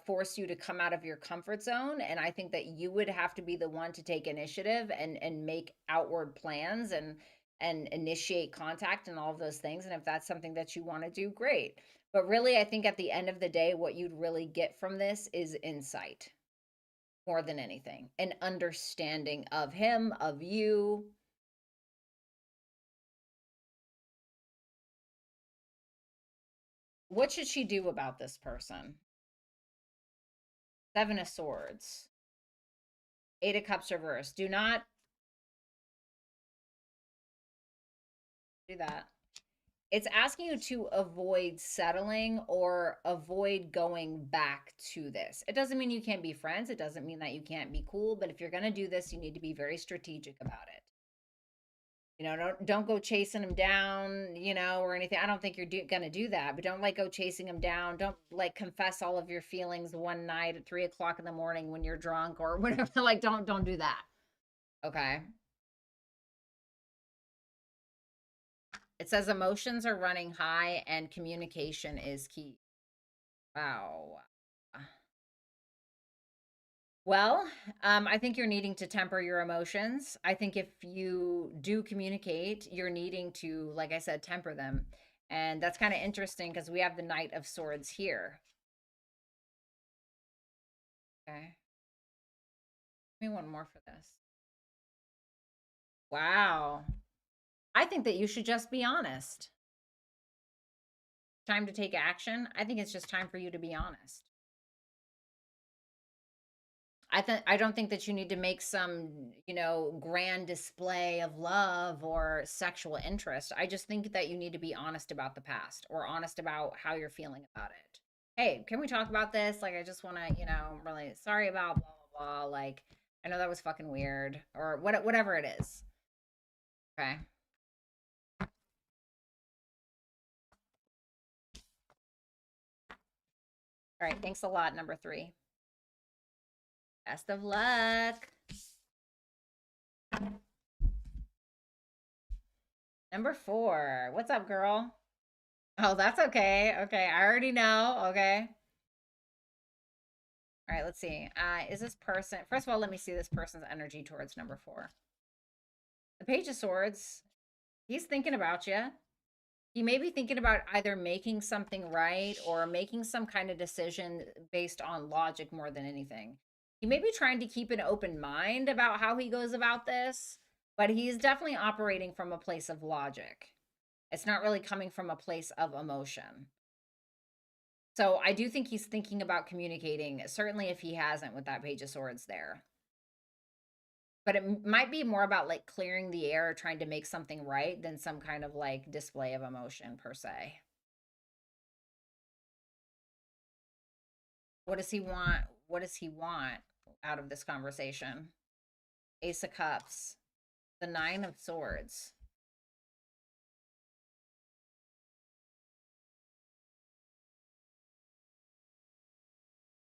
force you to come out of your comfort zone, and I think that you would have to be the one to take initiative and make outward plans and initiate contact and all of those things. And if that's something that you want to do, great. But really, I think at the end of the day, what you'd really get from this is insight more than anything, an understanding of him, of you. What should she do about this person? Seven of Swords. Eight of Cups reversed. Do not do that. It's asking you to avoid settling or avoid going back to this. It doesn't mean you can't be friends. It doesn't mean that you can't be cool. But if you're going to do this, you need to be very strategic about it. Don't go chasing him down, or anything. I don't think you're gonna do that, but don't like go chasing him down. Don't like confess all of your feelings one night at 3 o'clock in the morning when you're drunk or whatever. Like, don't do that. Okay. It says emotions are running high and communication is key. Wow. Well, I think you're needing to temper your emotions. I think if you do communicate, you're needing to, like I said, temper them. And that's kind of interesting because we have the Knight of Swords here. Okay. Give me one more for this. Wow. I think that you should just be honest. Time to take action. I think it's just time for you to be honest. I don't think that you need to make some, grand display of love or sexual interest. I just think that you need to be honest about the past or honest about how you're feeling about it. Hey, can we talk about this? Like I just want to, I'm really sorry about blah blah blah. Like I know that was fucking weird or whatever it is. Okay. All right, thanks a lot, number 3. Best of luck. Number 4. What's up, girl? Oh, that's okay. Okay, I already know. Okay. All right, let's see. Is this person, first of all, let me see this person's energy towards number 4. The Page of Swords, he's thinking about you. He may be thinking about either making something right or making some kind of decision based on logic more than anything. He may be trying to keep an open mind about how he goes about this, but he's definitely operating from a place of logic. It's not really coming from a place of emotion. So I do think he's thinking about communicating, certainly if he hasn't with that Page of Swords there. But it might be more about like clearing the air, trying to make something right than some kind of like display of emotion per se. What does he want? What does he want out of this conversation? Ace of Cups, the Nine of Swords.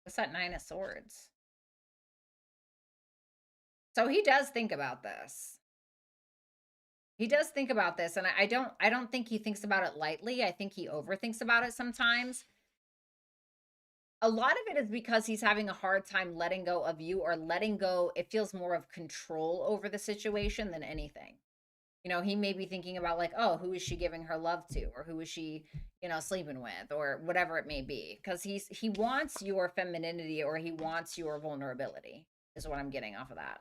What's that Nine of Swords? So he does think about this. He does think about this, and I don't think he thinks about it lightly. I think he overthinks about it sometimes. A lot of it is because he's having a hard time letting go of you or letting go. It feels more of control over the situation than anything. He may be thinking about like, oh, who is she giving her love to, or who is she, sleeping with, or whatever it may be, because he wants your femininity or he wants your vulnerability, is what I'm getting off of that.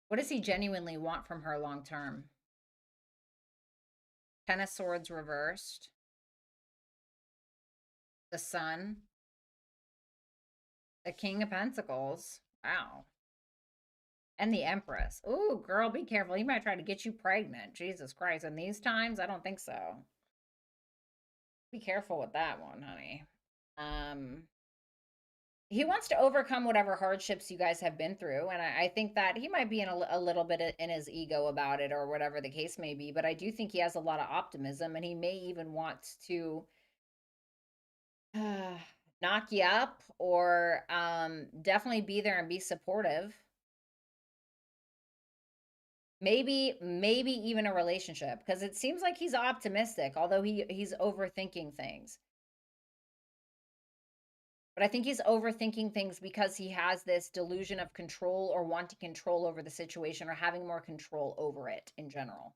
What does he genuinely want from her long term? Ten of Swords reversed, the Sun, the King of Pentacles. Wow. And the Empress. Ooh, girl, be careful. He might try to get you pregnant. Jesus Christ. In these times, I don't think so. Be careful with that one, honey. Um, he wants to overcome whatever hardships you guys have been through, and I think that he might be in a little bit in his ego about it or whatever the case may be, but I do think he has a lot of optimism, and he may even want to uh, knock you up or definitely be there and be supportive. Maybe even a relationship, because it seems like he's optimistic, although he's overthinking things. But I think he's overthinking things because he has this delusion of control or wanting control over the situation or having more control over it in general.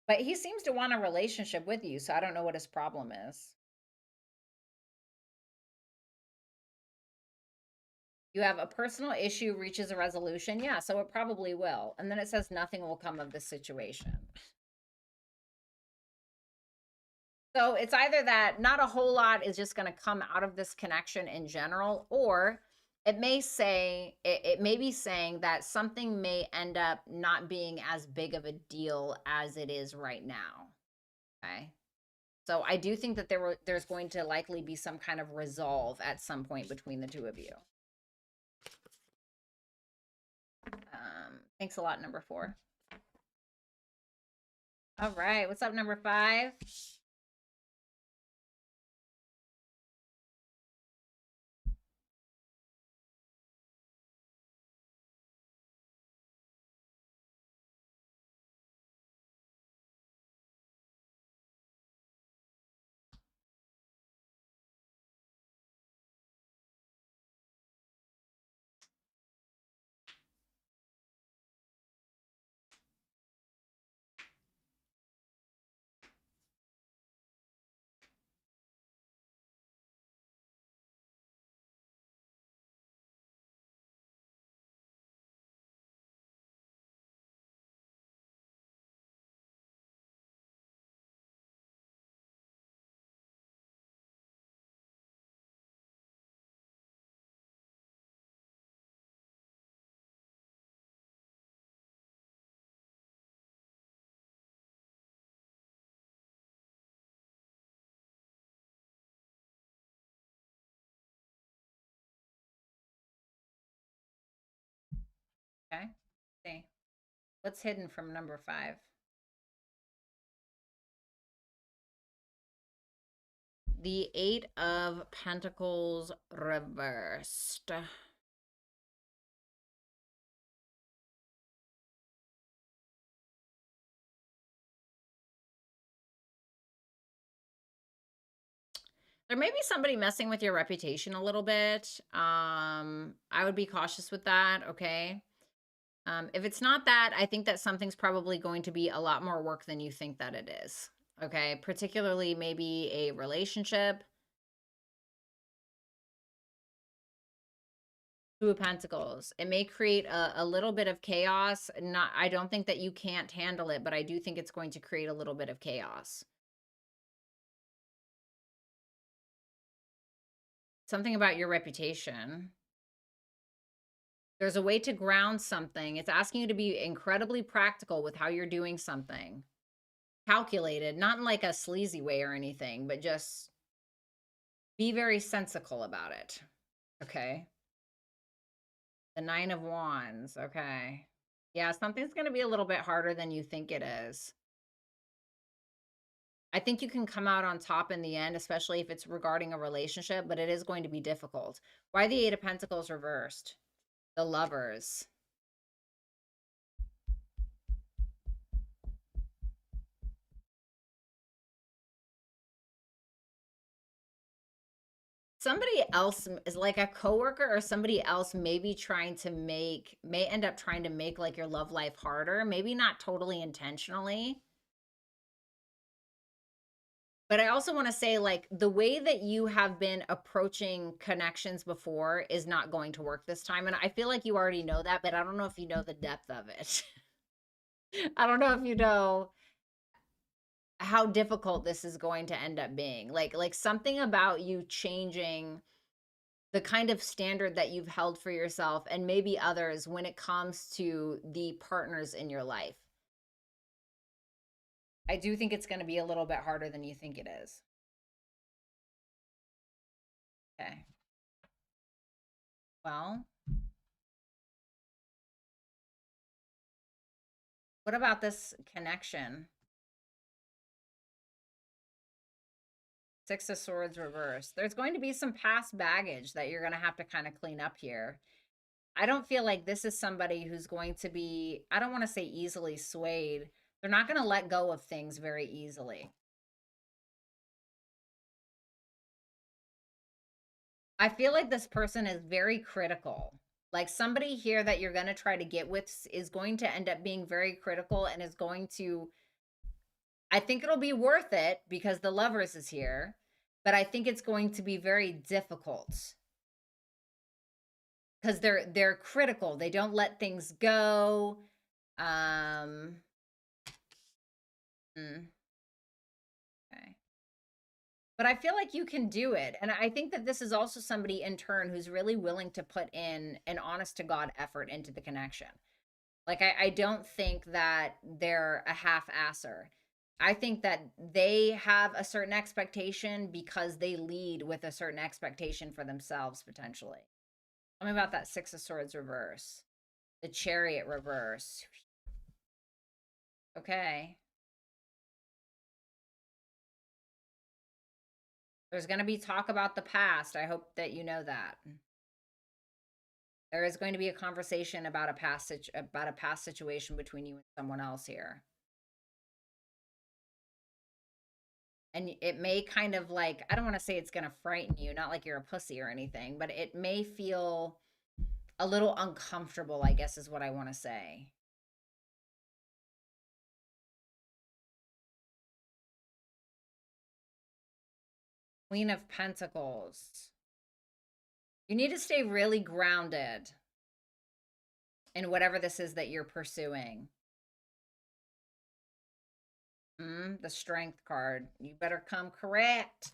But he seems to want a relationship with you, so I don't know what his problem is. You have a personal issue reaches a resolution. Yeah, so it probably will. And then it says nothing will come of this situation. So it's either that not a whole lot is just going to come out of this connection in general, or it may be saying that something may end up not being as big of a deal as it is right now. Okay. So I do think that there's going to likely be some kind of resolve at some point between the two of you. Thanks a lot, number 4. All right. What's up, number 5? Okay. See. What's hidden from number 5? The 8 of Pentacles reversed. There may be somebody messing with your reputation a little bit. I would be cautious with that, okay? If it's not that, I think that something's probably going to be a lot more work than you think that it is, okay? Particularly maybe a relationship. 2 of Pentacles. It may create a little bit of chaos. I don't think that you can't handle it, but I do think it's going to create a little bit of chaos. Something about your reputation. There's a way to ground something. It's asking you to be incredibly practical with how you're doing something. Calculated, not in like a sleazy way or anything, but just be very sensical about it. Okay. The 9 of Wands. Okay. Yeah, something's going to be a little bit harder than you think it is. I think you can come out on top in the end, especially if it's regarding a relationship, but it is going to be difficult. Why the 8 of Pentacles reversed? The Lovers. Somebody else is like a coworker or somebody else may end up trying to make like your love life harder. Maybe not totally intentionally. But I also want to say, like, the way that you have been approaching connections before is not going to work this time. And I feel like you already know that, but I don't know if you know the depth of it. I don't know if you know how difficult this is going to end up being. Like something about you changing the kind of standard that you've held for yourself and maybe others when it comes to the partners in your life. I do think it's going to be a little bit harder than you think it is. Okay. Well, what about this connection? 6 of Swords reversed. There's going to be some past baggage that you're going to have to kind of clean up here. I don't feel like this is somebody who's going to be, I don't want to say easily swayed. They're not going to let go of things very easily. I feel like this person is very critical. Like somebody here that you're going to try to get with is going to end up being very critical and is going to, I think it'll be worth it because the Lovers is here, but I think it's going to be very difficult because they're critical. They don't let things go. Okay. But I feel like you can do it. And I think that this is also somebody in turn who's really willing to put in an honest to God effort into the connection. Like, I don't think that they're a half-asser. I think that they have a certain expectation because they lead with a certain expectation for themselves, potentially. Tell me about that 6 of Swords reverse. The Chariot reverse. Okay. There's going to be talk about the past. I hope that you know that. There is going to be a conversation about a past situation between you and someone else here. And it may kind of like, I don't want to say it's going to frighten you, not like you're a pussy or anything, but it may feel a little uncomfortable, I guess is what I want to say. Queen of Pentacles. You need to stay really grounded in whatever this is that you're pursuing. The Strength card. You better come correct.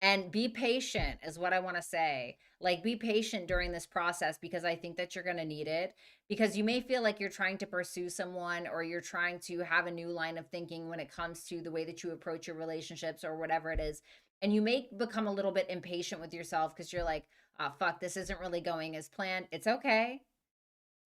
And be patient is what I want to say. Like, be patient during this process because I think that you're going to need it. Because you may feel like you're trying to pursue someone or you're trying to have a new line of thinking when it comes to the way that you approach your relationships or whatever it is. And you may become a little bit impatient with yourself because you're like, oh, fuck, this isn't really going as planned. It's okay.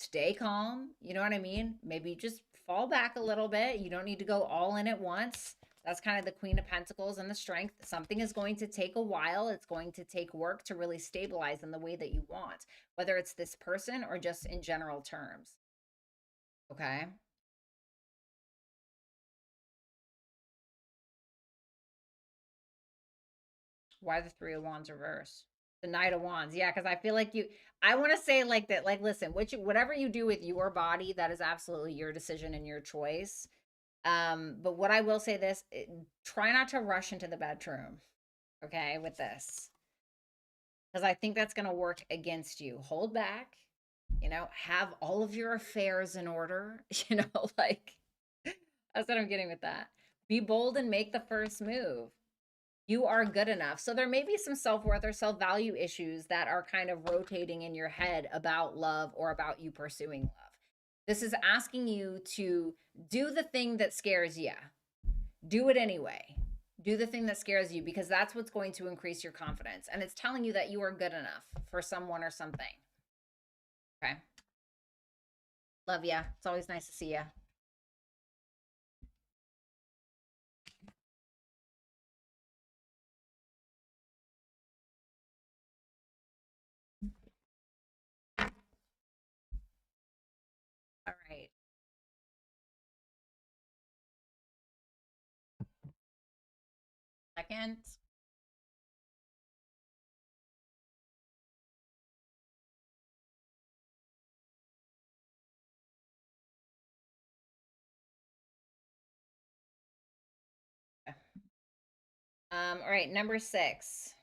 Stay calm. You know what I mean? Maybe just fall back a little bit. You don't need to go all in at once. That's kind of the Queen of Pentacles and the Strength. Something is going to take a while. It's going to take work to really stabilize in the way that you want, whether it's this person or just in general terms. Okay. Why the Three of Wands reverse? The Knight of Wands. Yeah, because I feel like I want to say like that, like, listen, whatever you do with your body, that is absolutely your decision and your choice. But what I will say this, try not to rush into the bedroom, okay, with this. Because I think that's going to work against you. Hold back, have all of your affairs in order, like that's what I'm getting with that. Be bold and make the first move. You are good enough. So there may be some self-worth or self-value issues that are kind of rotating in your head about love or about you pursuing love. This is asking you to do the thing that scares you. Do it anyway. Do the thing that scares you, because that's what's going to increase your confidence. And it's telling you that you are good enough for someone or something. Okay. Love ya. It's always nice to see ya. All right. Second. All right, number 6.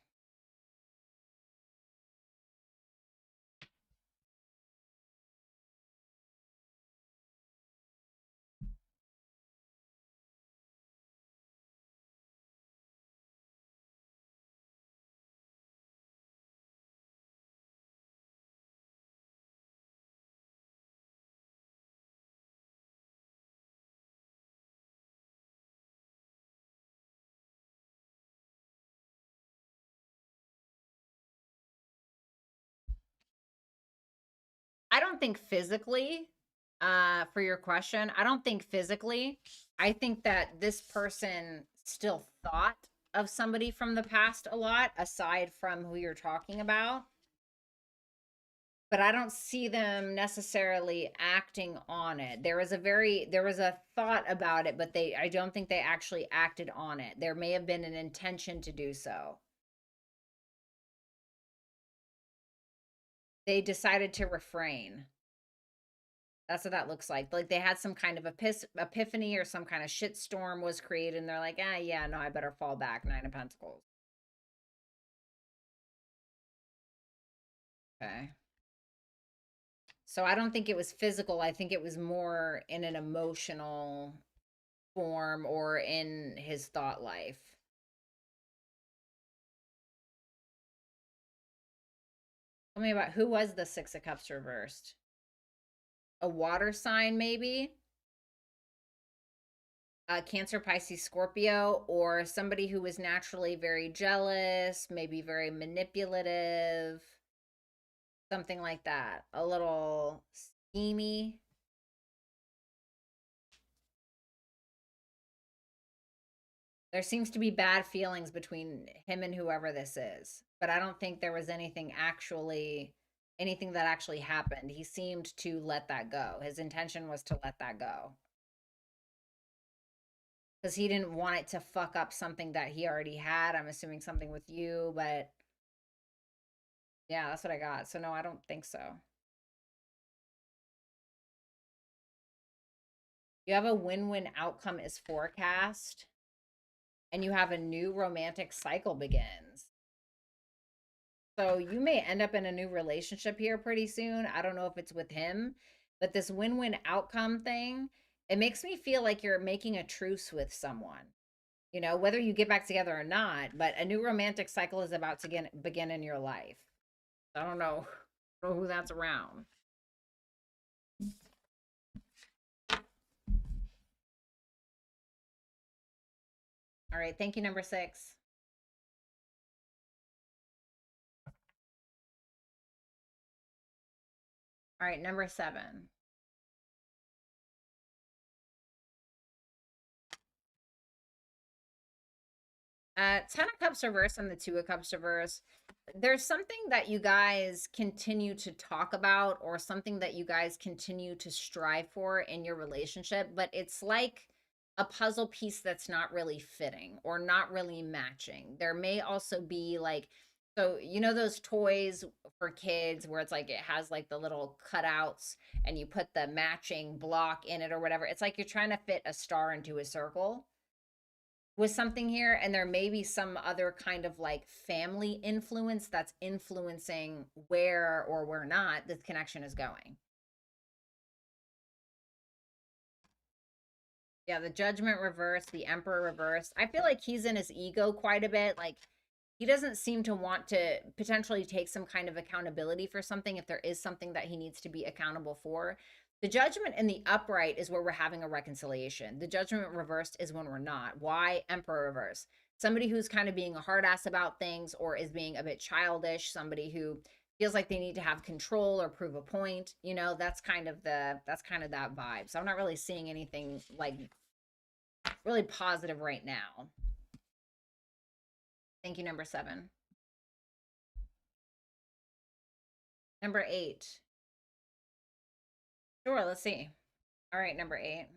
I don't think physically, for your question, I don't think physically. I think that this person still thought of somebody from the past a lot, aside from who you're talking about. But I don't see them necessarily acting on it. There was a thought about it, but I don't think they actually acted on it. There may have been an intention to do so. They decided to refrain. That's what that looks like. Like they had some kind of epiphany or some kind of shitstorm was created, and they're like, yeah, no, I better fall back. Nine of Pentacles. Okay. So I don't think it was physical. I think it was more in an emotional form or in his thought life. Tell me about, who was the Six of Cups reversed? A water sign, maybe? Cancer, Pisces, Scorpio, or somebody who was naturally very jealous, maybe very manipulative, something like that. A little schemy. There seems to be bad feelings between him and whoever this is, but I don't think there was anything that actually happened. He seemed to let that go. His intention was to let that go, because he didn't want it to fuck up something that he already had. I'm assuming something with you, but yeah, that's what I got. So no, I don't think so. You have a win-win outcome is forecast, and you have a new romantic cycle begins. So you may end up in a new relationship here pretty soon. I don't know if it's with him, but this win-win outcome thing, it makes me feel like you're making a truce with someone. Whether you get back together or not, but a new romantic cycle is about to begin in your life. I don't know who that's around. All right, thank you, number 6. All right, number 7. 10 of Cups reverse and the 2 of Cups reverse. There's something that you guys continue to talk about or something that you guys continue to strive for in your relationship, but it's like a puzzle piece that's not really fitting or not really matching. There may also be like, so you know those toys for kids where it's like it has like the little cutouts and you put the matching block in it or whatever. It's like you're trying to fit a star into a circle with something here, and there may be some other kind of like family influence that's influencing where or where not this connection is going. Yeah, the Judgment reverse, the Emperor reverse. I feel like he's in his ego quite a bit. Like he doesn't seem to want to potentially take some kind of accountability for something if there is something that he needs to be accountable for. The Judgment in the upright is where we're having a reconciliation. The Judgment reversed is when we're not. Why? Emperor reverse. Somebody who's kind of being a hard ass about things or is being a bit childish, somebody who feels like they need to have control or prove a point, you know, that's kind of that vibe. So I'm not really seeing anything like really positive right now. Thank you, number 7. Number 8. Sure, let's see. All right, number 8.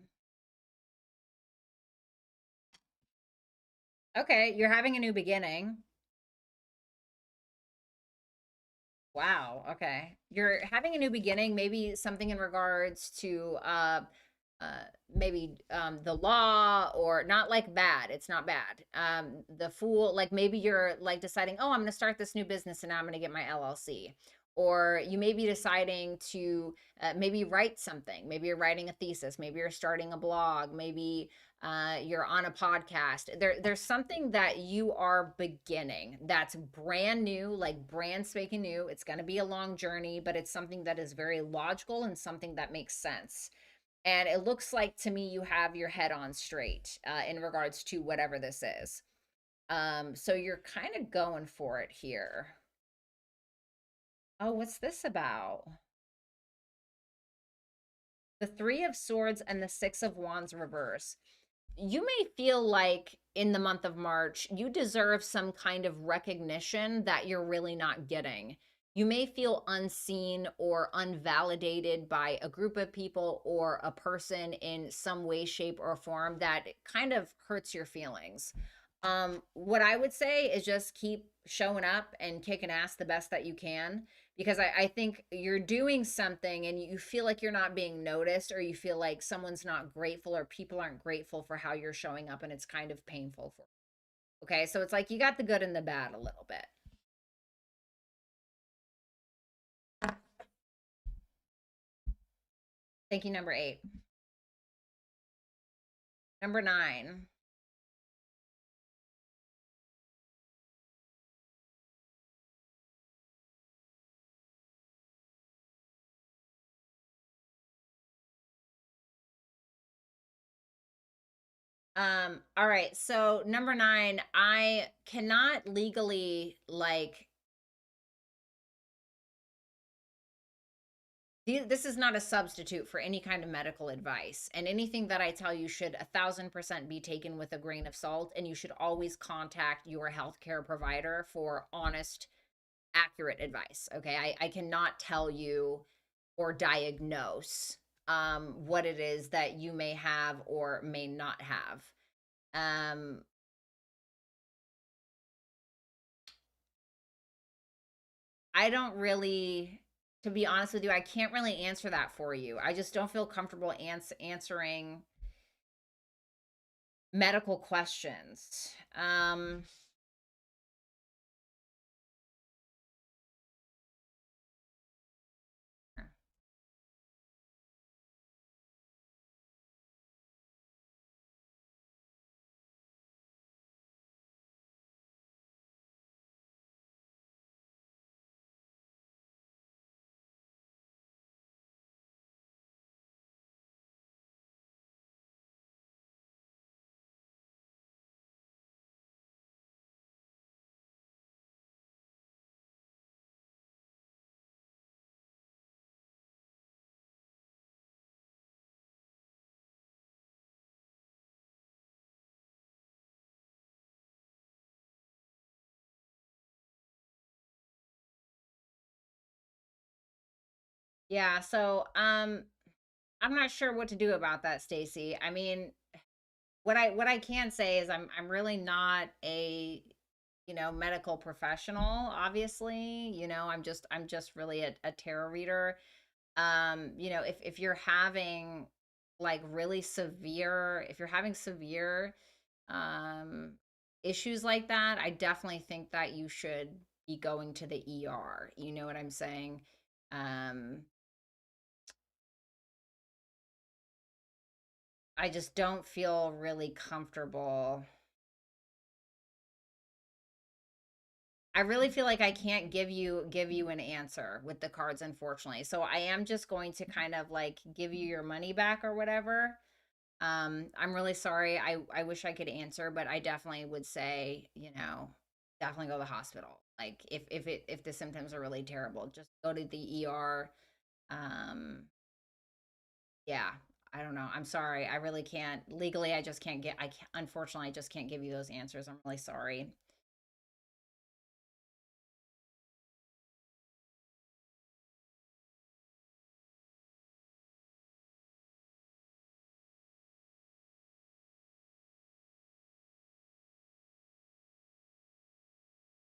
Okay, you're having a new beginning. Wow, okay. You're having a new beginning, maybe something in regards to maybe the law, or not like bad, it's not bad. The Fool, like maybe you're like deciding, oh, I'm going to start this new business and now I'm going to get my LLC. Or you may be deciding to maybe write something. Maybe you're writing a thesis. Maybe you're starting a blog. Maybe you're on a podcast. There's something that you are beginning that's brand new, like brand spanking new. It's going to be a long journey, but it's something that is very logical and something that makes sense. And it looks like to me you have your head on straight in regards to whatever this is. So you're kind of going for it here. Oh, what's this about? The 3 of Swords and the 6 of Wands reverse. You may feel like in the month of March, you deserve some kind of recognition that you're really not getting. You may feel unseen or unvalidated by a group of people or a person in some way, shape, or form that kind of hurts your feelings. What I would say is just keep showing up and kicking ass the best that you can, because I think you're doing something and you feel like you're not being noticed, or you feel like someone's not grateful or people aren't grateful for how you're showing up, and it's kind of painful for you. Okay, so it's like you got the good and the bad a little bit. Thank you, number 8. Number 9. All right, so number 9, I cannot legally like this is not a substitute for any kind of medical advice, and anything that I tell you should 1,000% be taken with a grain of salt, and you should always contact your healthcare provider for honest, accurate advice. Okay, I cannot tell you or diagnose what it is that you may have or may not have. um I don't really, to be honest with you, I can't really answer that for you. I just don't feel comfortable answering medical questions. Yeah, so I'm not sure what to do about that, Stacy. I mean, what I can say is I'm really not a medical professional, obviously. I'm just really a tarot reader. If you're having like really severe if you're having severe um issues like that, I definitely think that you should be going to the ER. You know what I'm saying? um I just don't feel really comfortable. I really feel like I can't give you an answer with the cards, unfortunately. So I am just going to kind of like give you your money back or whatever. I'm really sorry. I wish I could answer, but I definitely would say, definitely go to the hospital. Like if the symptoms are really terrible, just go to the ER. Um, yeah, I don't know. I'm sorry. I really can't legally. I just can't get. I can't, unfortunately, I just can't give you those answers. I'm really sorry.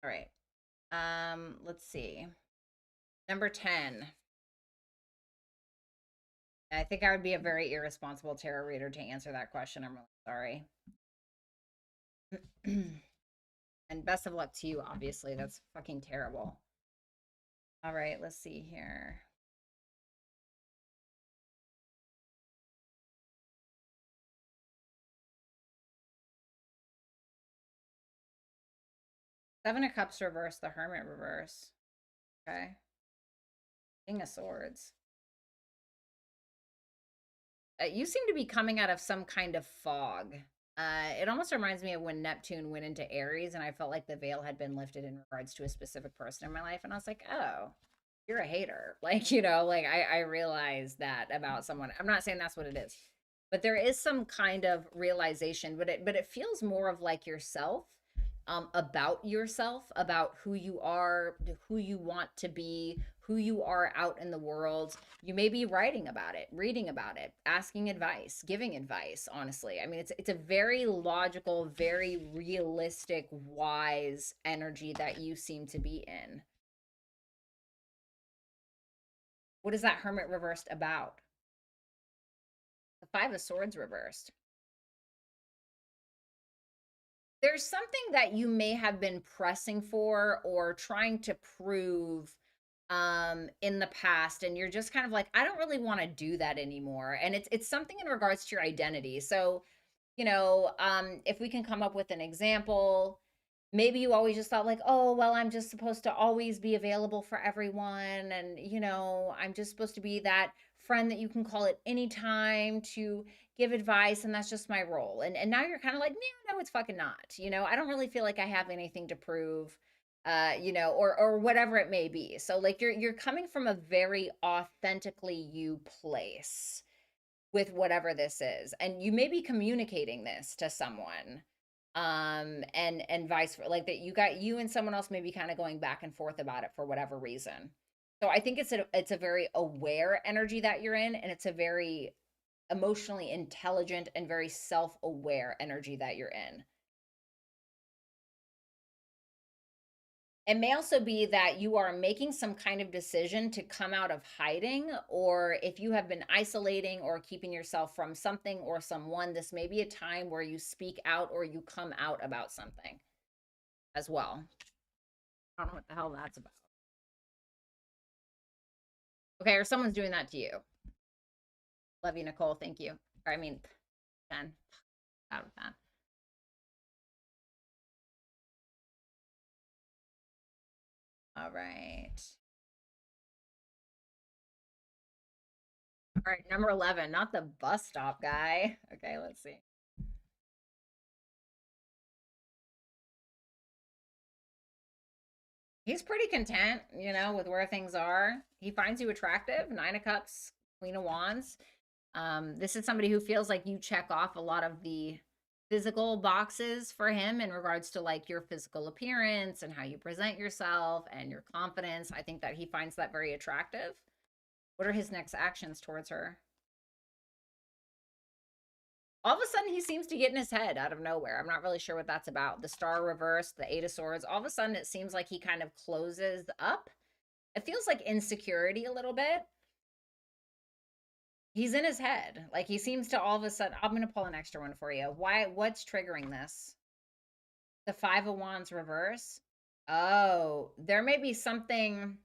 All right. Let's see. Number 10. I think I would be a very irresponsible tarot reader to answer that question. I'm really sorry. And best of luck to you, obviously. That's fucking terrible. All right, let's see here. Seven of Cups reverse, the Hermit reverse. Okay. King of Swords. You seem to be coming out of some kind of fog. It almost reminds me of when Neptune went into Aries, and I felt like the veil had been lifted in regards to a specific person in my life. And I was like, oh, you're a hater. Like, like I realized that about someone. I'm not saying that's what it is, but there is some kind of realization, but it feels more of like yourself, about yourself, about who you are, who you want to be, who you are out in the world. You may be writing about it, reading about it, asking advice, giving advice. Honestly, I mean, it's a very logical, very realistic, wise energy that you seem to be in. What is that Hermit reversed about? The Five of Swords reversed. There's something that you may have been pressing for or trying to prove in the past, and you're just kind of like, I don't really want to do that anymore. And it's something in regards to your identity. So, if we can come up with an example, maybe you always just thought like, oh well, I'm just supposed to always be available for everyone, and I'm just supposed to be that friend that you can call at any time to give advice, and that's just my role. And now you're kind of like, no, it's fucking not. I don't really feel like I have anything to prove, or whatever it may be. So like you're coming from a very authentically you place with whatever this is, and you may be communicating this to someone, and vice versa, like that you and someone else may be kind of going back and forth about it for whatever reason. So I think it's a very aware energy that you're in, and it's a very emotionally intelligent and very self-aware energy that you're in. It may also be that you are making some kind of decision to come out of hiding, or if you have been isolating or keeping yourself from something or someone, this may be a time where you speak out or you come out about something as well. I don't know what the hell that's about. Okay, or someone's doing that to you. Love you, Nicole. Thank you. Or I mean, Jen. Out of that. All right. All right, number 11, not the bus stop guy. Okay, let's see. He's pretty content, with where things are. He finds you attractive. Nine of Cups, Queen of Wands. This is somebody who feels like you check off a lot of the physical boxes for him in regards to like your physical appearance and how you present yourself and your confidence. I think that he finds that very attractive. What are his next actions towards her? All of a sudden, he seems to get in his head out of nowhere. I'm not really sure what that's about. The star reversed, the eight of swords. All of a sudden, it seems like he kind of closes up. It feels like insecurity a little bit. He's in his head. Like he seems to all of a sudden. I'm going to pull an extra one for you. Why? What's triggering this? The Five of Wands reverse. Oh, there may be something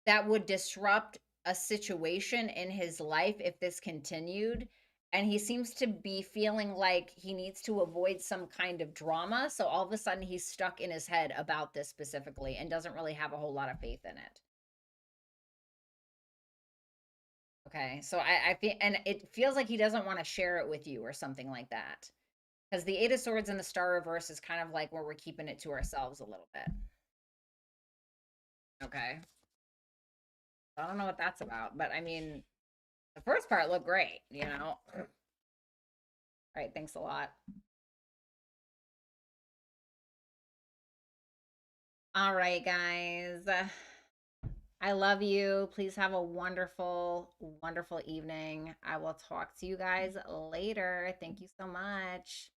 that would disrupt a situation in his life if this continued. And he seems to be feeling like he needs to avoid some kind of drama. So all of a sudden, he's stuck in his head about this specifically and doesn't really have a whole lot of faith in it. Okay. So I feel, and it feels like he doesn't want to share it with you or something like that. Because the Eight of Swords and the Star Reverse is kind of like where we're keeping it to ourselves a little bit. Okay. I don't know what that's about, but I mean, the first part looked great, you know? All right. Thanks a lot. All right, guys. I love you. Please have a wonderful, wonderful evening. I will talk to you guys later. Thank you so much.